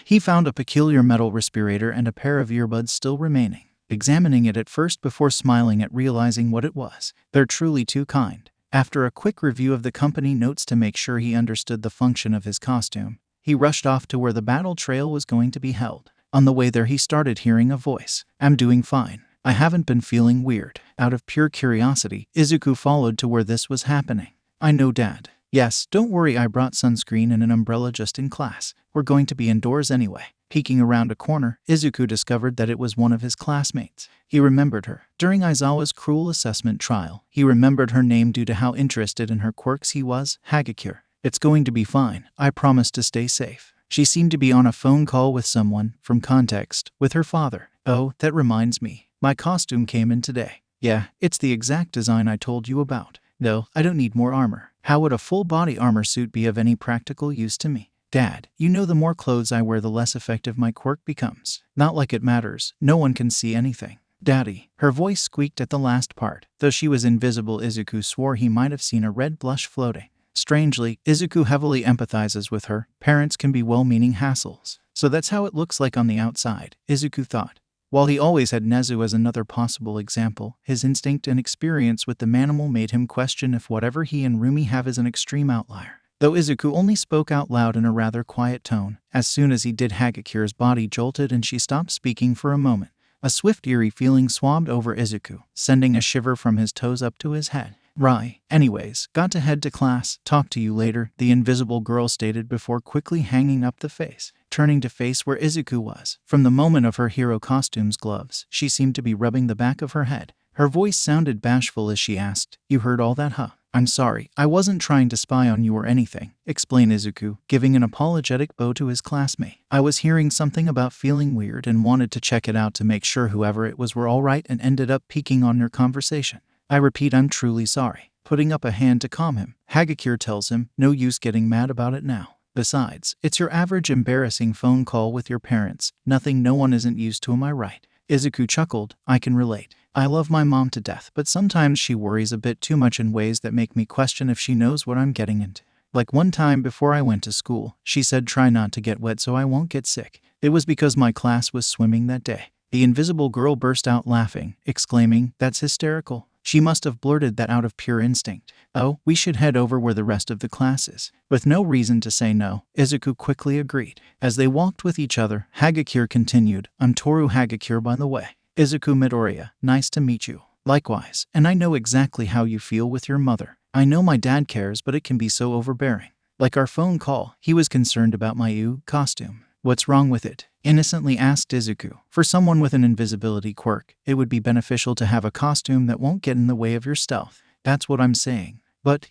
He found a peculiar metal respirator and a pair of earbuds still remaining, examining it at first before smiling at realizing what it was. They're truly too kind. After a quick review of the company notes to make sure he understood the function of his costume, he rushed off to where the battle trail was going to be held. On the way there, he started hearing a voice. I'm doing fine. I haven't been feeling weird. Out of pure curiosity, Izuku followed to where this was happening. I know, Dad. Yes, don't worry, I brought sunscreen and an umbrella just in class. We're going to be indoors anyway. Peeking around a corner, Izuku discovered that it was one of his classmates. He remembered her. During Aizawa's cruel assessment trial, he remembered her name due to how interested in her quirks he was, Hagakure. It's going to be fine. I promise to stay safe. She seemed to be on a phone call with someone, from context, with her father. Oh, that reminds me. My costume came in today. Yeah, it's the exact design I told you about. No, I don't need more armor. How would a full-body armor suit be of any practical use to me? Dad, you know the more clothes I wear the less effective my quirk becomes. Not like it matters. No one can see anything. Daddy. Her voice squeaked at the last part. Though she was invisible, Izuku swore he might have seen a red blush floating. Strangely, Izuku heavily empathizes with her. Parents can be well-meaning hassles. So that's how it looks like on the outside, Izuku thought. While he always had Nezu as another possible example, his instinct and experience with the manimal made him question if whatever he and Roomie have is an extreme outlier. Though Izuku only spoke out loud in a rather quiet tone, as soon as he did, Hagakure's body jolted and she stopped speaking for a moment. A swift, eerie feeling swabbed over Izuku, sending a shiver from his toes up to his head. Right. Anyways, got to head to class. Talk to you later, the invisible girl stated before quickly hanging up the face. Turning to face where Izuku was. From the moment of her hero costume's gloves, she seemed to be rubbing the back of her head. Her voice sounded bashful as she asked, You heard all that, huh? I'm sorry, I wasn't trying to spy on you or anything, explained Izuku, giving an apologetic bow to his classmate. I was hearing something about feeling weird and wanted to check it out to make sure whoever it was were alright and ended up peeking on your conversation. I repeat, I'm truly sorry. Putting up a hand to calm him, Hagakure tells him, no use getting mad about it now. Besides, it's your average embarrassing phone call with your parents. Nothing no one isn't used to, am I right? Izuku chuckled. I can relate. I love my mom to death, but sometimes she worries a bit too much in ways that make me question if she knows what I'm getting into. Like one time before I went to school, she said try not to get wet so I won't get sick. It was because my class was swimming that day. The invisible girl burst out laughing, exclaiming, "That's hysterical." She must have blurted that out of pure instinct. Oh, we should head over where the rest of the class is. With no reason to say no, Izuku quickly agreed. As they walked with each other, Hagakure continued, I'm Toru Hagakure by the way. Izuku Midoriya, nice to meet you. Likewise, and I know exactly how you feel with your mother. I know my dad cares, but it can be so overbearing. Like our phone call, he was concerned about my costume. What's wrong with it? Innocently asked Izuku. For someone with an invisibility quirk, it would be beneficial to have a costume that won't get in the way of your stealth. That's what I'm saying. But,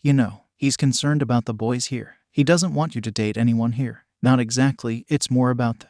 he's concerned about the boys here. He doesn't want you to date anyone here. Not exactly, it's more about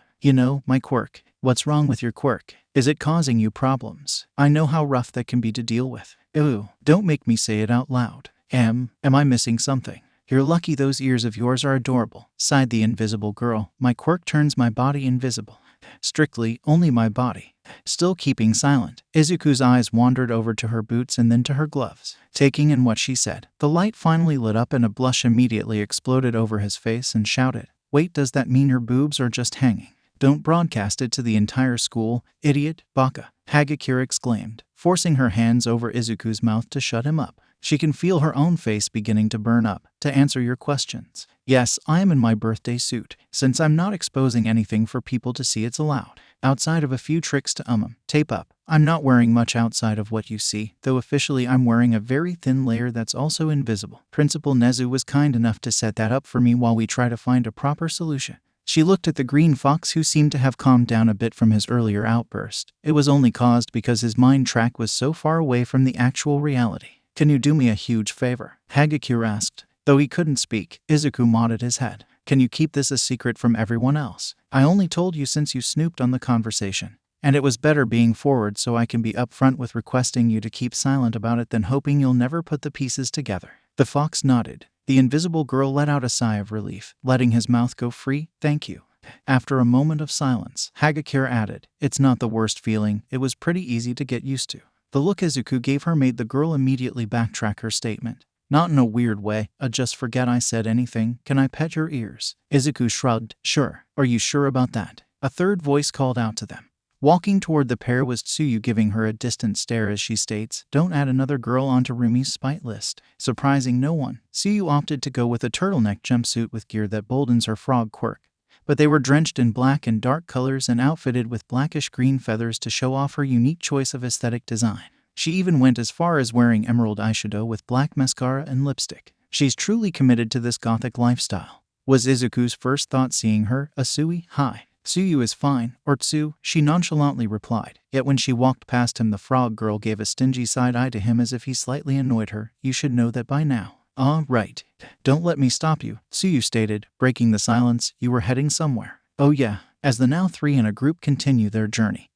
my quirk. What's wrong with your quirk? Is it causing you problems? I know how rough that can be to deal with. Ew, don't make me say it out loud. Am I missing something? You're lucky those ears of yours are adorable, sighed the invisible girl. My quirk turns my body invisible. Strictly, only my body. Still keeping silent, Izuku's eyes wandered over to her boots and then to her gloves. Taking in what she said, the light finally lit up and a blush immediately exploded over his face and shouted, Wait, does that mean your boobs are just hanging? Don't broadcast it to the entire school, idiot, baka, Hagakure exclaimed, forcing her hands over Izuku's mouth to shut him up. She can feel her own face beginning to burn up. To answer your questions, yes, I am in my birthday suit. Since I'm not exposing anything for people to see, it's allowed. Outside of a few tricks to tape up, I'm not wearing much outside of what you see, though officially I'm wearing a very thin layer that's also invisible. Principal Nezu was kind enough to set that up for me while we try to find a proper solution. She looked at the green fox, who seemed to have calmed down a bit from his earlier outburst. It was only caused because his mind track was so far away from the actual reality. Can you do me a huge favor? Hagakure asked. Though he couldn't speak, Izuku nodded his head. Can you keep this a secret from everyone else? I only told you since you snooped on the conversation. And it was better being forward so I can be upfront with requesting you to keep silent about it than hoping you'll never put the pieces together. The fox nodded. The invisible girl let out a sigh of relief, letting his mouth go free. Thank you. After a moment of silence, Hagakure added, It's not the worst feeling, it was pretty easy to get used to. The look Izuku gave her made the girl immediately backtrack her statement. Not in a weird way, just forget I said anything, can I pet your ears? Izuku shrugged, Sure, are you sure about that? A third voice called out to them. Walking toward the pair was Tsuyu, giving her a distant stare as she states, Don't add another girl onto Rumi's spite list. Surprising no one, Tsuyu opted to go with a turtleneck jumpsuit with gear that boldens her frog quirk. But they were drenched in black and dark colors and outfitted with blackish-green feathers to show off her unique choice of aesthetic design. She even went as far as wearing emerald eyeshadow with black mascara and lipstick. She's truly committed to this gothic lifestyle, was Izuku's first thought seeing her. Asui, hi. Tsuyu is fine, or Tsu, she nonchalantly replied. Yet when she walked past him, the frog girl gave a stingy side-eye to him as if he slightly annoyed her. You should know that by now. Right. Don't let me stop you, Tsuyu stated, breaking the silence. You were heading somewhere. Oh yeah. As the now three in a group continue their journey,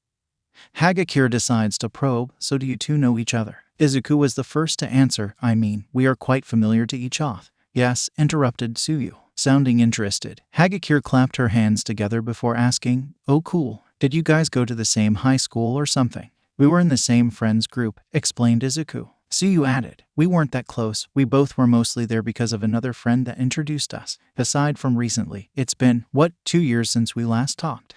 Hagakure decides to probe, so do you two know each other? Izuku was the first to answer. I mean, we are quite familiar to each other. Yes, interrupted Tsuyu, sounding interested. Hagakure clapped her hands together before asking, Oh cool, did you guys go to the same high school or something? We were in the same friends group, explained Izuku. Tsuyu added, We weren't that close, we both were mostly there because of another friend that introduced us. Aside from recently, it's been, 2 years since we last talked?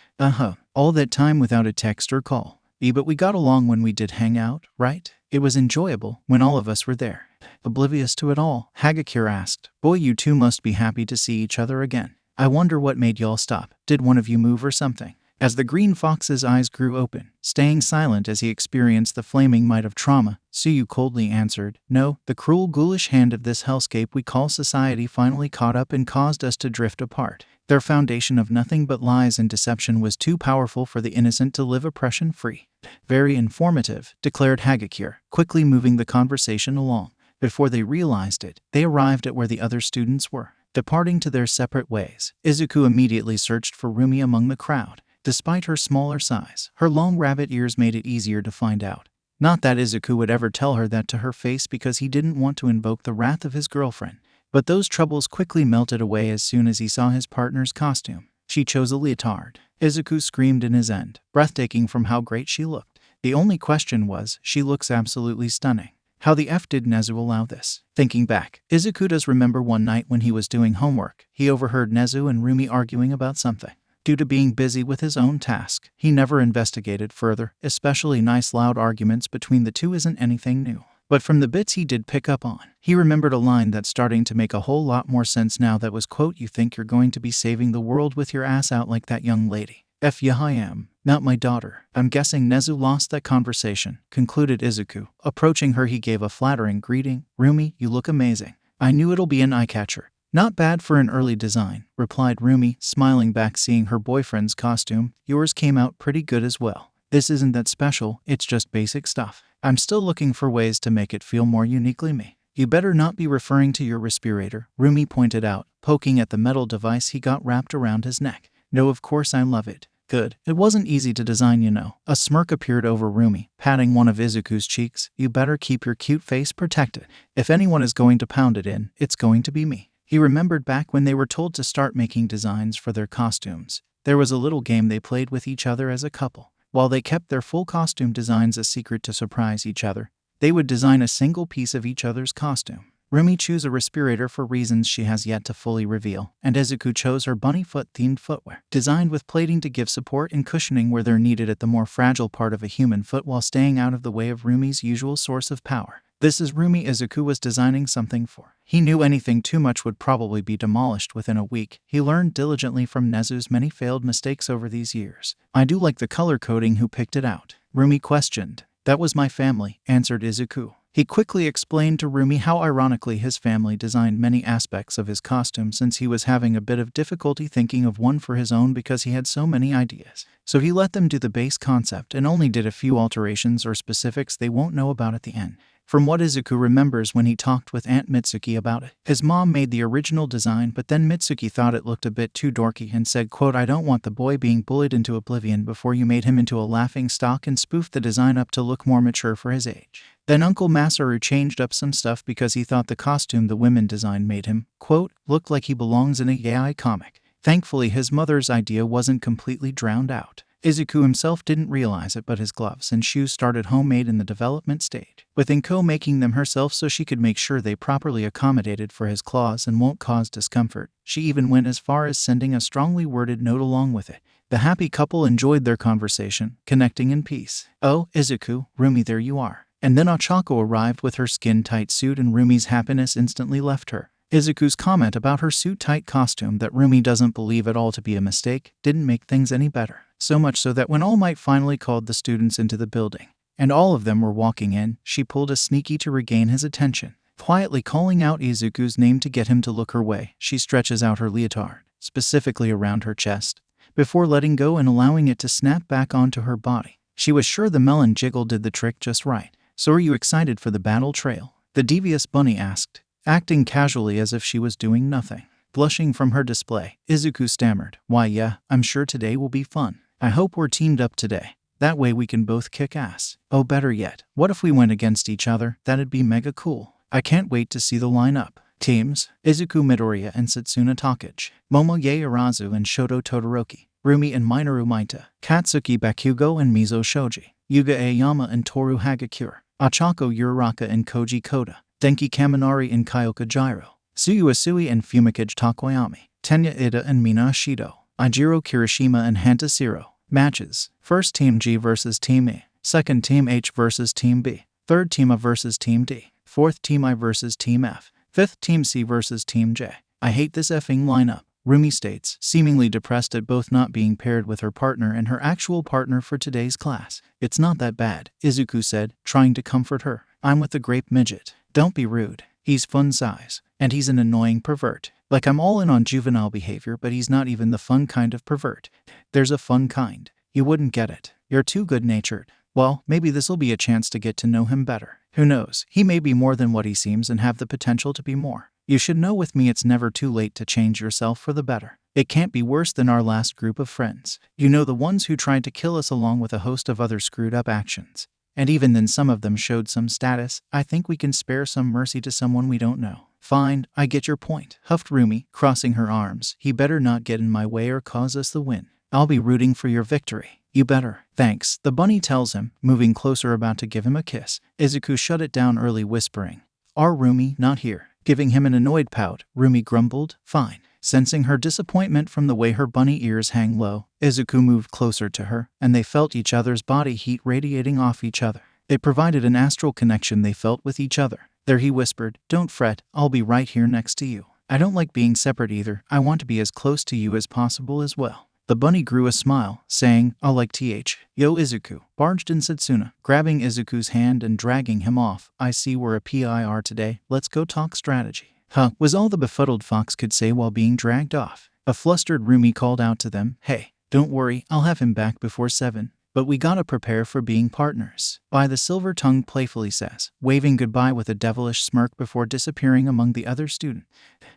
All that time without a text or call. But we got along when we did hang out, right? It was enjoyable when all of us were there. Oblivious to it all, Hagakure asked, Boy, you two must be happy to see each other again. I wonder what made y'all stop. Did one of you move or something? As the green fox's eyes grew open, staying silent as he experienced the flaming might of trauma, Tsuyu coldly answered, No, the cruel ghoulish hand of this hellscape we call society finally caught up and caused us to drift apart. Their foundation of nothing but lies and deception was too powerful for the innocent to live oppression-free. Very informative, declared Hagakure, quickly moving the conversation along. Before they realized it, they arrived at where the other students were. Departing to their separate ways, Izuku immediately searched for Rumi among the crowd. Despite her smaller size, her long rabbit ears made it easier to find out. Not that Izuku would ever tell her that to her face because he didn't want to invoke the wrath of his girlfriend. But those troubles quickly melted away as soon as he saw his partner's costume. She chose a leotard. Izuku screamed in his end, breathtaking from how great she looked. The only question was, she looks absolutely stunning. How the F did Nezu allow this? Thinking back, Izuku does remember one night when he was doing homework, he overheard Nezu and Roomie arguing about something. Due to being busy with his own task, he never investigated further, especially nice loud arguments between the two isn't anything new. But from the bits he did pick up on, he remembered a line that's starting to make a whole lot more sense now that was, quote, "You think you're going to be saving the world with your ass out like that young lady? F yeah I am, not my daughter." I'm guessing Nezu lost that conversation, concluded Izuku. Approaching her he gave a flattering greeting. "Roomie, you look amazing. I knew it'll be an eye-catcher." "Not bad for an early design," replied Roomie, smiling back seeing her boyfriend's costume. "Yours came out pretty good as well. This isn't that special, it's just basic stuff. I'm still looking for ways to make it feel more uniquely me." "You better not be referring to your respirator," Roomie pointed out, poking at the metal device he got wrapped around his neck. "No, of course I love it." "Good. It wasn't easy to design, you know." A smirk appeared over Roomie, patting one of Izuku's cheeks. "You better keep your cute face protected. If anyone is going to pound it in, it's going to be me." He remembered back when they were told to start making designs for their costumes. There was a little game they played with each other as a couple. While they kept their full costume designs a secret to surprise each other, they would design a single piece of each other's costume. Roomie chose a respirator for reasons she has yet to fully reveal, and Izuku chose her bunny foot-themed footwear, designed with plating to give support and cushioning where they're needed at the more fragile part of a human foot while staying out of the way of Roomie's usual source of power. This is Roomie Izuku was designing something for. He knew anything too much would probably be demolished within a week. He learned diligently from Nezu's many failed mistakes over these years. "I do like the color coding. Who picked it out?" Roomie questioned. "That was my family," answered Izuku. He quickly explained to Roomie how ironically his family designed many aspects of his costume since he was having a bit of difficulty thinking of one for his own because he had so many ideas. So he let them do the base concept and only did a few alterations or specifics they won't know about at the end. From what Izuku remembers when he talked with Aunt Mitsuki about it, his mom made the original design but then Mitsuki thought it looked a bit too dorky and said, quote, "I don't want the boy being bullied into oblivion before you made him into a laughing stock," and spoofed the design up to look more mature for his age. Then Uncle Masaru changed up some stuff because he thought the costume the women designed made him, quote, "look like he belongs in a yaoi comic." Thankfully his mother's idea wasn't completely drowned out. Izuku himself didn't realize it, but his gloves and shoes started homemade in the development stage, with Inko making them herself so she could make sure they properly accommodated for his claws and won't cause discomfort. She even went as far as sending a strongly worded note along with it. The happy couple enjoyed their conversation, connecting in peace. "Oh, Izuku, Roomie, there you are." And then Ochako arrived with her skin-tight suit and Roomie's happiness instantly left her. Izuku's comment about her suit-tight costume that Roomie doesn't believe at all to be a mistake didn't make things any better. So much so that when All Might finally called the students into the building, and all of them were walking in, she pulled a sneaky to regain his attention. Quietly calling out Izuku's name to get him to look her way, she stretches out her leotard, specifically around her chest, before letting go and allowing it to snap back onto her body. She was sure the melon jiggle did the trick just right. "So are you excited for the battle trail?" the devious bunny asked, acting casually as if she was doing nothing. Blushing from her display, Izuku stammered, "Why yeah, I'm sure today will be fun. I hope we're teamed up today. That way we can both kick ass. Oh, better yet, what if we went against each other? That'd be mega cool. I can't wait to see the lineup." Teams: Izuku Midoriya and Setsuna Takagi, Momoye Arazu and Shoto Todoroki, Roomie and Minoru Maita, Katsuki Bakugo and Mizo Shoji, Yuga Aoyama and Toru Hagakure, Ochako Uraraka and Koji Koda, Denki Kaminari and Kyoka Jiro, Tsuyu Asui and Fumikage Takoyami, Tenya Ida and Mina Ashido, Ijiro Kirishima and Hanta Siro. Matches: First Team G vs Team E, Second Team H vs Team B, Third Team A vs Team D, Fourth Team I vs Team F, Fifth Team C vs Team J. "I hate this effing lineup," Roomie states, seemingly depressed at both not being paired with her partner and her actual partner for today's class. "It's not that bad," Izuku said, trying to comfort her. "I'm with the grape midget. Don't be rude. He's fun size. And he's an annoying pervert. Like I'm all in on juvenile behavior, but he's not even the fun kind of pervert. There's a fun kind. You wouldn't get it. You're too good-natured." Well, maybe this'll be a chance to get to know him better. Who knows, he may be more than what he seems and have the potential to be more. "You should know with me it's never too late to change yourself for the better. It can't be worse than our last group of friends. You know, the ones who tried to kill us along with a host of other screwed up actions. And even then some of them showed some status. I think we can spare some mercy to someone we don't know." "Fine, I get your point," huffed Roomie, crossing her arms. "He better not get in my way or cause us the win." I'll be rooting for your victory. You better. Thanks, the bunny tells him, moving closer about to give him a kiss. Izuku shut it down early, whispering, "Our Roomie not here." Giving him an annoyed pout, Roomie grumbled, "Fine." Sensing her disappointment from the way her bunny ears hang low, Izuku moved closer to her, and they felt each other's body heat radiating off each other. It provided an astral connection they felt with each other. There he whispered, "Don't fret, I'll be right here next to you. I don't like being separate either, I want to be as close to you as possible as well." The bunny grew a smile, saying, "I'll like th. Yo Izuku," barged in Setsuna, grabbing Izuku's hand and dragging him off. "I see we're a PIR today, let's go talk strategy." "Huh," was all the befuddled fox could say while being dragged off. A flustered Roomie called out to them, "Hey, don't worry, I'll have him back before 7. But we gotta prepare for being partners." By the silver tongue playfully says, waving goodbye with a devilish smirk before disappearing among the other students.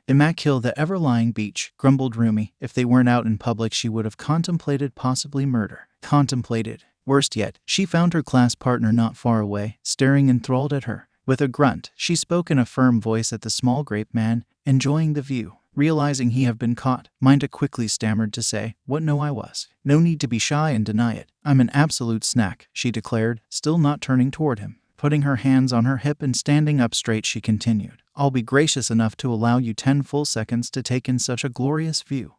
"Immaculate the ever-lying beach," grumbled Roomie. If they weren't out in public she would have contemplated possibly murder. Contemplated. Worst yet, she found her class partner not far away, staring enthralled at her. With a grunt, she spoke in a firm voice at the small grape man, enjoying the view. Realizing he had been caught, Minta quickly stammered to say, "What? No, I was. No need to be shy and deny it. I'm an absolute snack," she declared, still not turning toward him. Putting her hands on her hip and standing up straight, she continued, "I'll be gracious enough to allow you 10 full seconds to take in such a glorious view.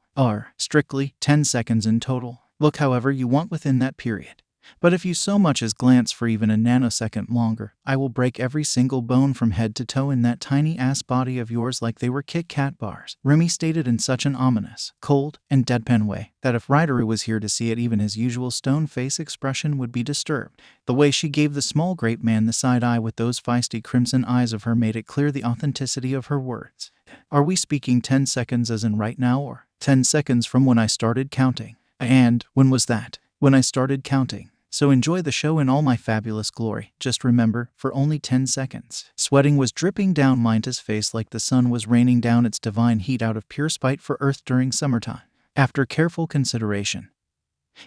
Strictly 10 seconds in total. Look however you want within that period. But if you so much as glance for even a nanosecond longer, I will break every single bone from head to toe in that tiny-ass body of yours like they were Kit Kat bars." Roomie stated in such an ominous, cold, and deadpan way that if Ryderu was here to see it, even his usual stone face expression would be disturbed. The way she gave the small grape man the side eye with those feisty crimson eyes of her made it clear the authenticity of her words. "Are we speaking 10 seconds as in right now, or 10 seconds from when I started counting?" "And when was that?" "When I started counting. So enjoy the show in all my fabulous glory. Just remember, for only 10 seconds. Sweating was dripping down Minta's face like the sun was raining down its divine heat out of pure spite for Earth during summertime. After careful consideration,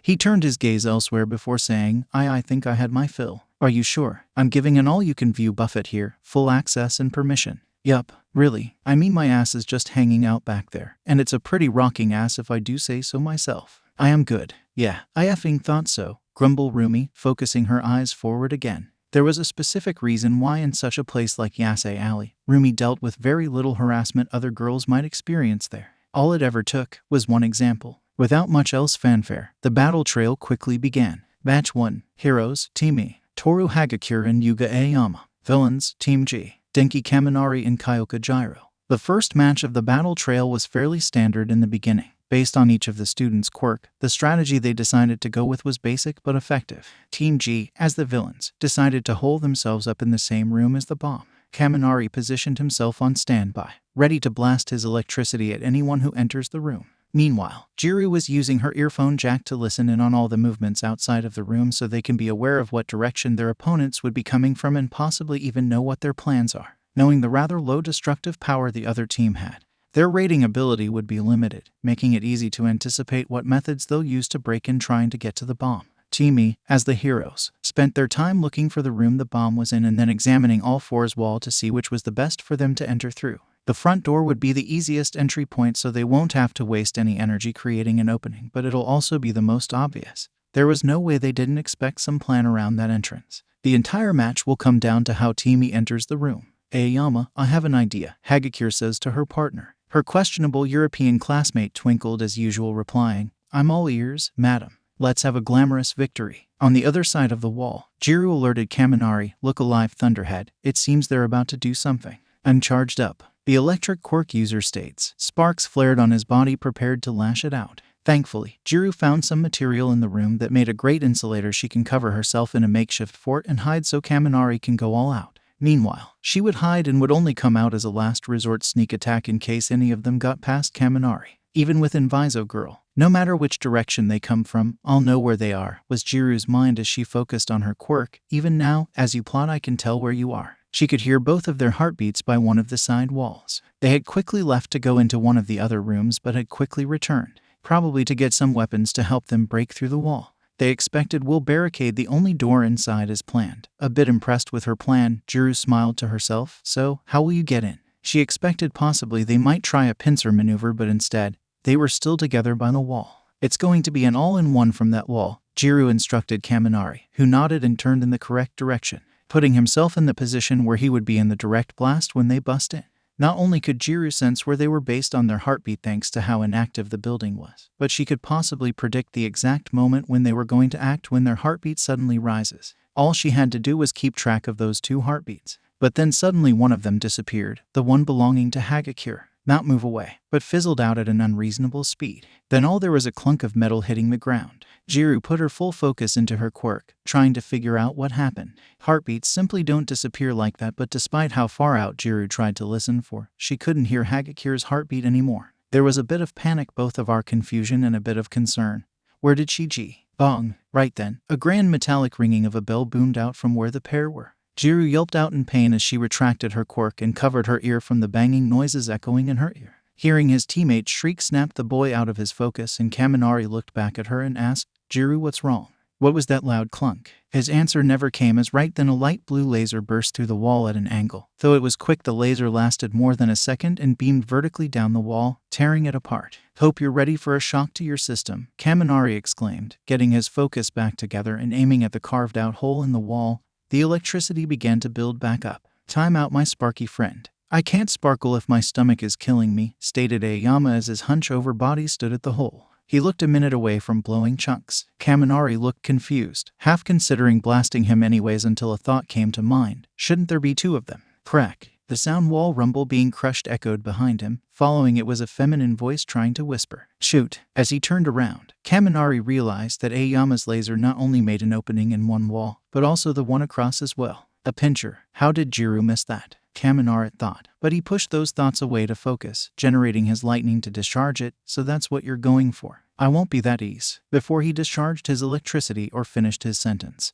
he turned his gaze elsewhere before saying, I think I had my fill." "Are you sure? I'm giving an all-you-can-view buffet here, full access and permission." "Yup, really. I mean my ass is just hanging out back there, and it's a pretty rocking ass if I do say so myself. I am good." "Yeah, I effing thought so," grumbled Roomie, focusing her eyes forward again. There was a specific reason why in such a place like Yasei Alley, Roomie dealt with very little harassment other girls might experience there. All it ever took was one example. Without much else fanfare, the battle trail quickly began. Batch 1, Heroes, Team E, Toru Hagakure and Yuga Aoyama. Villains, Team G, Denki Kaminari and Kyoka Jiro. The first match of the battle trail was fairly standard in the beginning. Based on each of the students' quirk, the strategy they decided to go with was basic but effective. Team G, as the villains, decided to hole themselves up in the same room as the bomb. Kaminari positioned himself on standby, ready to blast his electricity at anyone who enters the room. Meanwhile, Jiro was using her earphone jack to listen in on all the movements outside of the room so they can be aware of what direction their opponents would be coming from and possibly even know what their plans are. Knowing the rather low destructive power the other team had, their raiding ability would be limited, making it easy to anticipate what methods they'll use to break in trying to get to the bomb. Team E, as the heroes, spent their time looking for the room the bomb was in and then examining all fours wall to see which was the best for them to enter through. The front door would be the easiest entry point so they won't have to waste any energy creating an opening, but it'll also be the most obvious. There was no way they didn't expect some plan around that entrance. The entire match will come down to how Team E enters the room. "Aoyama, I have an idea," Hagakure says to her partner. Her questionable European classmate twinkled as usual, replying, "I'm all ears, madam. Let's have a glamorous victory." On the other side of the wall, Jiro alerted Kaminari, "Look alive, Thunderhead. It seems they're about to do something." "Uncharged up," the electric quirk user states. Sparks flared on his body, prepared to lash it out. Thankfully, Jiro found some material in the room that made a great insulator. She can cover herself in a makeshift fort and hide so Kaminari can go all out. Meanwhile, she would hide and would only come out as a last resort sneak attack in case any of them got past Kaminari. Even with Inviso Girl, no matter which direction they come from, I'll know where they are, was Jiru's mind as she focused on her quirk. Even now, as you plot I can tell where you are. She could hear both of their heartbeats by one of the side walls. They had quickly left to go into one of the other rooms but had quickly returned, probably to get some weapons to help them break through the wall. They expected we'll barricade the only door inside as planned. A bit impressed with her plan, Jiru smiled to herself. "So, how will you get in?" She expected possibly they might try a pincer maneuver, but instead, they were still together by the wall. It's going to be an all-in-one from that wall, Jiru instructed Kaminari, who nodded and turned in the correct direction, putting himself in the position where he would be in the direct blast when they bust in. Not only could Jiru sense where they were based on their heartbeat thanks to how inactive the building was, but she could possibly predict the exact moment when they were going to act when their heartbeat suddenly rises. All she had to do was keep track of those two heartbeats. But then suddenly one of them disappeared, the one belonging to Hagakure. Not move away, but fizzled out at an unreasonable speed. Then all there was a clunk of metal hitting the ground. Jiru put her full focus into her quirk, trying to figure out what happened. Heartbeats simply don't disappear like that, but despite how far out Jiru tried to listen for, she couldn't hear Hagakure's heartbeat anymore. There was a bit of panic, both of our confusion and a bit of concern. Where did she G? Bong. Right then, a grand metallic ringing of a bell boomed out from where the pair were. Jiru yelped out in pain as she retracted her quirk and covered her ear from the banging noises echoing in her ear. Hearing his teammate shriek snapped the boy out of his focus, and Kaminari looked back at her and asked, "Jiru, what's wrong? What was that loud clunk?" His answer never came, as right then a light blue laser burst through the wall at an angle. Though it was quick, the laser lasted more than a second and beamed vertically down the wall, tearing it apart. "Hope you're ready for a shock to your system," Kaminari exclaimed, getting his focus back together and aiming at the carved-out hole in the wall. The electricity began to build back up. "Time out, my sparky friend. I can't sparkle if my stomach is killing me," stated Aoyama as his hunch-over body stood at the hole. He looked a minute away from blowing chunks. Kaminari looked confused, half considering blasting him anyways, until a thought came to mind. Shouldn't there be two of them? Crack. The sound wall rumble being crushed echoed behind him. Following it was a feminine voice trying to whisper, "Shoot." As he turned around, Kaminari realized that Aoyama's laser not only made an opening in one wall, but also the one across as well. A pincher. How did Jiru miss that? Kaminari thought, but he pushed those thoughts away to focus, generating his lightning to discharge it. "So that's what you're going for. I won't be that easy." Before he discharged his electricity or finished his sentence,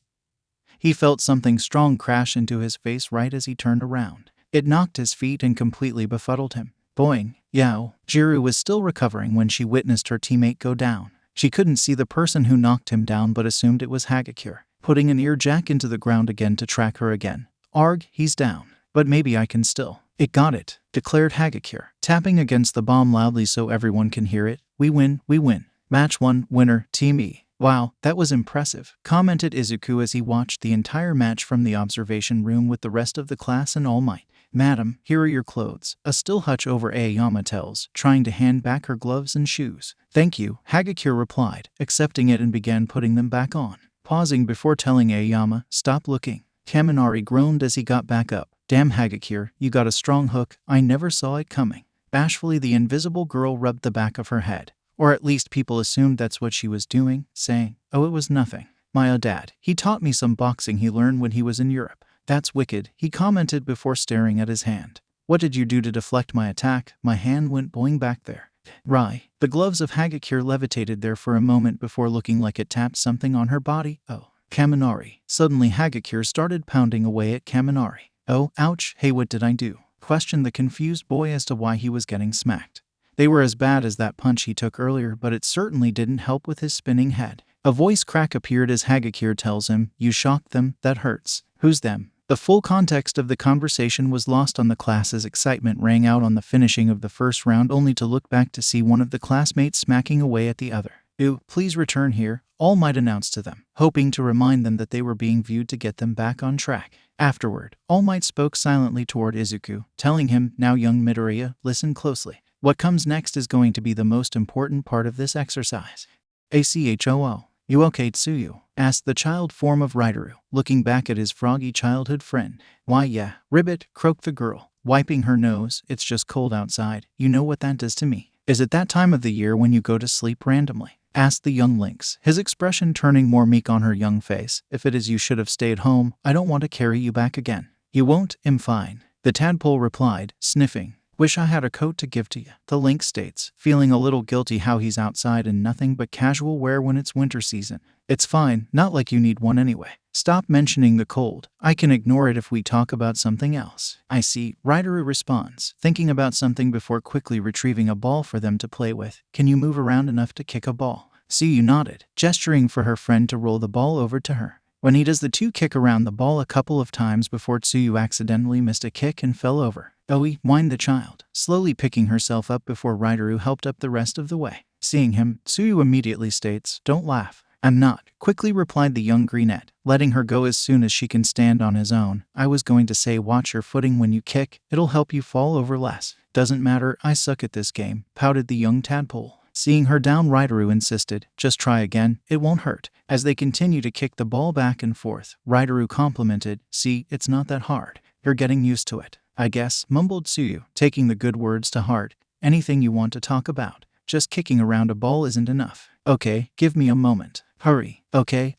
he felt something strong crash into his face right as he turned around. It knocked his feet and completely befuddled him. Boing. Yow. Jiru was still recovering when she witnessed her teammate go down. She couldn't see the person who knocked him down, but assumed it was Hagakure, putting an ear jack into the ground again to track her again. "Arg, he's down. But maybe I can still." "It got it," declared Hagakure, tapping against the bomb loudly so everyone can hear it. "We win, we win. Match 1, winner, Team E." "Wow, that was impressive," commented Izuku as he watched the entire match from the observation room with the rest of the class in All Might. "Madam, here are your clothes," a still hutch over Aoyama tells, trying to hand back her gloves and shoes. "Thank you," Hagakure replied, accepting it and began putting them back on, pausing before telling Aoyama, "Stop looking." Kaminari groaned as he got back up. "Damn, Hagakure, you got a strong hook. I never saw it coming." Bashfully, the invisible girl rubbed the back of her head. Or at least people assumed that's what she was doing, saying, "Oh, it was nothing. My dad, he taught me some boxing he learned when he was in Europe." "That's wicked," he commented before staring at his hand. "What did you do to deflect my attack?" "My hand went boing back there." "Right." The gloves of Hagakure levitated there for a moment before looking like it tapped something on her body. "Oh." Kaminari. Suddenly Hagakure started pounding away at Kaminari. "Oh, ouch, hey, what did I do?" questioned the confused boy as to why he was getting smacked. They were as bad as that punch he took earlier, but it certainly didn't help with his spinning head. A voice crack appeared as Hagakure tells him, "You shocked them, that hurts." "Who's them?" The full context of the conversation was lost on the class as excitement rang out on the finishing of the first round, only to look back to see one of the classmates smacking away at the other. "Ew, please return here," All Might announced to them, hoping to remind them that they were being viewed to get them back on track. Afterward, All Might spoke silently toward Izuku, telling him, "Now young Midoriya, listen closely. What comes next is going to be the most important part of this exercise." "ACHOO. You okay, Tsuyu?" asked the child form of Rideru, looking back at his froggy childhood friend. "Why yeah, Ribbit," croaked the girl, wiping her nose. "It's just cold outside. You know what that does to me." "Is it that time of the year when you go to sleep randomly?" asked the young lynx, his expression turning more meek on her young face. "If it is, you should have stayed home. I don't want to carry you back again." "You won't, I'm fine," the tadpole replied, sniffing. "Wish I had a coat to give to you," the lynx states, feeling a little guilty how he's outside in nothing but casual wear when it's winter season. "It's fine, not like you need one anyway. Stop mentioning the cold. I can ignore it if we talk about something else." "I see," Rideru responds, thinking about something before quickly retrieving a ball for them to play with. "Can you move around enough to kick a ball?" Tsuyu nodded, gesturing for her friend to roll the ball over to her. When he does, the two kick around the ball a couple of times before Tsuyu accidentally missed a kick and fell over. "Oi," whined the child, slowly picking herself up before Rideru helped up the rest of the way. Seeing him, Tsuyu immediately states, "Don't laugh." "I'm not," quickly replied the young brunette, letting her go as soon as she can stand on his own. "I was going to say watch your footing when you kick, it'll help you fall over less." "Doesn't matter, I suck at this game," pouted the young tadpole. Seeing her down, Rideru insisted, "Just try again, it won't hurt." As they continue to kick the ball back and forth, Rideru complimented, "See, it's not that hard. You're getting used to it." "I guess," mumbled Tsuyu, taking the good words to heart. "Anything you want to talk about? Just kicking around a ball isn't enough." "Okay, give me a moment. Hurry." Okay,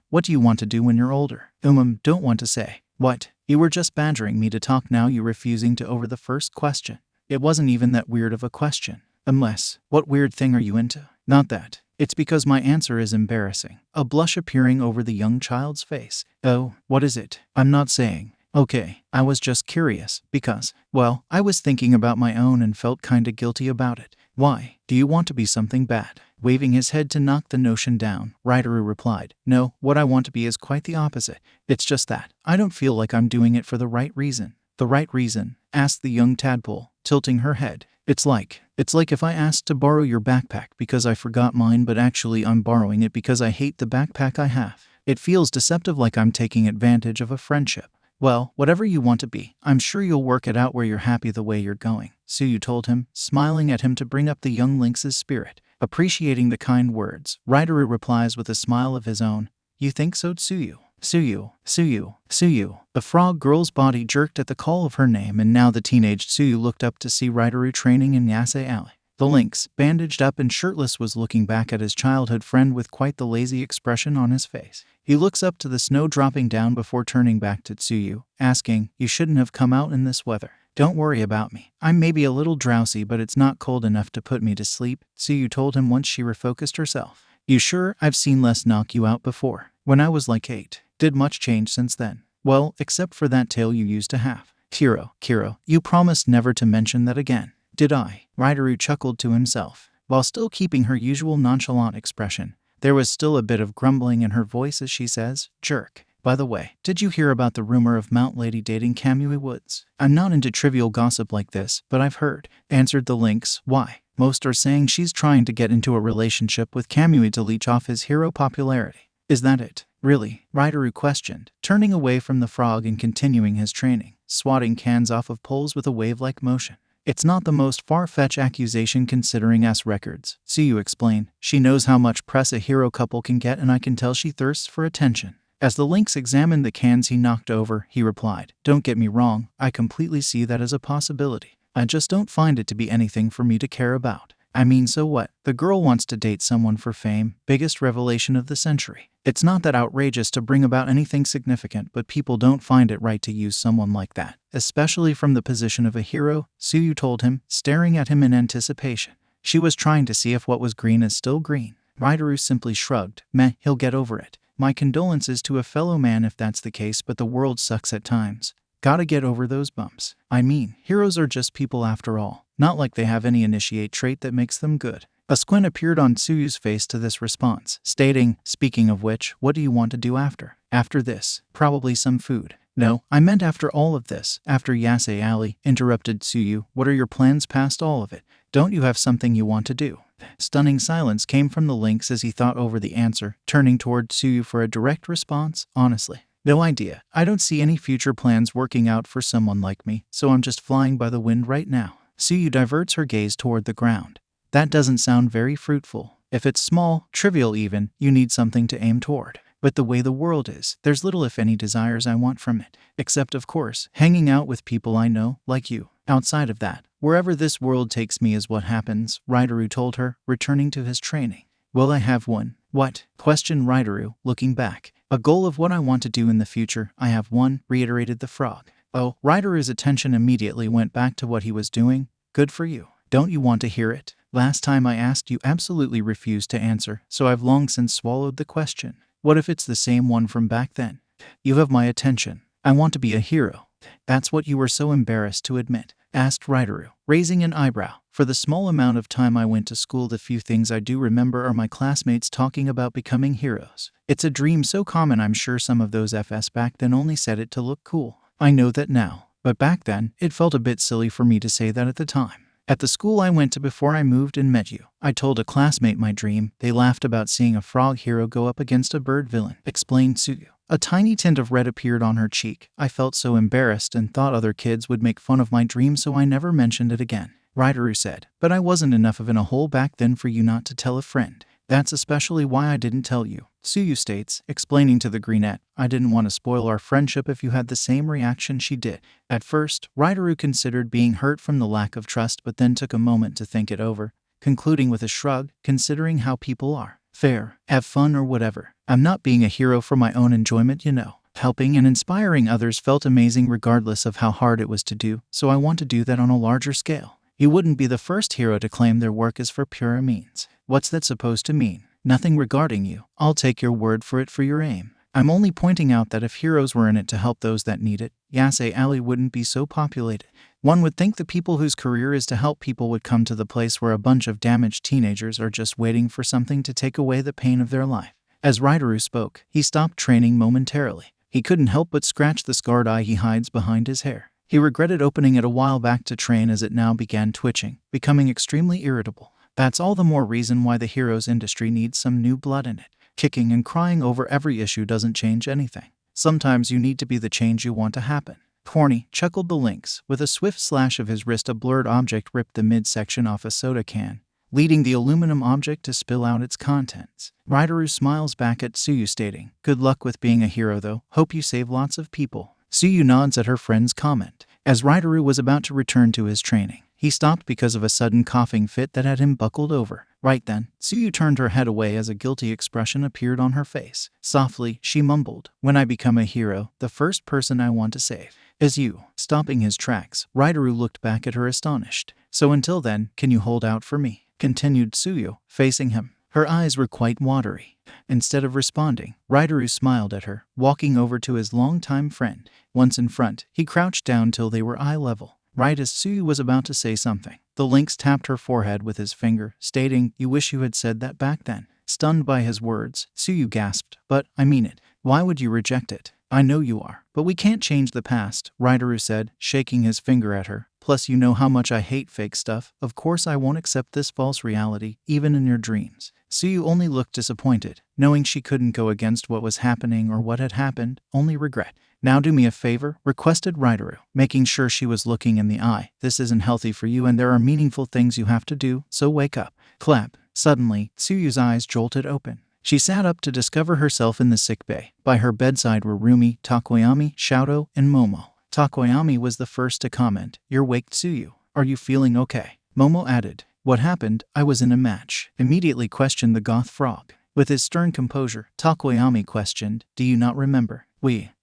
what do you want to do when you're older?" Don't want to say." "What? You were just badgering me to talk, now you refusing to over the first question." "It wasn't even that weird of a question." "Unless, what weird thing are you into?" "Not that. It's because my answer is embarrassing." A blush appearing over the young child's face. "Oh, what is it?" "I'm not saying." "Okay, I was just curious, because, well, I was thinking about my own and felt kinda guilty about it." "Why? Do you want to be something bad?" Waving his head to knock the notion down, Rideru replied, "No, what I want to be is quite the opposite. It's just that I don't feel like I'm doing it for the right reason." "The right reason?" asked the young tadpole, tilting her head. It's like if I asked to borrow your backpack because I forgot mine, but actually I'm borrowing it because I hate the backpack I have. It feels deceptive, like I'm taking advantage of a friendship." "Well, whatever you want to be, I'm sure you'll work it out where you're happy the way you're going," Tsuyu told him, smiling at him to bring up the young lynx's spirit. Appreciating the kind words, Rideru replies with a smile of his own, "You think so, Tsuyu?" Tsuyu. The frog girl's body jerked at the call of her name, and now the teenage Tsuyu looked up to see Rideru training in Yase Alley. The lynx, bandaged up and shirtless, was looking back at his childhood friend with quite the lazy expression on his face. He looks up to the snow dropping down before turning back to Tsuyu, asking, "You shouldn't have come out in this weather." "Don't worry about me. I'm maybe a little drowsy, but it's not cold enough to put me to sleep," Tsuyu told him once she refocused herself. "You sure? I've seen less knock you out before. When I was like 8. Did much change since then?" "Well, except for that tail you used to have." Kiro, you promised never to mention that again." "Did I?" Rideru chuckled to himself. While still keeping her usual nonchalant expression, there was still a bit of grumbling in her voice as she says, "Jerk. By the way, did you hear about the rumor of Mount Lady dating Kamui Woods?" "I'm not into trivial gossip like this, but I've heard," answered the lynx. "Why?" "Most are saying she's trying to get into a relationship with Kamui to leech off his hero popularity." "Is that it? Really?" Rideru questioned, turning away from the frog and continuing his training, swatting cans off of poles with a wave-like motion. "It's not the most far-fetched accusation considering S records," Tsuyu explained. "She knows how much press a hero couple can get, and I can tell she thirsts for attention." As the lynx examined the cans he knocked over, he replied, "Don't get me wrong, I completely see that as a possibility. I just don't find it to be anything for me to care about. I mean, so what? The girl wants to date someone for fame, biggest revelation of the century. It's not that outrageous to bring about anything significant, but people don't find it right to use someone like that, especially from the position of a hero," Tsuyu told him, staring at him in anticipation. She was trying to see if what was green is still green. Rideru simply shrugged. "Meh, he'll get over it. My condolences to a fellow man if that's the case, but the world sucks at times. Gotta get over those bumps. I mean, heroes are just people after all. Not like they have any initiate trait that makes them good." A squint appeared on Tsuyu's face to this response, stating, "Speaking of which, what do you want to do after?" "After this, probably some food." "No, I meant after all of this, after Yase Alley," interrupted Tsuyu. "What are your plans past all of it? Don't you have something you want to do?" Stunning silence came from the lynx as he thought over the answer, turning toward Tsuyu for a direct response. "Honestly, no idea. I don't see any future plans working out for someone like me, so I'm just flying by the wind right now." Tsuyu diverts her gaze toward the ground. "That doesn't sound very fruitful. If it's small, trivial even, you need something to aim toward. But the way the world is, there's little if any desires I want from it. Except, of course, hanging out with people I know, like you. Outside of that, wherever this world takes me is what happens," Rideru told her, returning to his training. "Well, I have one." "What?" questioned Rideru, looking back. "A goal of what I want to do in the future. I have one," reiterated the frog. "Oh." Rideru's attention immediately went back to what he was doing. "Good for you. Don't you want to hear it? Last time I asked, you absolutely refused to answer, so I've long since swallowed the question. What if it's the same one from back then?" "You have my attention. I want to be a hero." "That's what you were so embarrassed to admit?" asked Rideru, raising an eyebrow. "For the small amount of time I went to school, the few things I do remember are my classmates talking about becoming heroes. It's a dream so common I'm sure some of those FS back then only said it to look cool. I know that now. But back then, it felt a bit silly for me to say that at the time." At the school I went to before I moved and met you, I told a classmate my dream. They laughed about seeing a frog hero go up against a bird villain, explained Tsuyu. A tiny tint of red appeared on her cheek. I felt so embarrassed and thought other kids would make fun of my dream, so I never mentioned it again, Riduru said. But I wasn't enough of in a hole back then for you not to tell a friend. That's especially why I didn't tell you, Tsuyu states, explaining to the greenette. I didn't want to spoil our friendship if you had the same reaction she did. At first, Riduru considered being hurt from the lack of trust, but then took a moment to think it over, concluding with a shrug, considering how people are. Fair, have fun or whatever. I'm not being a hero for my own enjoyment, you know. Helping and inspiring others felt amazing regardless of how hard it was to do, so I want to do that on a larger scale. You wouldn't be the first hero to claim their work is for pure means. What's that supposed to mean? Nothing regarding you. I'll take your word for it for your aim. I'm only pointing out that if heroes were in it to help those that need it, Yase Alley wouldn't be so populated. One would think the people whose career is to help people would come to the place where a bunch of damaged teenagers are just waiting for something to take away the pain of their life. As Riduru spoke, he stopped training momentarily. He couldn't help but scratch the scarred eye he hides behind his hair. He regretted opening it a while back to train, as it now began twitching, becoming extremely irritable. That's all the more reason why the heroes industry needs some new blood in it. Kicking and crying over every issue doesn't change anything. Sometimes you need to be the change you want to happen. Corny, chuckled the Lynx. With a swift slash of his wrist, a blurred object ripped the midsection off a soda can, leading the aluminum object to spill out its contents. Riduru smiles back at Tsuyu, stating, "Good luck with being a hero though. Hope you save lots of people." Tsuyu nods at her friend's comment. As Riduru was about to return to his training, he stopped because of a sudden coughing fit that had him buckled over. Right then, Tsuyu turned her head away as a guilty expression appeared on her face. Softly, she mumbled, "When I become a hero, the first person I want to save is you." Stopping his tracks, Riduru looked back at her astonished. "So until then, can you hold out for me?" continued Tsuyu, facing him. Her eyes were quite watery. Instead of responding, Riduru smiled at her, walking over to his longtime friend. Once in front, he crouched down till they were eye level. Right as Tsuyu was about to say something, the Lynx tapped her forehead with his finger, stating, "You wish you had said that back then." Stunned by his words, Tsuyu gasped, "But, I mean it. Why would you reject it?" "I know you are, but we can't change the past," Riduru said, shaking his finger at her. "Plus you know how much I hate fake stuff. Of course I won't accept this false reality, even in your dreams." Tsuyu only looked disappointed, knowing she couldn't go against what was happening or what had happened, only regret. "Now do me a favor," requested Riduru, making sure she was looking in the eye. "This isn't healthy for you and there are meaningful things you have to do, so wake up." Clap. Suddenly, Tsuyu's eyes jolted open. She sat up to discover herself in the sickbay. By her bedside were Rumi, Takoyami, Shouto, and Momo. Takoyami was the first to comment, "You're awake, Tsuyu. Are you feeling okay?" Momo added, "What happened? I was in a match," immediately questioned the goth frog. With his stern composure, Takoyami questioned, "Do you not remember?"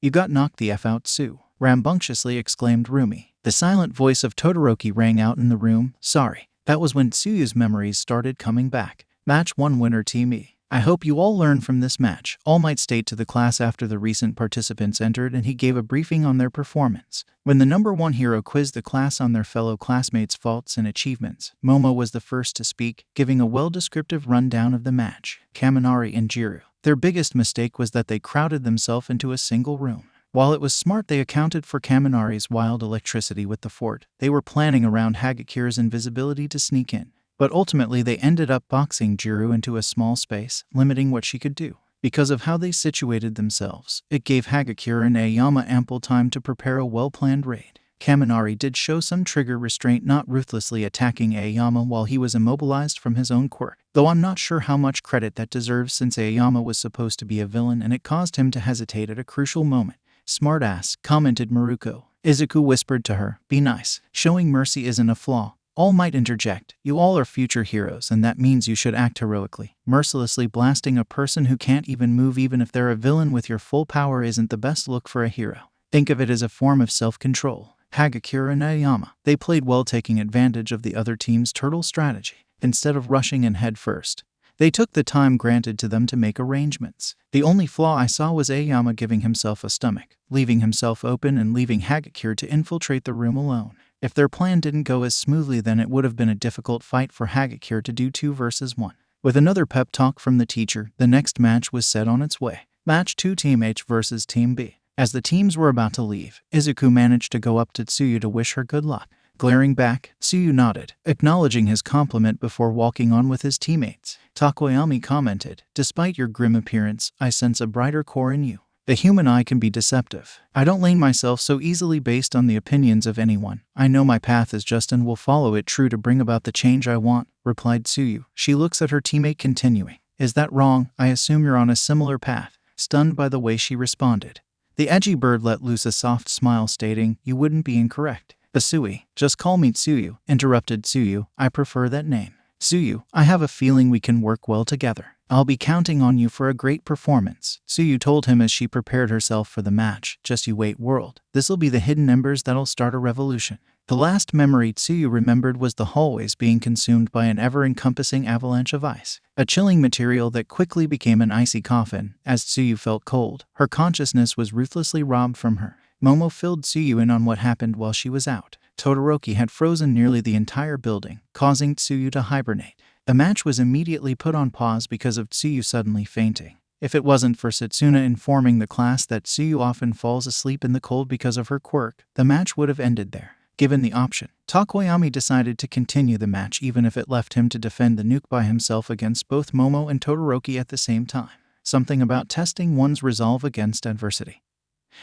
You got knocked the F out, Tsu," rambunctiously exclaimed Rumi. The silent voice of Todoroki rang out in the room. "Sorry." That was when Tsuyu's memories started coming back. Match 1 winner Team E. "I hope you all learned from this match," All Might stated to the class after the recent participants entered and he gave a briefing on their performance. When the number 1 hero quizzed the class on their fellow classmates' faults and achievements, Momo was the first to speak, giving a well-descriptive rundown of the match. Kaminari and Jiru. Their biggest mistake was that they crowded themselves into a single room. While it was smart they accounted for Kaminari's wild electricity with the fort, they were planning around Hagakure's invisibility to sneak in. But ultimately they ended up boxing Jiru into a small space, limiting what she could do. Because of how they situated themselves, it gave Hagakure and Aoyama ample time to prepare a well-planned raid. Kaminari did show some trigger restraint, not ruthlessly attacking Aoyama while he was immobilized from his own quirk, though I'm not sure how much credit that deserves since Aoyama was supposed to be a villain and it caused him to hesitate at a crucial moment. "Smartass," commented Miruko. Izuku whispered to her, "Be nice. Showing mercy isn't a flaw." All Might interject, "You all are future heroes and that means you should act heroically. Mercilessly blasting a person who can't even move even if they're a villain with your full power isn't the best look for a hero. Think of it as a form of self-control." Hagakure and Aoyama. They played well, taking advantage of the other team's turtle strategy. Instead of rushing in head first, they took the time granted to them to make arrangements. The only flaw I saw was Aoyama giving himself a stomach, leaving himself open and leaving Hagakure to infiltrate the room alone. If their plan didn't go as smoothly, then it would have been a difficult fight for Hagakure to do 2 versus 1. With another pep talk from the teacher, the next match was set on its way. Match 2, Team H versus Team B. As the teams were about to leave, Izuku managed to go up to Tsuyu to wish her good luck. Glaring back, Tsuyu nodded, acknowledging his compliment before walking on with his teammates. Takoyami commented, "Despite your grim appearance, I sense a brighter core in you. The human eye can be deceptive. I don't lane myself so easily based on the opinions of anyone. I know my path is just and will follow it true to bring about the change I want," replied Tsuyu. She looks at her teammate continuing, "Is that wrong? I assume you're on a similar path," stunned by the way she responded. The edgy bird let loose a soft smile stating, "You wouldn't be incorrect." "Basui, just call me Tsuyu," interrupted Tsuyu. "I prefer that name." "Tsuyu, I have a feeling we can work well together. I'll be counting on you for a great performance," Tsuyu told him as she prepared herself for the match. "Just you wait, world. This'll be the hidden embers that'll start a revolution." The last memory Tsuyu remembered was the hallways being consumed by an ever-encompassing avalanche of ice, a chilling material that quickly became an icy coffin. As Tsuyu felt cold, her consciousness was ruthlessly robbed from her. Momo filled Tsuyu in on what happened while she was out. Todoroki had frozen nearly the entire building, causing Tsuyu to hibernate. The match was immediately put on pause because of Tsuyu suddenly fainting. If it wasn't for Setsuna informing the class that Tsuyu often falls asleep in the cold because of her quirk, the match would have ended there. Given the option, Takoyami decided to continue the match even if it left him to defend the nuke by himself against both Momo and Todoroki at the same time. Something about testing one's resolve against adversity.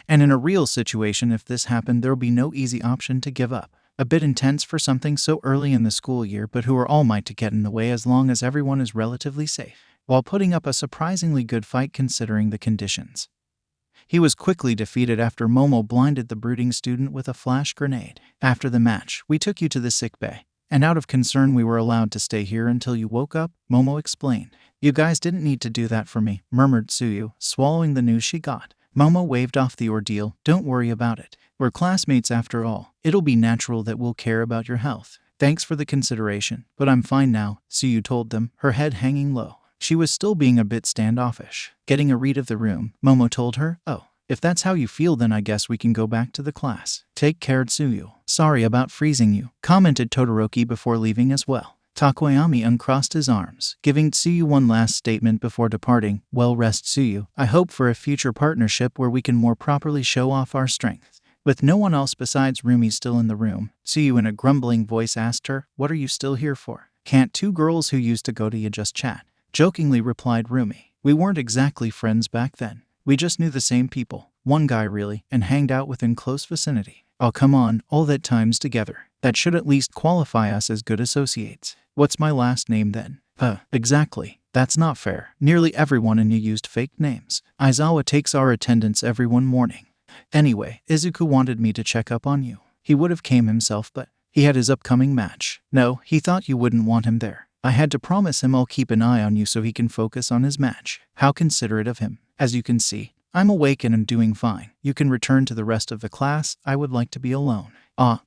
And in a real situation, if this happened, there'll be no easy option to give up. A bit intense for something so early in the school year, but who are all might to get in the way as long as everyone is relatively safe, while putting up a surprisingly good fight considering the conditions. He was quickly defeated after Momo blinded the brooding student with a flash grenade. After the match, we took you to the sickbay, and out of concern we were allowed to stay here until you woke up, Momo explained. "You guys didn't need to do that for me," murmured Tsuyu, swallowing the news she got. Momo waved off the ordeal. "Don't worry about it. We're classmates after all. It'll be natural that we'll care about your health. Thanks for the consideration, but I'm fine now," Tsuyu told them, her head hanging low. She was still being a bit standoffish. Getting a read of the room, Momo told her, "Oh, if that's how you feel, then I guess we can go back to the class. Take care, Tsuyu." "Sorry about freezing you," commented Todoroki before leaving as well. Takoyami uncrossed his arms, giving Tsuyu one last statement before departing. "Well, rest, Tsuyu. I hope for a future partnership where we can more properly show off our strengths." With no one else besides Rumi still in the room, Tsuyu in a grumbling voice asked her, "What are you still here for? Can't two girls who used to go to you just chat?" Jokingly replied Rumi. "We weren't exactly friends back then. We just knew the same people, one guy really, and hanged out within close vicinity." "Oh, come on, all that time's together. That should at least qualify us as good associates." "What's my last name then?" Exactly. That's not fair. Nearly everyone in you used fake names. Aizawa takes our attendance every one morning. Anyway, Izuku wanted me to check up on you. He would have came himself, but he had his upcoming match. No, he thought you wouldn't want him there. I had to promise him I'll keep an eye on you so he can focus on his match. How considerate of him. As you can see, I'm awake and am doing fine. You can return to the rest of the class. I would like to be alone.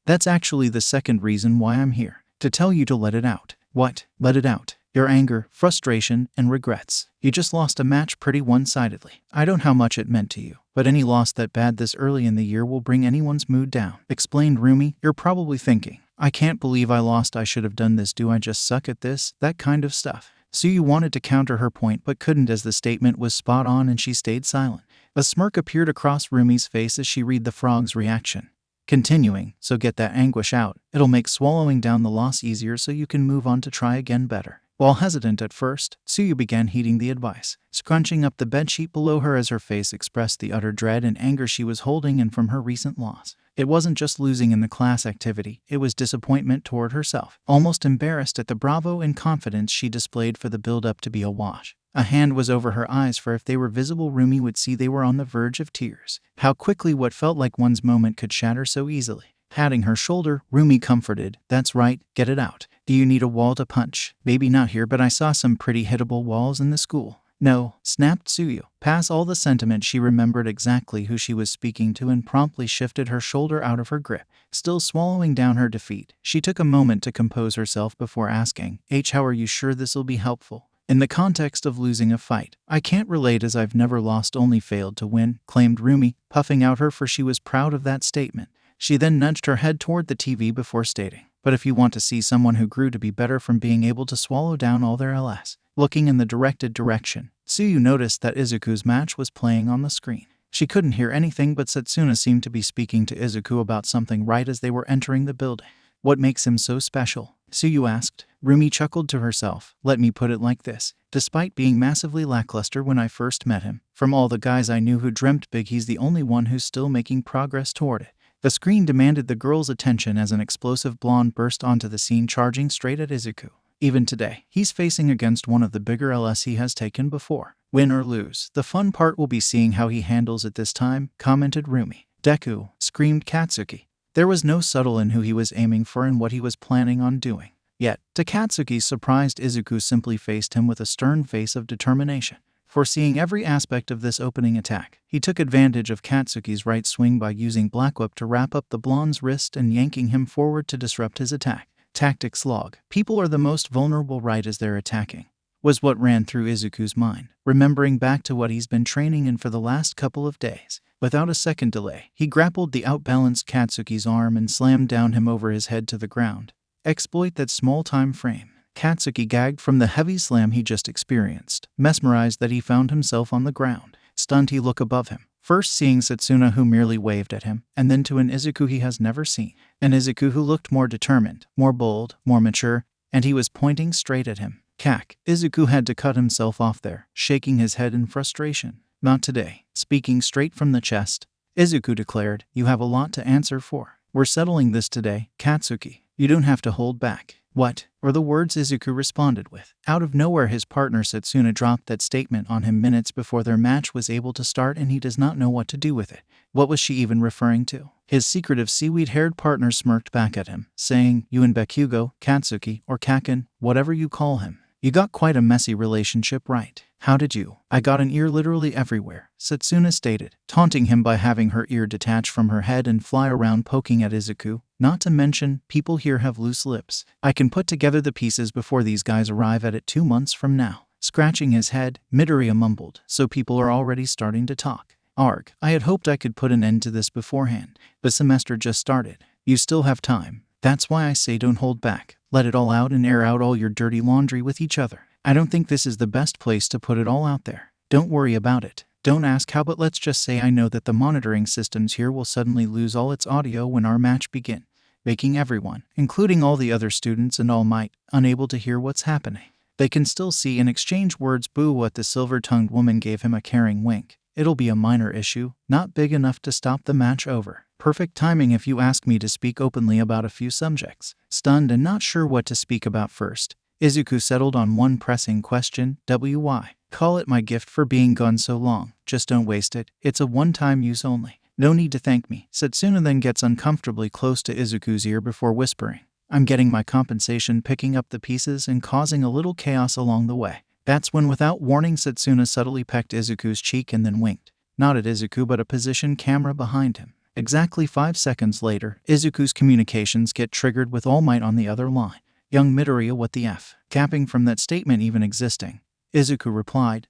That's actually the second reason why I'm here. To tell you to let it out. What? Let it out. Your anger, frustration, and regrets. You just lost a match pretty one-sidedly. I don't know how much it meant to you, but any loss that bad this early in the year will bring anyone's mood down," explained Rumi. "You're probably thinking, I can't believe I lost, I should have done this, do I just suck at this, that kind of stuff." Tsuyu wanted to counter her point but couldn't as the statement was spot on and she stayed silent. A smirk appeared across Rumi's face as she read the frog's reaction. Continuing, "So get that anguish out. It'll make swallowing down the loss easier so you can move on to try again better." While hesitant at first, Tsuyu began heeding the advice, scrunching up the bedsheet below her as her face expressed the utter dread and anger she was holding in from her recent loss. It wasn't just losing in the class activity, it was disappointment toward herself, almost embarrassed at the bravo and confidence she displayed for the build-up to be a wash. A hand was over her eyes, for if they were visible, Rumi would see they were on the verge of tears. How quickly what felt like one's moment could shatter so easily. Patting her shoulder, Rumi comforted, "That's right, get it out. Do you need a wall to punch? Maybe not here, but I saw some pretty hittable walls in the school." "No," snapped Tsuyu. Past all the sentiment, she remembered exactly who she was speaking to and promptly shifted her shoulder out of her grip. Still swallowing down her defeat, she took a moment to compose herself before asking, "How are you sure this'll be helpful?" "In the context of losing a fight, I can't relate as I've never lost, only failed to win," claimed Rumi, puffing out her for she was proud of that statement. She then nudged her head toward the TV before stating, "But if you want to see someone who grew to be better from being able to swallow down all their LS." Looking in the directed direction, Tsuyu noticed that Izuku's match was playing on the screen. She couldn't hear anything, but Setsuna seemed to be speaking to Izuku about something right as they were entering the building. What makes him so special? Tsuyu asked. Roomie chuckled to herself. Let me put it like this. Despite being massively lackluster when I first met him, from all the guys I knew who dreamt big, he's the only one who's still making progress toward it. The screen demanded the girl's attention as an explosive blonde burst onto the scene, charging straight at Izuku. Even today, he's facing against one of the bigger LS he has taken before. Win or lose, the fun part will be seeing how he handles it this time, commented Roomie. Deku, screamed Katsuki. There was no subtle in who he was aiming for and what he was planning on doing. Yet, to Katsuki's surprise, Izuku simply faced him with a stern face of determination. Foreseeing every aspect of this opening attack, he took advantage of Katsuki's right swing by using Black Whip to wrap up the blonde's wrist and yanking him forward to disrupt his attack. Tactics log. People are the most vulnerable right as they're attacking, was what ran through Izuku's mind, remembering back to what he's been training in for the last couple of days. Without a second delay, he grappled the outbalanced Katsuki's arm and slammed down him over his head to the ground. Exploit that small time frame. Katsuki gagged from the heavy slam he just experienced, mesmerized that he found himself on the ground. Stunned, he looked above him, first seeing Setsuna, who merely waved at him, and then to an Izuku he has never seen. An Izuku who looked more determined, more bold, more mature, and he was pointing straight at him. Cack. Izuku had to cut himself off there, shaking his head in frustration. Not today. Speaking straight from the chest, Izuku declared, you have a lot to answer for. We're settling this today, Katsuki. You don't have to hold back. What? Were the words Izuku responded with. Out of nowhere, his partner Setsuna dropped that statement on him minutes before their match was able to start, and he does not know what to do with it. What was she even referring to? His secretive seaweed-haired partner smirked back at him, saying, you and Bakugo, Katsuki, or Kaken, whatever you call him. You got quite a messy relationship, right? How did you? I got an ear literally everywhere, Setsuna stated, taunting him by having her ear detach from her head and fly around, poking at Izuku. Not to mention, people here have loose lips. I can put together the pieces before these guys arrive at it 2 months from now. Scratching his head, Midoriya mumbled, so people are already starting to talk. Arg, I had hoped I could put an end to this beforehand. The semester just started. You still have time. That's why I say don't hold back. Let it all out and air out all your dirty laundry with each other. I don't think this is the best place to put it all out there. Don't worry about it. Don't ask how, but let's just say I know that the monitoring systems here will suddenly lose all its audio when our match begins, making everyone, including all the other students and All Might, unable to hear what's happening. They can still see and exchange words. Boo! What? The silver-tongued woman gave him a caring wink. It'll be a minor issue, not big enough to stop the match over. Perfect timing if you ask me to speak openly about a few subjects. Stunned and not sure what to speak about first, Izuku settled on one pressing question. WY. Call it my gift for being gone so long. Just don't waste it. It's a one-time use only. No need to thank me. Setsuna then gets uncomfortably close to Izuku's ear before whispering, I'm getting my compensation, picking up the pieces and causing a little chaos along the way. That's when, without warning, Setsuna subtly pecked Izuku's cheek and then winked. Not at Izuku, but a position camera behind him. Exactly 5 seconds later, Izuku's communications get triggered with All Might on the other line. Young Midoriya, what the F? Capping from that statement even existing, Izuku replied,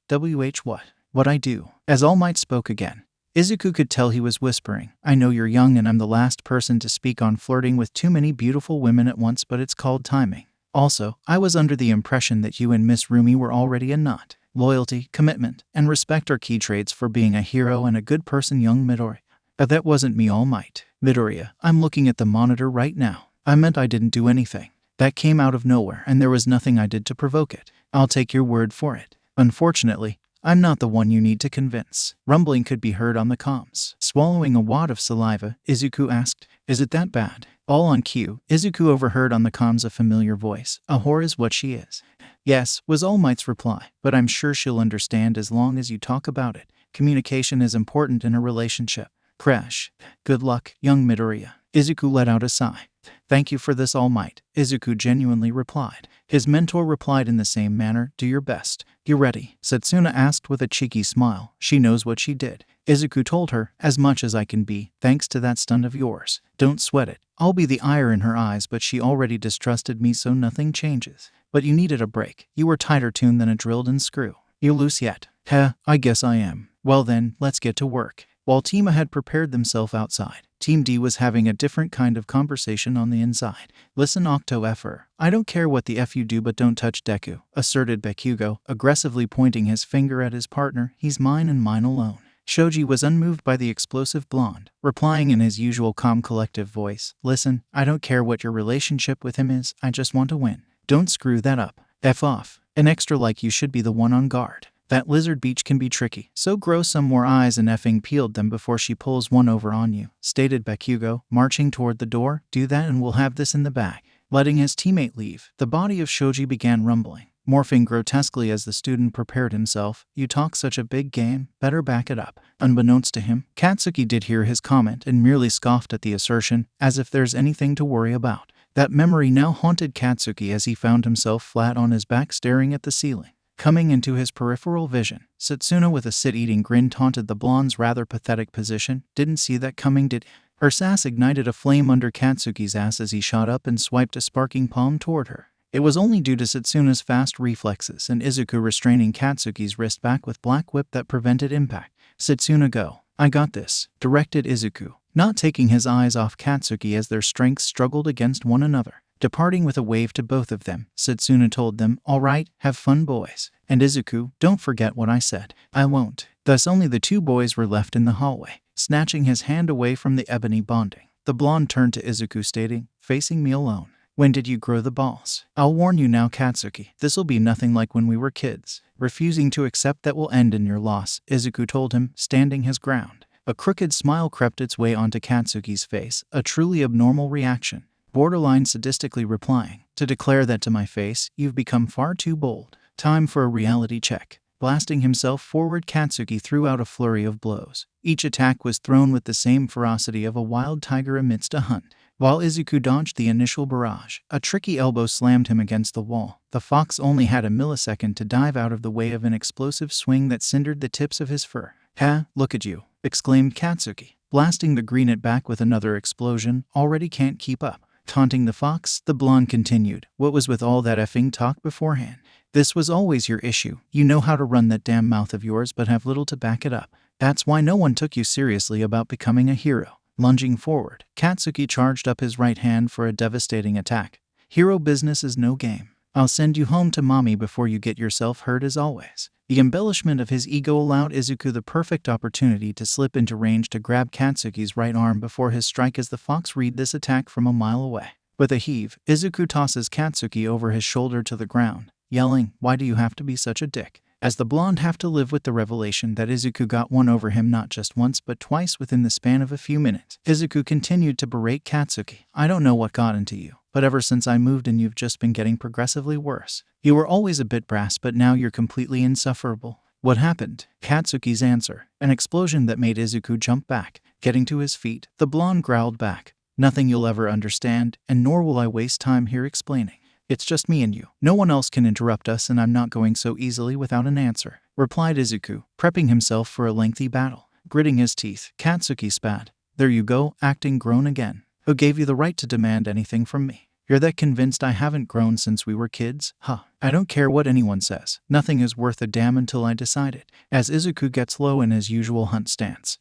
what? What I do? As All Might spoke again, Izuku could tell he was whispering, I know you're young and I'm the last person to speak on flirting with too many beautiful women at once, but it's called timing. Also, I was under the impression that you and Miss Roomie were already a knot. Loyalty, commitment, and respect are key traits for being a hero and a good person, young Midoriya. But that wasn't me, All Might. Midoriya, I'm looking at the monitor right now. I meant I didn't do anything. That came out of nowhere and there was nothing I did to provoke it. I'll take your word for it. Unfortunately, I'm not the one you need to convince. Rumbling could be heard on the comms. Swallowing a wad of saliva, Izuku asked, is it that bad? All on cue, Izuku overheard on the comms a familiar voice. A whore is what she is. Yes, was All Might's reply, but I'm sure she'll understand as long as you talk about it. Communication is important in a relationship. Crash. Good luck, young Midoriya. Izuku let out a sigh. Thank you for this, All Might, Izuku genuinely replied. His mentor replied in the same manner, do your best. You ready? Setsuna asked with a cheeky smile. She knows what she did. Izuku told her, as much as I can be, thanks to that stunt of yours. Don't sweat it. I'll be the ire in her eyes, but she already distrusted me, so nothing changes. But you needed a break. You were tighter tuned than a drilled-in screw. You loose yet? Heh, I guess I am. Well then, let's get to work. While Team A had prepared themselves outside, Team D was having a different kind of conversation on the inside. Listen, Octo F'er, I don't care what the F you do, but don't touch Deku, asserted Bakugo, aggressively pointing his finger at his partner. He's mine and mine alone. Shoji was unmoved by the explosive blonde, replying in his usual calm collective voice, "Listen, I don't care what your relationship with him is, I just want to win. Don't screw that up. F off. An extra like you should be the one on guard. That lizard beach can be tricky, so grow some more eyes and effing peeled them before she pulls one over on you," stated Bakugo, marching toward the door. "Do that and we'll have this in the bag." Letting his teammate leave, the body of Shoji began rumbling, morphing grotesquely as the student prepared himself. "You talk such a big game, better back it up." Unbeknownst to him, Katsuki did hear his comment and merely scoffed at the assertion, as if there's anything to worry about. That memory now haunted Katsuki as he found himself flat on his back staring at the ceiling. Coming into his peripheral vision, Satsuna with a sit-eating grin taunted the blonde's rather pathetic position. "Didn't see that coming, did?" Her sass ignited a flame under Katsuki's ass as he shot up and swiped a sparking palm toward her. It was only due to Satsuna's fast reflexes and Izuku restraining Katsuki's wrist back with black whip that prevented impact. "Satsuna, go. I got this," directed Izuku, not taking his eyes off Katsuki as their strengths struggled against one another. Departing with a wave to both of them, Satsuna told them, "All right, have fun, boys. And Izuku, don't forget what I said." "I won't." Thus only the two boys were left in the hallway. Snatching his hand away from the ebony bonding, the blonde turned to Izuku stating, "Facing me alone. When did you grow the balls? I'll warn you now, Katsuki, this'll be nothing like when we were kids." Refusing to accept that will end in your loss, Izuku told him, standing his ground. A crooked smile crept its way onto Katsuki's face, a truly abnormal reaction. Borderline sadistically replying, "To declare that to my face, you've become far too bold. Time for a reality check." Blasting himself forward, Katsuki threw out a flurry of blows. Each attack was thrown with the same ferocity of a wild tiger amidst a hunt. While Izuku dodged the initial barrage, a tricky elbow slammed him against the wall. The fox only had a millisecond to dive out of the way of an explosive swing that cindered the tips of his fur. "Ha, look at you," exclaimed Katsuki, blasting the greenet back with another explosion. "Already can't keep up." Taunting the fox, the blonde continued, "What was with all that effing talk beforehand? This was always your issue. You know how to run that damn mouth of yours but have little to back it up. That's why no one took you seriously about becoming a hero." Lunging forward, Katsuki charged up his right hand for a devastating attack. "Hero business is no game. I'll send you home to mommy before you get yourself hurt as always." The embellishment of his ego allowed Izuku the perfect opportunity to slip into range to grab Katsuki's right arm before his strike as the fox read this attack from a mile away. With a heave, Izuku tosses Katsuki over his shoulder to the ground, yelling, "Why do you have to be such a dick?" As the blonde have to live with the revelation that Izuku got one over him not just once but twice within the span of a few minutes, Izuku continued to berate Katsuki. "I don't know what got into you, but ever since I moved in you've just been getting progressively worse. You were always a bit brass but now you're completely insufferable." "What happened?" Katsuki's answer, an explosion that made Izuku jump back. Getting to his feet, the blonde growled back, "Nothing you'll ever understand, and nor will I waste time here explaining. It's just me and you. No one else can interrupt us and I'm not going so easily without an answer," replied Izuku, prepping himself for a lengthy battle. Gritting his teeth, Katsuki spat, "There you go, acting grown again. Who gave you the right to demand anything from me? You're that convinced I haven't grown since we were kids? Huh. I don't care what anyone says. Nothing is worth a damn until I decide it." As Izuku gets low in his usual hunt stance,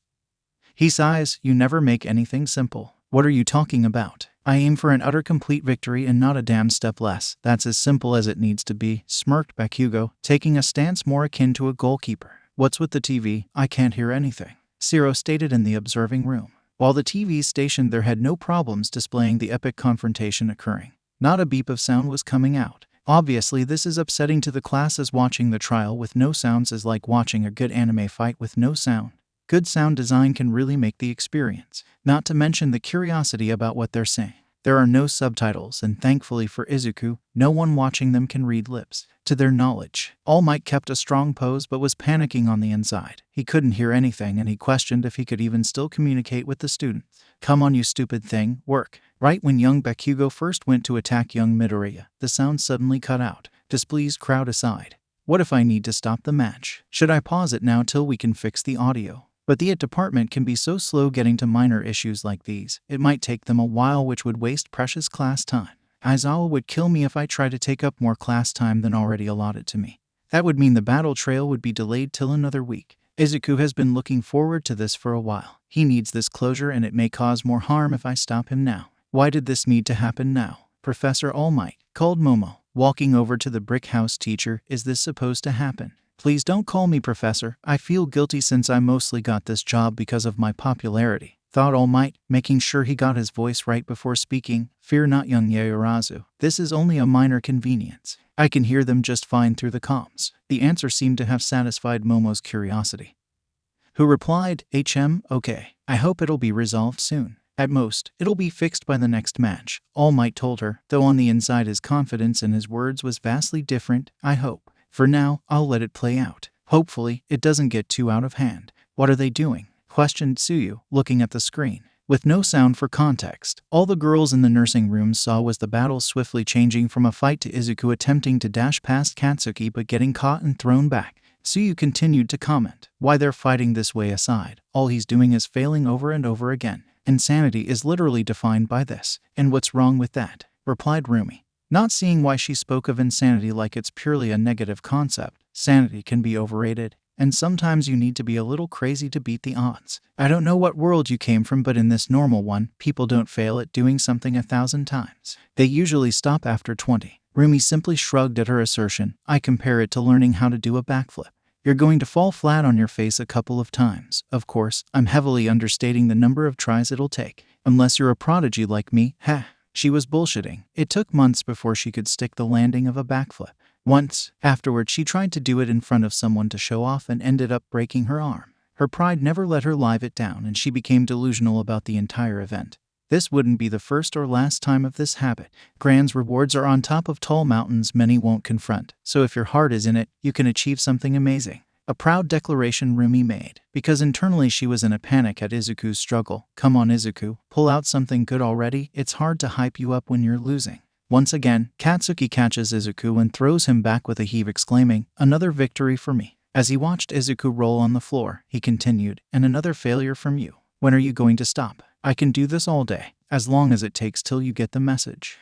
he sighs, "You never make anything simple." "What are you talking about? I aim for an utter complete victory and not a damn step less. That's as simple as it needs to be," smirked Bakugo, taking a stance more akin to a goalkeeper. "What's with the TV? I can't hear anything," Siro stated in the observing room. While the TVs stationed there had no problems displaying the epic confrontation occurring. Not a beep of sound was coming out. Obviously this is upsetting to the class as watching the trial with no sounds is like watching a good anime fight with no sound. Good sound design can really make the experience, not to mention the curiosity about what they're saying. There are no subtitles and thankfully for Izuku, no one watching them can read lips. To their knowledge, All Might kept a strong pose but was panicking on the inside. He couldn't hear anything and he questioned if he could even still communicate with the student. "Come on you stupid thing, work." Right when young Bakugo first went to attack young Midoriya, the sound suddenly cut out. Displeased crowd aside, "What if I need to stop the match? Should I pause it now till we can fix the audio?" But the IT department can be so slow getting to minor issues like these, it might take them a while which would waste precious class time. Aizawa would kill me if I try to take up more class time than already allotted to me. That would mean the battle trail would be delayed till another week. Izuku has been looking forward to this for a while. He needs this closure and it may cause more harm if I stop him now. Why did this need to happen now? "Professor All Might," called Momo, walking over to the brick house teacher, "is this supposed to happen?" Please don't call me professor. I feel guilty since I mostly got this job because of my popularity, thought All Might, making sure he got his voice right before speaking. Fear not, young Yaoyorozu. This is only a minor convenience. I can hear them just fine through the comms. The answer seemed to have satisfied Momo's curiosity, who replied, okay. I hope it'll be resolved soon. At most, it'll be fixed by the next match, All Might told her, though on the inside his confidence in his words was vastly different. I hope. For now, I'll let it play out. Hopefully, it doesn't get too out of hand. What are they doing? Questioned Tsuyu, looking at the screen. With no sound for context, all the girls in the nursing room saw was the battle swiftly changing from a fight to Izuku attempting to dash past Katsuki but getting caught and thrown back. Tsuyu continued to comment, why they're fighting this way aside, all he's doing is failing over and over again. Insanity is literally defined by this. And what's wrong with that? Replied Roomie, not seeing why she spoke of insanity like it's purely a negative concept. Sanity can be overrated, and sometimes you need to be a little crazy to beat the odds. I don't know what world you came from, but in this normal one, people don't fail at doing something 1,000 times. They usually stop after 20. Roomie simply shrugged at her assertion. I compare it to learning how to do a backflip. You're going to fall flat on your face a couple of times. Of course, I'm heavily understating the number of tries it'll take. Unless you're a prodigy like me, She was bullshitting. It took months before she could stick the landing of a backflip. Once, afterward, she tried to do it in front of someone to show off and ended up breaking her arm. Her pride never let her live it down, and she became delusional about the entire event. This wouldn't be the first or last time of this habit. Grand's rewards are on top of tall mountains many won't confront, so if your heart is in it, you can achieve something amazing. A proud declaration Roomie made, because internally she was in a panic at Izuku's struggle. Come on Izuku, pull out something good already. It's hard to hype you up when you're losing. Once again, Katsuki catches Izuku and throws him back with a heave, exclaiming, another victory for me. As he watched Izuku roll on the floor, he continued, and another failure from you. When are you going to stop? I can do this all day, as long as it takes till you get the message.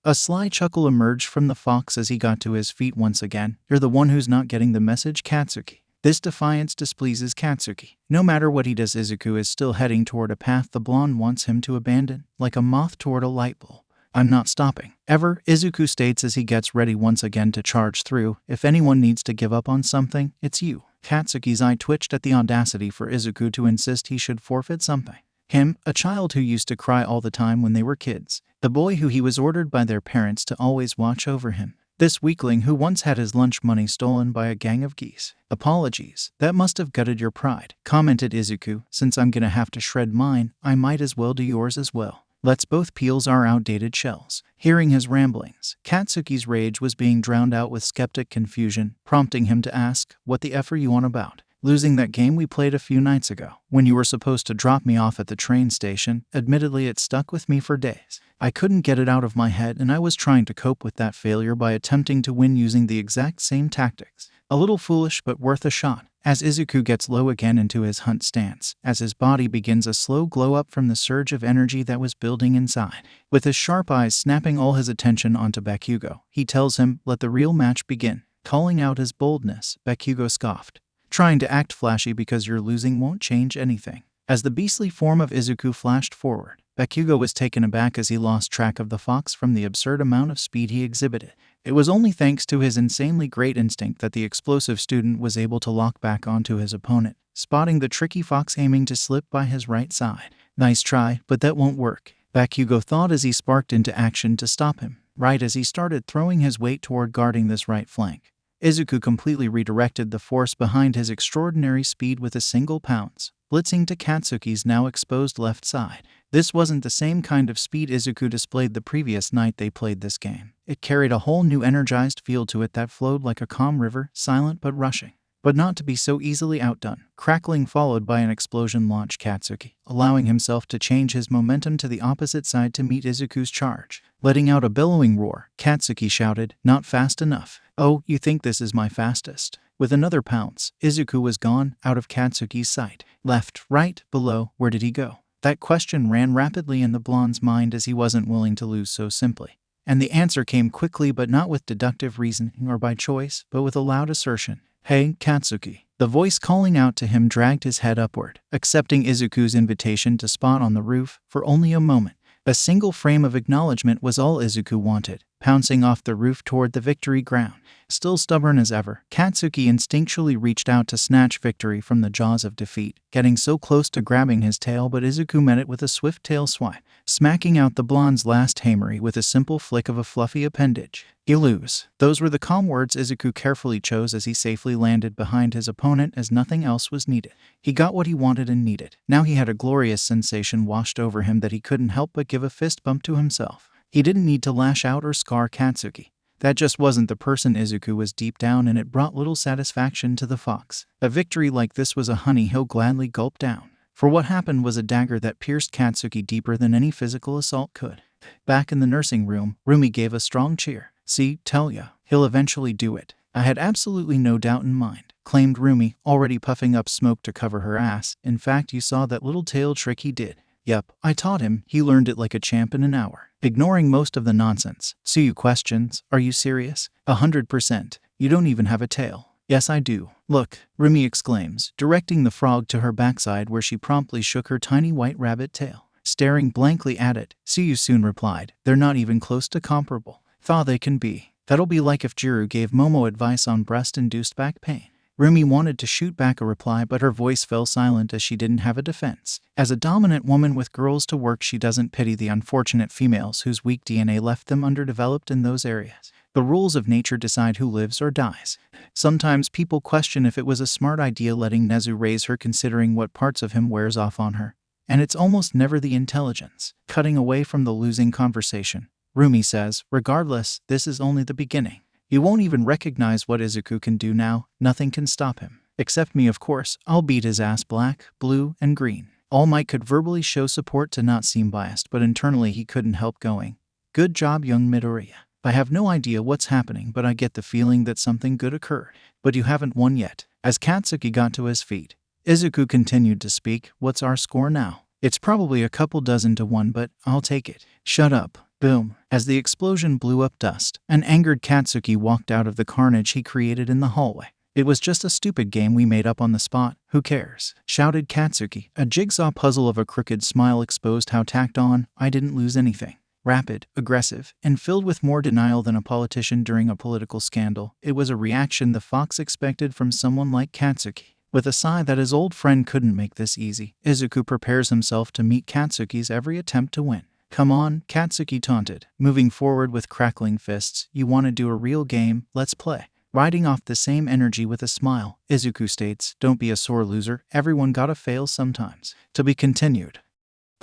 A sly chuckle emerged from the fox as he got to his feet once again. You're the one who's not getting the message, Katsuki. This defiance displeases Katsuki. No matter what he does, Izuku is still heading toward a path the blonde wants him to abandon, like a moth toward a light bulb. I'm not stopping. Ever, Izuku states as he gets ready once again to charge through. If anyone needs to give up on something, it's you. Katsuki's eye twitched at the audacity for Izuku to insist he should forfeit something. Him, a child who used to cry all the time when they were kids. The boy who he was ordered by their parents to always watch over him. This weakling who once had his lunch money stolen by a gang of geese. Apologies, that must have gutted your pride, commented Izuku. Since I'm gonna have to shred mine, I might as well do yours as well. Let's both peel our outdated shells. Hearing his ramblings, Katsuki's rage was being drowned out with skeptic confusion, prompting him to ask, what the F are you on about? Losing that game we played a few nights ago, when you were supposed to drop me off at the train station. Admittedly, it stuck with me for days. I couldn't get it out of my head, and I was trying to cope with that failure by attempting to win using the exact same tactics. A little foolish, but worth a shot. As Izuku gets low again into his hunt stance, as his body begins a slow glow up from the surge of energy that was building inside. With his sharp eyes snapping all his attention onto Bakugo, he tells him, let the real match begin. Calling out his boldness, Bakugo scoffed. Trying to act flashy because you're losing won't change anything. As the beastly form of Izuku flashed forward, Bakugo was taken aback as he lost track of the fox from the absurd amount of speed he exhibited. It was only thanks to his insanely great instinct that the explosive student was able to lock back onto his opponent, spotting the tricky fox aiming to slip by his right side. Nice try, but that won't work, Bakugo thought as he sparked into action to stop him, right as he started throwing his weight toward guarding this right flank. Izuku completely redirected the force behind his extraordinary speed with a single pounce, blitzing to Katsuki's now exposed left side. This wasn't the same kind of speed Izuku displayed the previous night they played this game. It carried a whole new energized feel to it that flowed like a calm river, silent but rushing. But not to be so easily outdone. Crackling followed by an explosion launched Katsuki, allowing himself to change his momentum to the opposite side to meet Izuku's charge. Letting out a bellowing roar, Katsuki shouted, not fast enough. Oh, you think this is my fastest? With another pounce, Izuku was gone, out of Katsuki's sight. Left, right, below, where did he go? That question ran rapidly in the blonde's mind as he wasn't willing to lose so simply. And the answer came quickly, but not with deductive reasoning or by choice, but with a loud assertion. Hey, Katsuki. The voice calling out to him dragged his head upward, accepting Izuku's invitation to spot on the roof for only a moment. A single frame of acknowledgement was all Izuku wanted. pouncing off the roof toward the victory ground. Still stubborn as ever, Katsuki instinctually reached out to snatch victory from the jaws of defeat, getting so close to grabbing his tail, but Izuku met it with a swift tail swipe, smacking out the blonde's last hamery with a simple flick of a fluffy appendage. "You lose." Those were the calm words Izuku carefully chose as he safely landed behind his opponent, as nothing else was needed. He got what he wanted and needed. Now he had a glorious sensation washed over him that he couldn't help but give a fist bump to himself. He didn't need to lash out or scar Katsuki. That just wasn't the person Izuku was deep down, and it brought little satisfaction to the fox. A victory like this was a honey he'll gladly gulp down. For what happened was a dagger that pierced Katsuki deeper than any physical assault could. Back in the nursing room, Roomie gave a strong cheer. "See, tell ya, he'll eventually do it. I had absolutely no doubt in mind," claimed Roomie, already puffing up smoke to cover her ass. "In fact, you saw that little tail trick he did." "Yup, I taught him. He learned it like a champ in an hour." Ignoring most of the nonsense, Tsuyu questions, "Are you serious?" 100%. You don't even have a tail." "Yes, I do. Look," Roomie exclaims, directing the frog to her backside, where she promptly shook her tiny white rabbit tail. Staring blankly at it, Tsuyu soon replied, "They're not even close to comparable." "Thought they can be. That'll be like if Jiru gave Momo advice on breast-induced back pain." Roomie wanted to shoot back a reply, but her voice fell silent as she didn't have a defense. As a dominant woman with girls to work, she doesn't pity the unfortunate females whose weak DNA left them underdeveloped in those areas. The rules of nature decide who lives or dies. Sometimes people question if it was a smart idea letting Nezu raise her, considering what parts of him wears off on her. And it's almost never the intelligence. Cutting away from the losing conversation, Roomie says, "Regardless, this is only the beginning. You won't even recognize what Izuku can do now. Nothing can stop him. Except me, of course. I'll beat his ass black, blue, and green." All Might could verbally show support to not seem biased, but internally he couldn't help going, "Good job, young Midoriya. I have no idea what's happening, but I get the feeling that something good occurred. But you haven't won yet." As Katsuki got to his feet, Izuku continued to speak, "What's our score now? It's probably a couple dozen to 1, but I'll take it." "Shut up." Boom. As the explosion blew up dust, an angered Katsuki walked out of the carnage he created in the hallway. "It was just a stupid game we made up on the spot. Who cares?" shouted Katsuki. A jigsaw puzzle of a crooked smile exposed how tacked on, "I didn't lose anything." Rapid, aggressive, and filled with more denial than a politician during a political scandal, it was a reaction the fox expected from someone like Katsuki. With a sigh that his old friend couldn't make this easy, Izuku prepares himself to meet Katsuki's every attempt to win. "Come on," Katsuki taunted, moving forward with crackling fists. "You want to do a real game? Let's play." Riding off the same energy with a smile, Izuku states, "Don't be a sore loser. Everyone gotta fail sometimes." To be continued.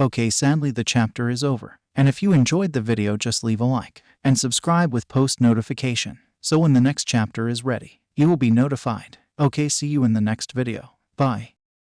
Okay, sadly the chapter is over. And if you enjoyed the video, just leave a like and subscribe with post notification, so when the next chapter is ready, you will be notified. Okay, see you in the next video. Bye.